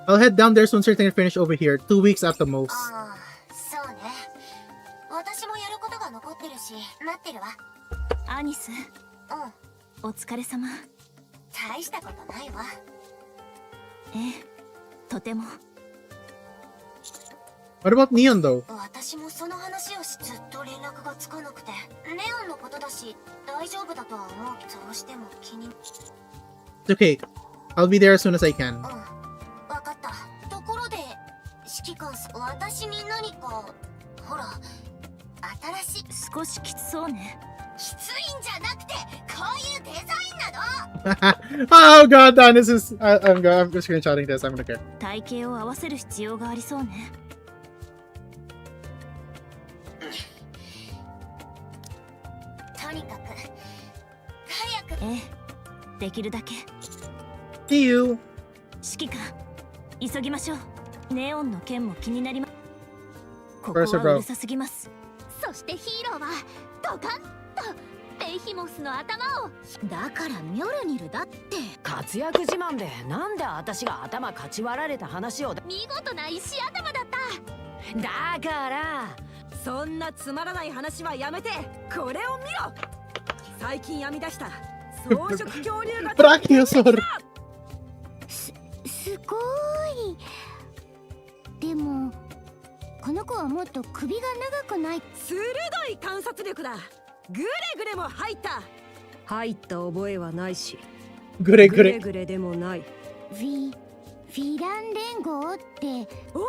I'll head down there soon, certain to finish over here. 2 weeks at the most. そうね。私もやることが残ってるし、待ってるわ。アニス、お疲れ様。大したことないわ。ええ、とても。What about Neon though? 私もその話をし、ずっと連絡がつかなくて。ネオンのことだし、大丈夫だとは思うけど、どうしても気に。It's okay. I'll be there as soon as I can. わかった。ところで、指揮官、私に何か、ほら、新しい。少しきつそうね。きついんじゃなくて、こういうデザインなの。Oh god, Dan, this is. I'm screenshotting this. I'm gonna care. 体型を合わせる必要がありそうね。とにかく、早く。ええ、できるだけ。See you. 指揮官、急ぎましょう。ネオンの件も気になります。ここは First, う bro. るさすぎます。そしてヒーローはドカンとベヒモスの頭を。だからミョルニルだって。活躍自慢でなんで私が頭かち割られた話を。見事な石頭だった。だからそんなつまらない話はやめて、これを見ろ。最近編み出した草食恐竜が Brachiosaur. すごい。でもこの子はもっと首が長くない。鋭い観察力だ。グレグレも入った覚えはないし、グレグレでもない。フィラン連合って。おお、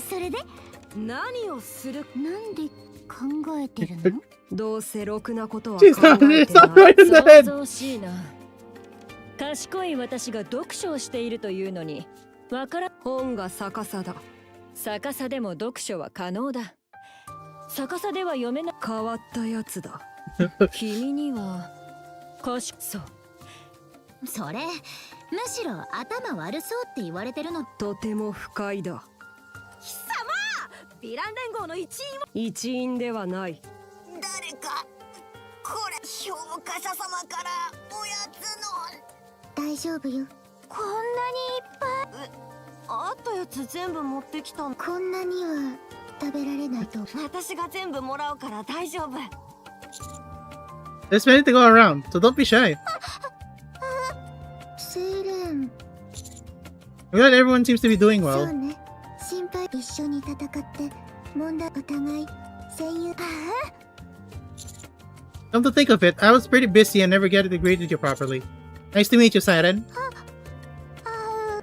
それで何をする。なんで考えてるの。どうせろくなことは考えてない。想像しいな。賢い私が読書をしているというのにわからん。本が逆さだ。逆さでも読書は可能だ。逆さでは読めない。変わったやつだ。君にはそう。それむしろ頭悪そうって言われてるの。とても不快だ。貴様、ヴィラン連合の一員ではない。誰か評価者様からおやつの。大丈夫よ。こんなにいっぱい。あったやつ全部持ってきたの。こんなには食べられないと。私が全部もらうから大丈夫。There's plenty to go around, so don't be shy. セイレン。 I'm glad everyone seems to be doing そ well. うね。心配。一緒に戦って問題。お互い戦友。 Come to think of it, I was pretty busy and never get to greet you properly. Nice to meet you, Siren.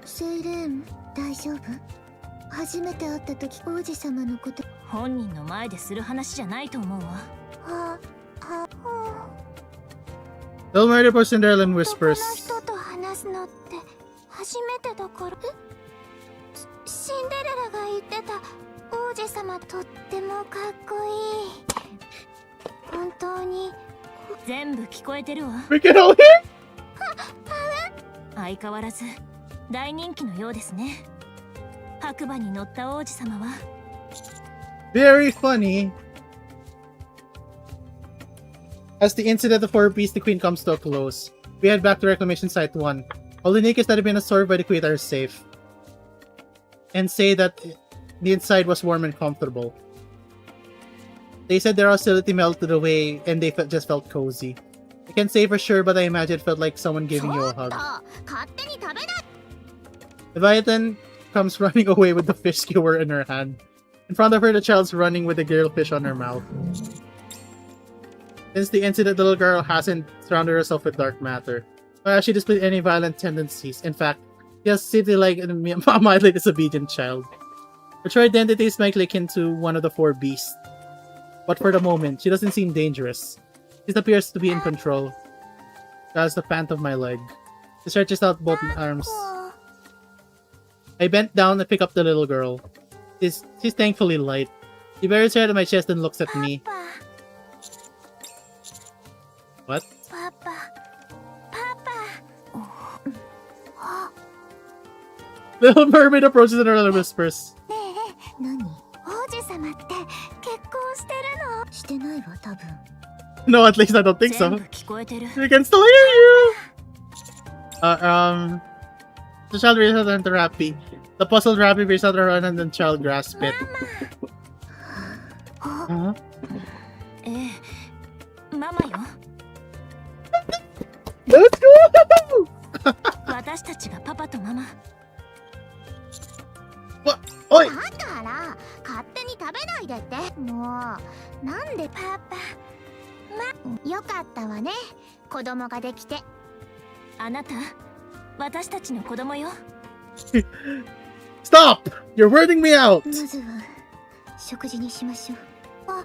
セイレン、大丈夫？初めて会った時王子様のこと。本人の前でする話じゃないと思うわ。Little murder for Cinderella and whispers. 男の人と話すのって初めてだから。シンデレラが言ってた王子様とってもかっこいい。本当に全部聞こえてるわ。 We can all hear? 相変わらず大人気のようですね。白馬に乗った王子様は。 Very funny. As the incident of Four Beasts the Queen comes to a close, we head back to Reclamation Site 1. All the NIKKEs that have been absorbed by the Queen are safe. And say that the inside was warm and comfortable. They said their hostility melted away and they just felt cozy. I can't say for sure, but I imagine it felt like someone giving you a hug. Leviathan comes running away with the fish skewer in her hand. In front of her, the child's running with the girl fish on her mouth. Since the incident, the little girl hasn't surrounded herself with dark matter, nor has she displayed any violent tendencies. In fact, she has simply like a mildly disobedient child. Her true identity is likely akin to one of the four beasts. But for the moment, she doesn't seem dangerous. She appears to be in control. That's the pant of my leg. She stretches out both arms. I bent down and pick up the little girl. She's thankfully light. She buries her head on my chest and looks at me. What? Papa. Little mermaid approaches and her little whispers. 何？王子様って結婚してるの？してないわ、多分。 No, at least I don't think 全 so. 部聞こえてる。 We can still hear you! The child reaches out her hand to Rappy. The puzzled Rappy reaches out her hand and the child grasps it. Huh? ええ、ママよ。 Let's go! 私たちがパパとママ。 What? Oi! だから勝手に食べないでって。もうなんでパパ。よかったわね。子供ができて。あなた、私たちの子供よ。 Stop! You're wording me out! まずは食事にしましょう。あ、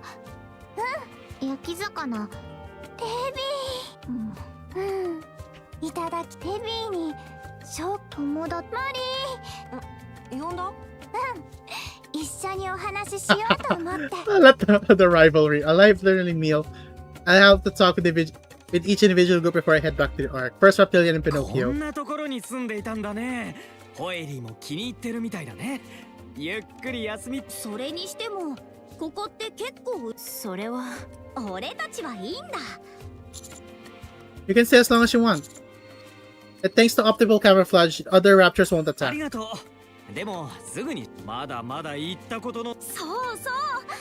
うん。焼き魚。テビー。いただきテビーに。友達マリー。呼んだ？一緒にお話ししようと思って。I let the rivalry, a lively meal. I have to talk with each individual group before I head back to the Ark. First, Reptilian and こ Pinocchio. んなところに住んでいたんだね。ホエリーも気に入ってるみたいだね。ゆっくり休み。それにしてもここって結構。それは。俺たちはいいんだ。 You can stay as long as you want. And thanks to optical camouflage, other raptors won't あ attack. りがとう。でもすぐにまだまだ行ったことの。そうそう。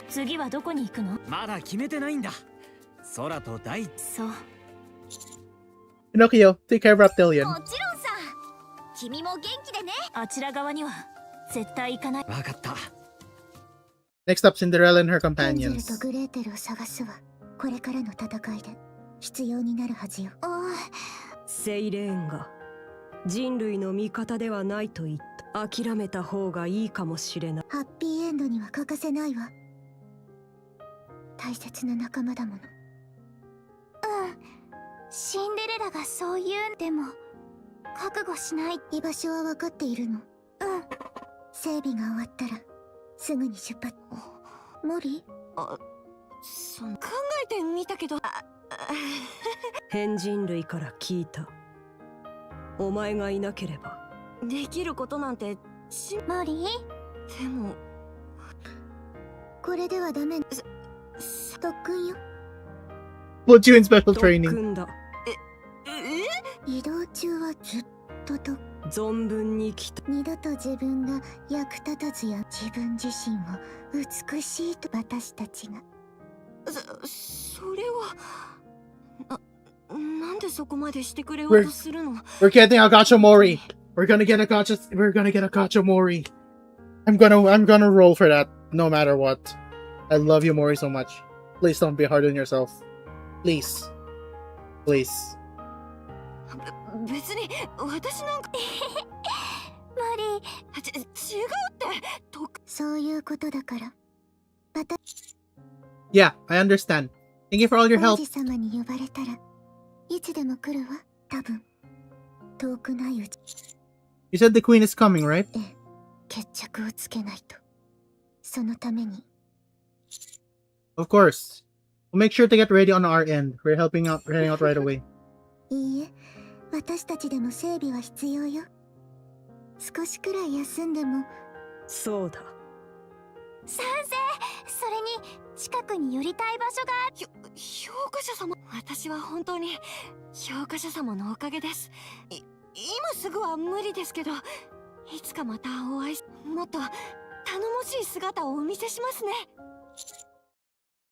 次はどこに行くの？まだ決めてないんだ。空と大。そう。 Pinocchio, take care of Reptilian. もちろんさ。君も元気でね。あちら側には絶対行かない。わかった。 Next up, Cinderella and her エンジェル companions. とグレーテルを探すわ。これからの戦いで必要になるはずよ。セイレーンが人類の味方ではないと言った。諦めた方がいいかもしれない。ハッピーエンドには欠かせないわ。大切な仲間だもの。シンデレラがそう言うんでも覚悟しない。居場所は分かっているの。整備が終わったらすぐに出発。モリ？考えてみたけど。変人類から聞いた。お前がいなければできることなんてモリ？でもこれではダメ。特訓よ。Put you in special 特 training. 訓だ。移動中はずっと存分に来た。二度と自分が役立たずや自分自身を美しいと私たちが。それはなんでそこまでしてくれよう We're とするの？ we're getting a Gacha Mori. We're gonna get a Gacha Mori. I'm gonna roll for that no matter what. I love you, Mori, so much. Please don't be hard on yourself. Please. Please. 別に私なんかマリー、違うってそういうことだから。私 Yeah, I understand. Thank you for all your 王 help. 子様に呼ばれたらいつでも来るわ。多分遠くないうち You said the queen is coming, right? 決着をつけないと。そのために Of course. We'll make sure to get ready on our end. We're heading out right away. いいえ、私たちでも整備は必要よ。少しくらい休んでも。そうだ。賛成。それに近くに寄りたい場所がある。評価者様、私は本当に評価者様のおかげです。今すぐは無理ですけど、いつかまたお会いし、もっと頼もしい姿をお見せしますね。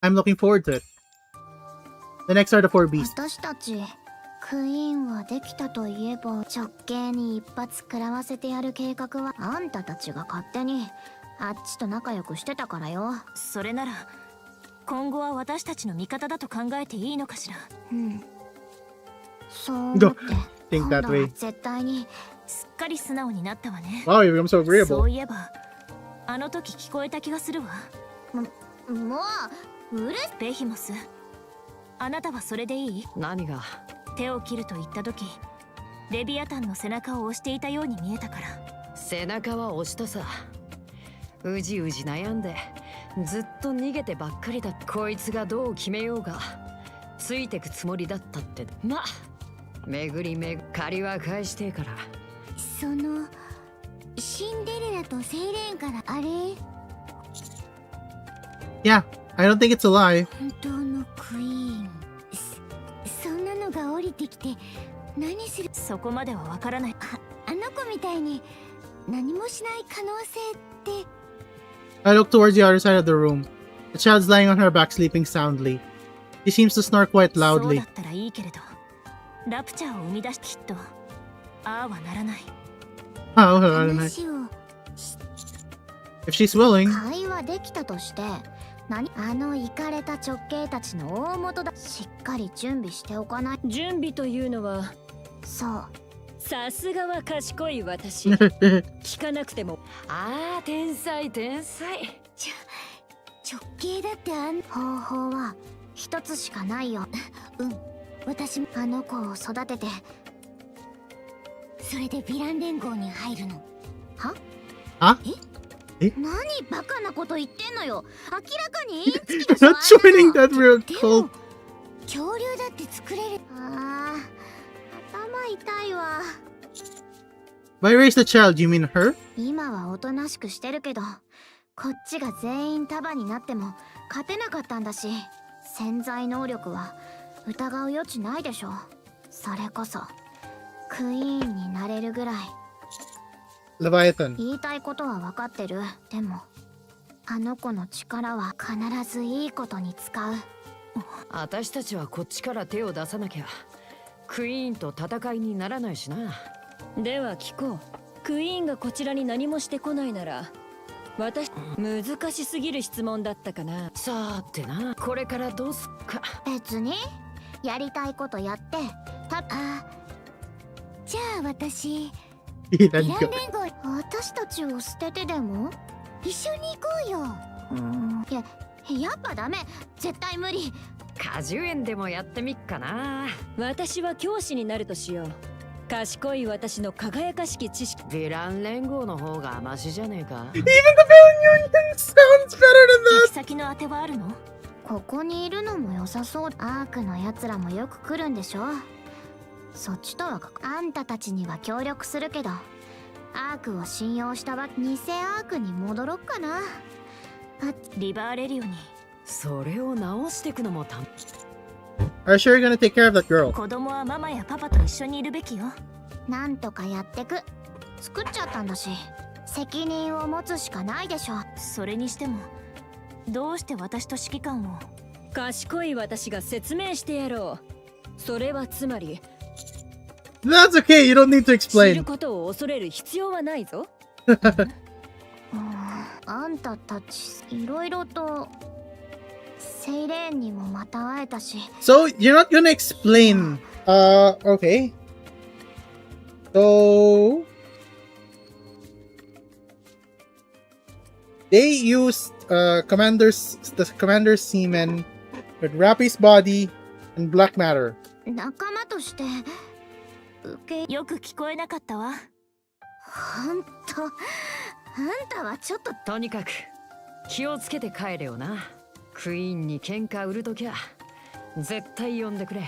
I'm looking forward to it. The next are the four beasts. 私たちクイーンはできたといえば直系に一発食らわせてやる計画はあんたたちが勝手にあっちと仲良くしてたからよ。それなら今後は私たちの味方だと考えていいのかしら。うん。そう思って Think 今 that 度は way. 絶対に。すっかり素直になったわね。 Wow, you become so そ agreeable. ういえばあの時聞こえた気がするわ。もううるベヒモス、あなたはそれでいい？何が？手を切ると言った時レビアタンの背中を押していたように見えたから。背中は押したさ。うじうじ悩んでずっと逃げてばっかりだ。こいつがどう決めようがついてくつもりだったって。ま、巡り巡り借りは返してえから。そのシンデレラとセイレーンからあれ Yeah, I don't think it's a lie. 本当のクイーン。そんなのが降りてきて何する。そこまではわからない。あの子みたいに何もしない可能性って。 I look towards the other side of the room. The child's lying on her back, sleeping soundly. She seems to snore quite そうだ loudly. ったらいいけれどラプチャーを生み出しきっとああはならない。 Oh, I don't know. 話を If she's willing. 会話できたとしてあのイカれた直系たちの大元だ。しっかり準備しておかない。準備というのは、そう。さすがは賢い私。聞かなくても。ああ、天才天才。直系だって方法は一つしかないよ。うん。私もあの子を育てて、それでヴィラン連合に入るの。は？あ？何バカなこと言ってんのよ。明らかにインチキ You're not joining that real cult. 恐竜だって作れる。ああ、頭痛いわ。 By raise the child, you mean her? 今はおとなしくしてるけど、こっちが全員束になっても勝てなかったんだし、潜在能力は疑う余地ないでしょ。それこそクイーンになれるぐらい。Leviathan. 言いたいことは分かってる。でもあの子の力は必ずいいことに使う。私たちはこっちから手を出さなきゃクイーンと戦いにならないしな。では聞こう。クイーンがこちらに何もしてこないなら、難しすぎる質問だったかな。さーてな、これからどうすっか。別にやりたいことやってじゃあ私ヴィラン連合、私たちを捨ててでも一緒に行こうよ。やっぱダメ。絶対無理。果樹園でもやってみっかな。私は教師になるとしよう。賢い私の輝かしき知識。ヴィラン連合の方がマシじゃねえか。Even the Villain Union sounds better than 行 that. き先の当てはあるの？ここにいるのも良さそう。アークのやつらもよく来るんでしょ。そっちとはあんたたちには協力するけど、アークを信用した偽アークに戻ろっかな。リバーレリオに。それを直してくのも Are you sure you're gonna take care of that girl? 子供はママやパパと一緒にいるべきよ。なんとかやってく。作っちゃったんだし、責任を持つしかないでしょ。それにしてもどうして私と指揮官を。賢い私が説明してやろう。それはつまり That's okay, you don't need to 知る explain. ことを恐れる必要はないぞ。あんたたちいろいろとセイレーンにもまた会えたし。 So, you're not gonna explain. Okay. So... They used the commander's semen with Rappy's body and black matter. 仲間として受け。よく聞こえなかったわ。ほんと、あんたはちょっと。とにかく気をつけて帰れよな。クイーンに喧嘩売るときゃ絶対呼んでくれ。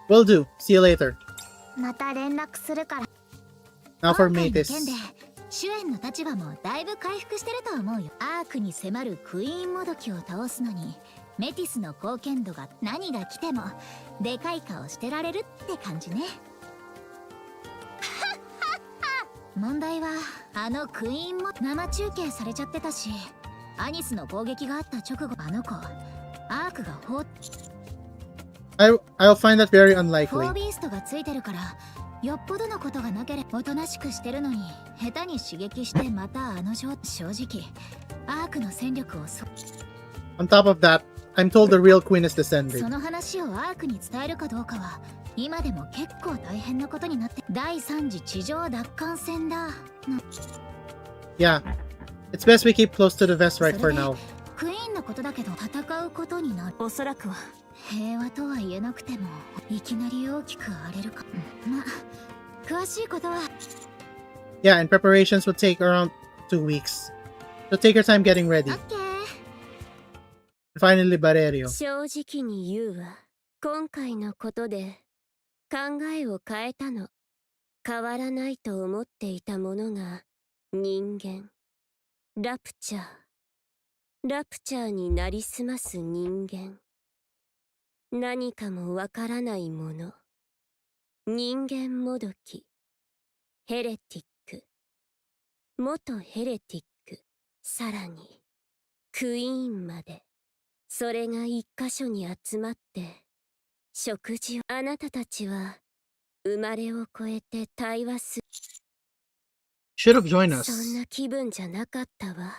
Will do. See you later. また連絡するから。 Now for 今回の Matis. 件でシュエンの立場もだいぶ回復してると思うよ。アークに迫るクイーンもどきを倒すのにメティスの貢献度が何が来てもでかい顔してられるって感じね。問題はあのクイーンも生中継されちゃってたし、アニスの攻撃があった直後あの子アークがI'll find that very フォ unlikely. ービーストがついてるからよっぽどのことがなければおとなしくしてるのに下手に刺激してまたあの正直アークの戦力を On top of that, I'm told the real queen is descending. その話をアークに伝えるかどうかは今でも結構大変なことになって。第3次地上奪還戦だの。 Yeah. It's best we keep close to the vest right そ for れで now. クイーンのことだけど戦うことになる。おそらくは平和とは言えなくてもいきなり大きく荒れるか。まあ詳しいことは。 Yeah, and preparations will take around 2 weeks. So take your time getting ready. オッケー。 And finally, Barerio. 正直に言うわ。今回のことで考えを変えたの。変わらないと思っていたものが人間。ラプチャーになりすます人間。何かもわからないもの。人間もどき。ヘレティック。元ヘレティック。さらにクイーンまで。それが一箇所に集まって食事を。あなたたちは生まれを超えて対話す。 Should have joined そん us. な気分じゃなかったわ。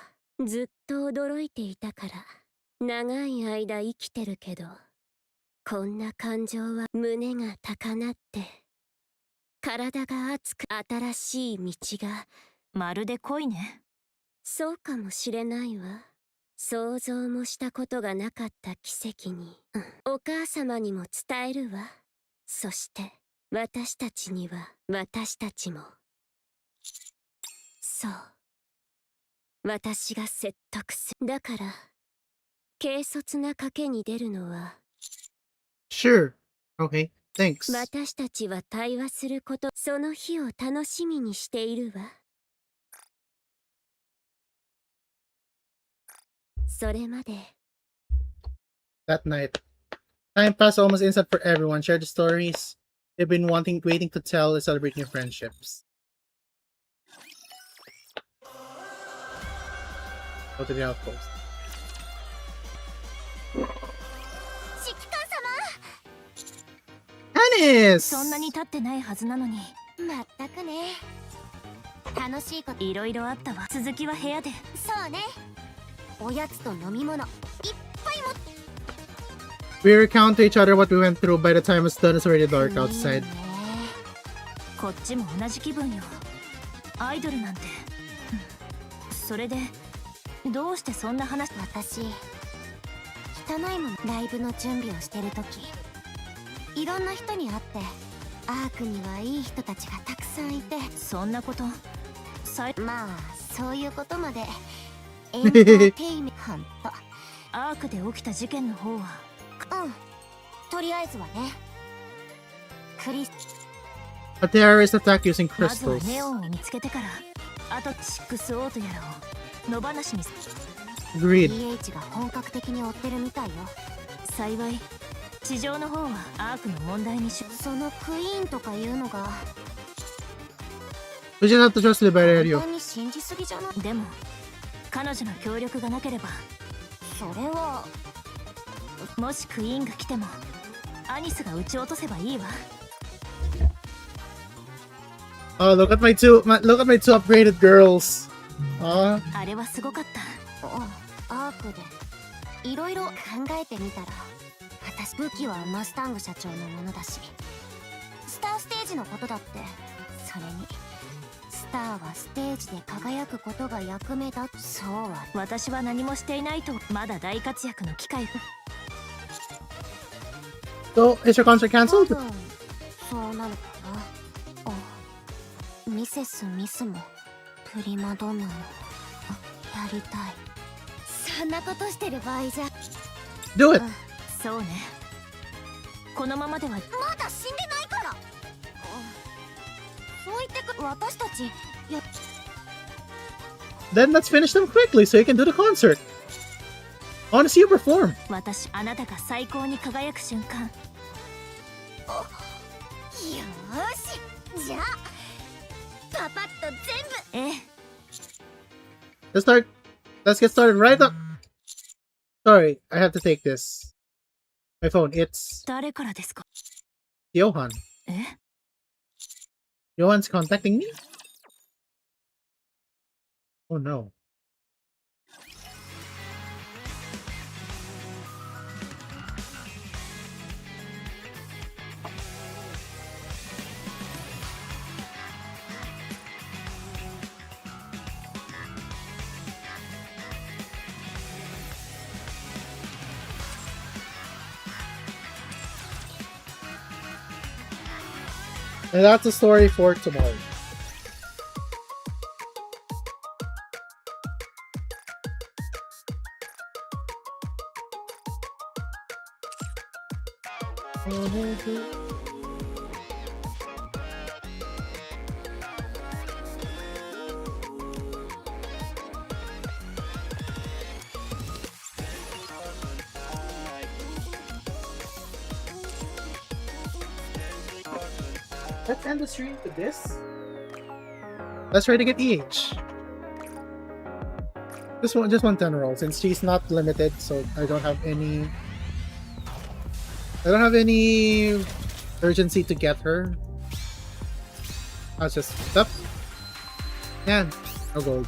ずっと驚いていたから。長い間生きてるけどこんな感情は。胸が高鳴って体が熱く。新しい道が。まるで恋ね。そうかもしれないわ。想像もしたことがなかった奇跡に、お母様にも伝えるわ。そして私たちには私たちも。そう、私が説得する。だから軽率な賭けに出るのは。 Sure. Okay, thanks. 私たちは対話すること、その日を楽しみにしているわ。それまで。 That night. Time passed almost instant for everyone. Share the stories they've been waiting to tell and celebrate new friendships. Go to the outpost. 指揮官様。 Anis! そんなに経ってないはずなのに。まったくね。楽しいこといろいろあったわ。続きは部屋で。そうね。おやつと飲み物いっぱいも。 We recount to each other what we went through. By the time it's done, it's already dark outside. こっちも同じ気分よ。アイドルなんて。それでどうしてそんな話。私汚いもの。ライブの準備をしてる時いろんな人に会って、アークにはいい人たちがたくさんいて。そんなことまあそういうことまでエンターテイメント。ほんとアークで起きた事件の方は。とりあえずはね。クリス A terrorist attack using まずは crystals. ネオンを見つけてから、あと6オートやらを野放しに。 Agreed. PH が本格的に追ってるみたいよ。幸い地上の方はアークの問題にしそのクイーンとかいうのが We just have to trust Liberario. 本当に信じすぎじゃない？でも彼女の協力がなければ、それはもしクイーンが来てもアニスが撃ち落とせばいいわ。 Oh, look at my two upgraded girls. あれはすごかった。アークでいろいろ考えてみたら、私武器はマスタング社長のものだし、スターステージのことだって。それにスターはステージで輝くことが役目だ。そうは私は何もしていないと。まだ大活躍の機会。 So, is your concert 多 cancelled? 分そうなのかな。ミセスミスもプリマドンナもやりたい。そんなことしてる場合じゃ。 Do it! そうね。このままでは。まだ死んでないから。そう言ってく私たちや。 Then let's finish them quickly so you can do the concert. I want to see you perform. 私、あなたが最高に輝く瞬間。よーし、じゃあパパッと全部。ええ。 Let's get started right up. Sorry, I have to take this. My phone, it's 誰からですか？ Johan. え？ Johan's contacting me? Oh no. And that's the story for tomorrow. Let's end the stream to this. Let's try to get EH. Just one 10 roll, since she's not limited, so I don't have any urgency to get her. I'll just up. And no gold.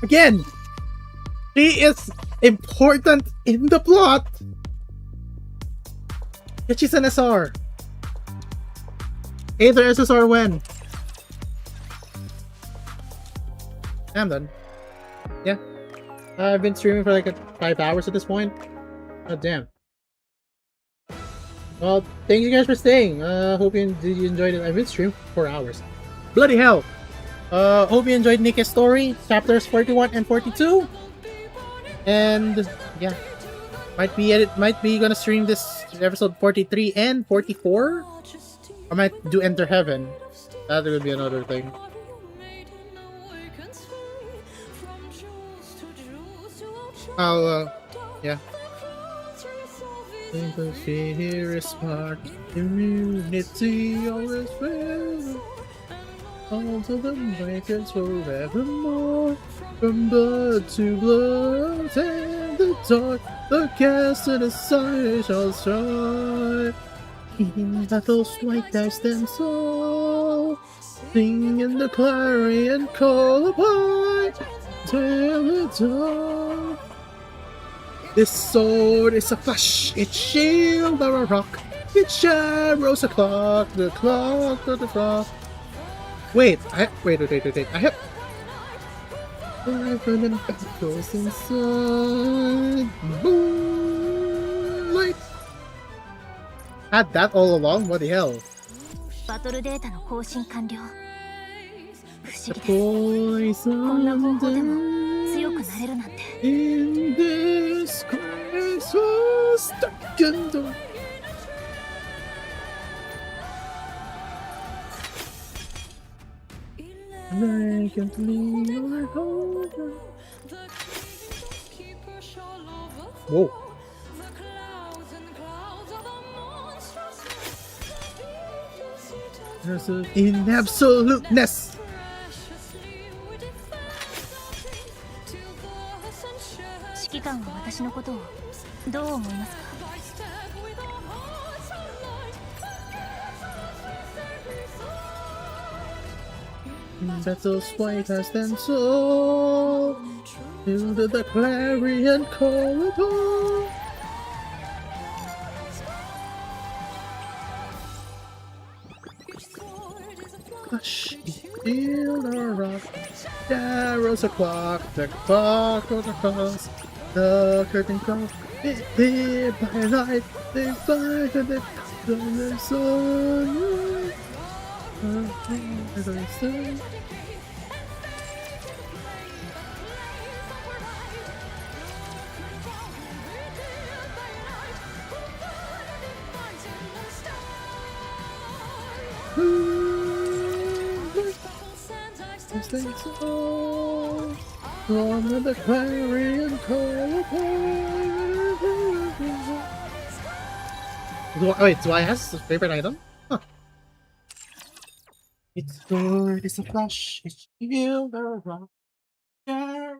Again! She is important in the plot! Yet she's an SR. Either SSR when? I'm done. Yeah. I've been streaming for like 5 hours at this point. Oh damn. Well, thank you guys for staying. Hope you enjoyed it. I've been streaming for 4 hours. Bloody hell. Hope you enjoyed NIKKE's story, chapters 41 and 42. And yeah. Might be gonna stream this episode 43 and 44. I might do Enter Heaven. That would be another thing. I'll, yeah. Sympathy here is smart. Immunity always will. All to the breakers forevermore. From blood to blood and the dark, the cast and the sun shall shine. In battles like dice them so, sing in the clarion call upon till the dawn. This sword is a flash, its shield or a rock, it shadows the clock of the frost. Wait, I have and battles inside moonlight. Had that all along? What the hell? バトルデータの更新完了。不思 The 議です。こんな方 poison 法でも強くなれるなんて。 in this grace was stuck in the... I can't leave your home. Whoa. In absoluteness. 指揮官は私のことをどう思いますか？ Battles white as then so to the clarion corridor. Hush, feel the rock. There was a clock, the clock was across. The curtain call, it lit by light. They fight and they the sun. From the clarion call. Wait, do I have a favorite item? Huh. It's good, it's a flash, it's you, the rock. Yeah.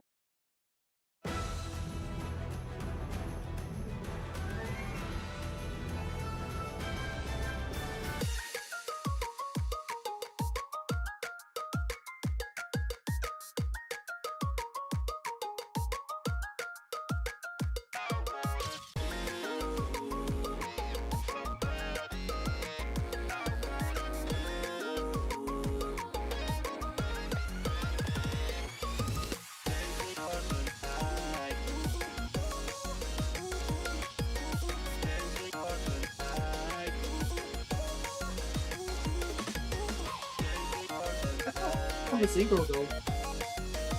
The synchro though.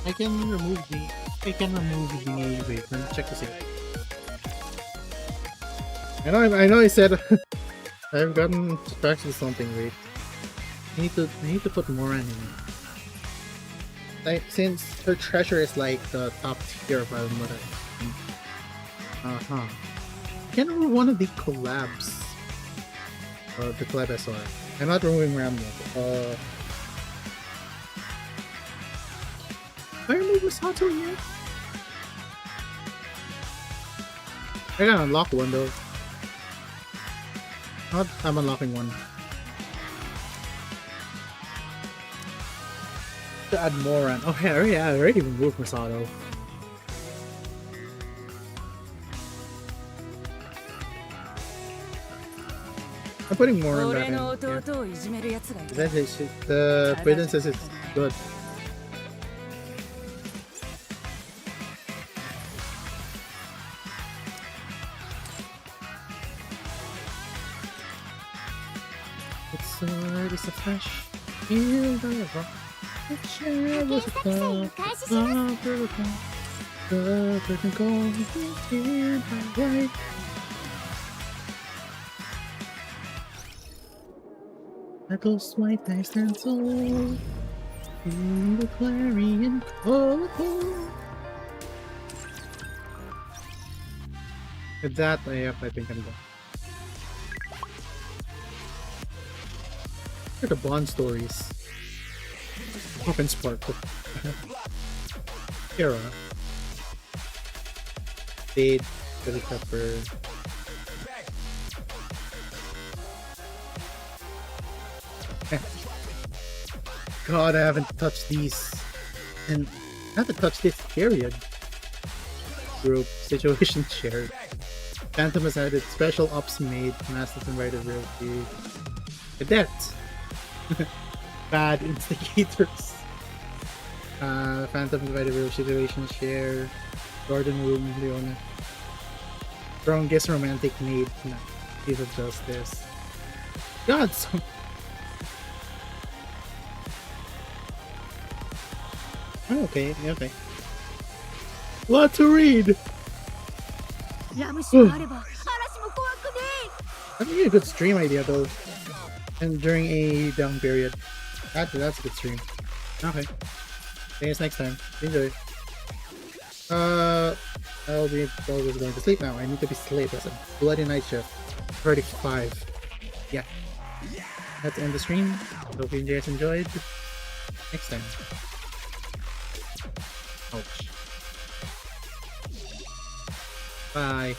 I can remove the wait, let me check the sync. I know I said I've gotten distracted with something. Wait. I need to put more in. Like since her treasure is like the top tier of our mother. Can remove one of the collabs. The collab SR. I'm not removing Ram yet. I remove Masato yet? I gotta unlock one though. I'm unlocking one. To add more on. Oh yeah, I already removed Masato. I'm putting more on that in. Yeah. The Braden says it's good. It's a fresh in the rock. The chair was a cloud. The curtain goes in the right. Battles white as and so in the clarion call. With that, I think I'm done. Look at the Bond stories. Open Sparkle. Kara. Fade. Billy Pepper. God, I haven't touched these. And I haven't touched this period. Group. Situation shared. Phantom has added special ops made. Masters invited realty. Cadet. Bad instigators. Phantom invited real situation share. Garden room, Leona. Strongest romantic maid. Piece of justice. God, so. Oh, okay, okay. Lot to read! That'd be a good stream idea though. And during a down period. Actually, that's a good stream. Okay. See you next time. Enjoy. I'll be always going to sleep now. I need to be asleep. That's a bloody night shift. 35. Yeah. Let's end the stream. Hope you guys enjoyed. Next time. Ouch. Bye.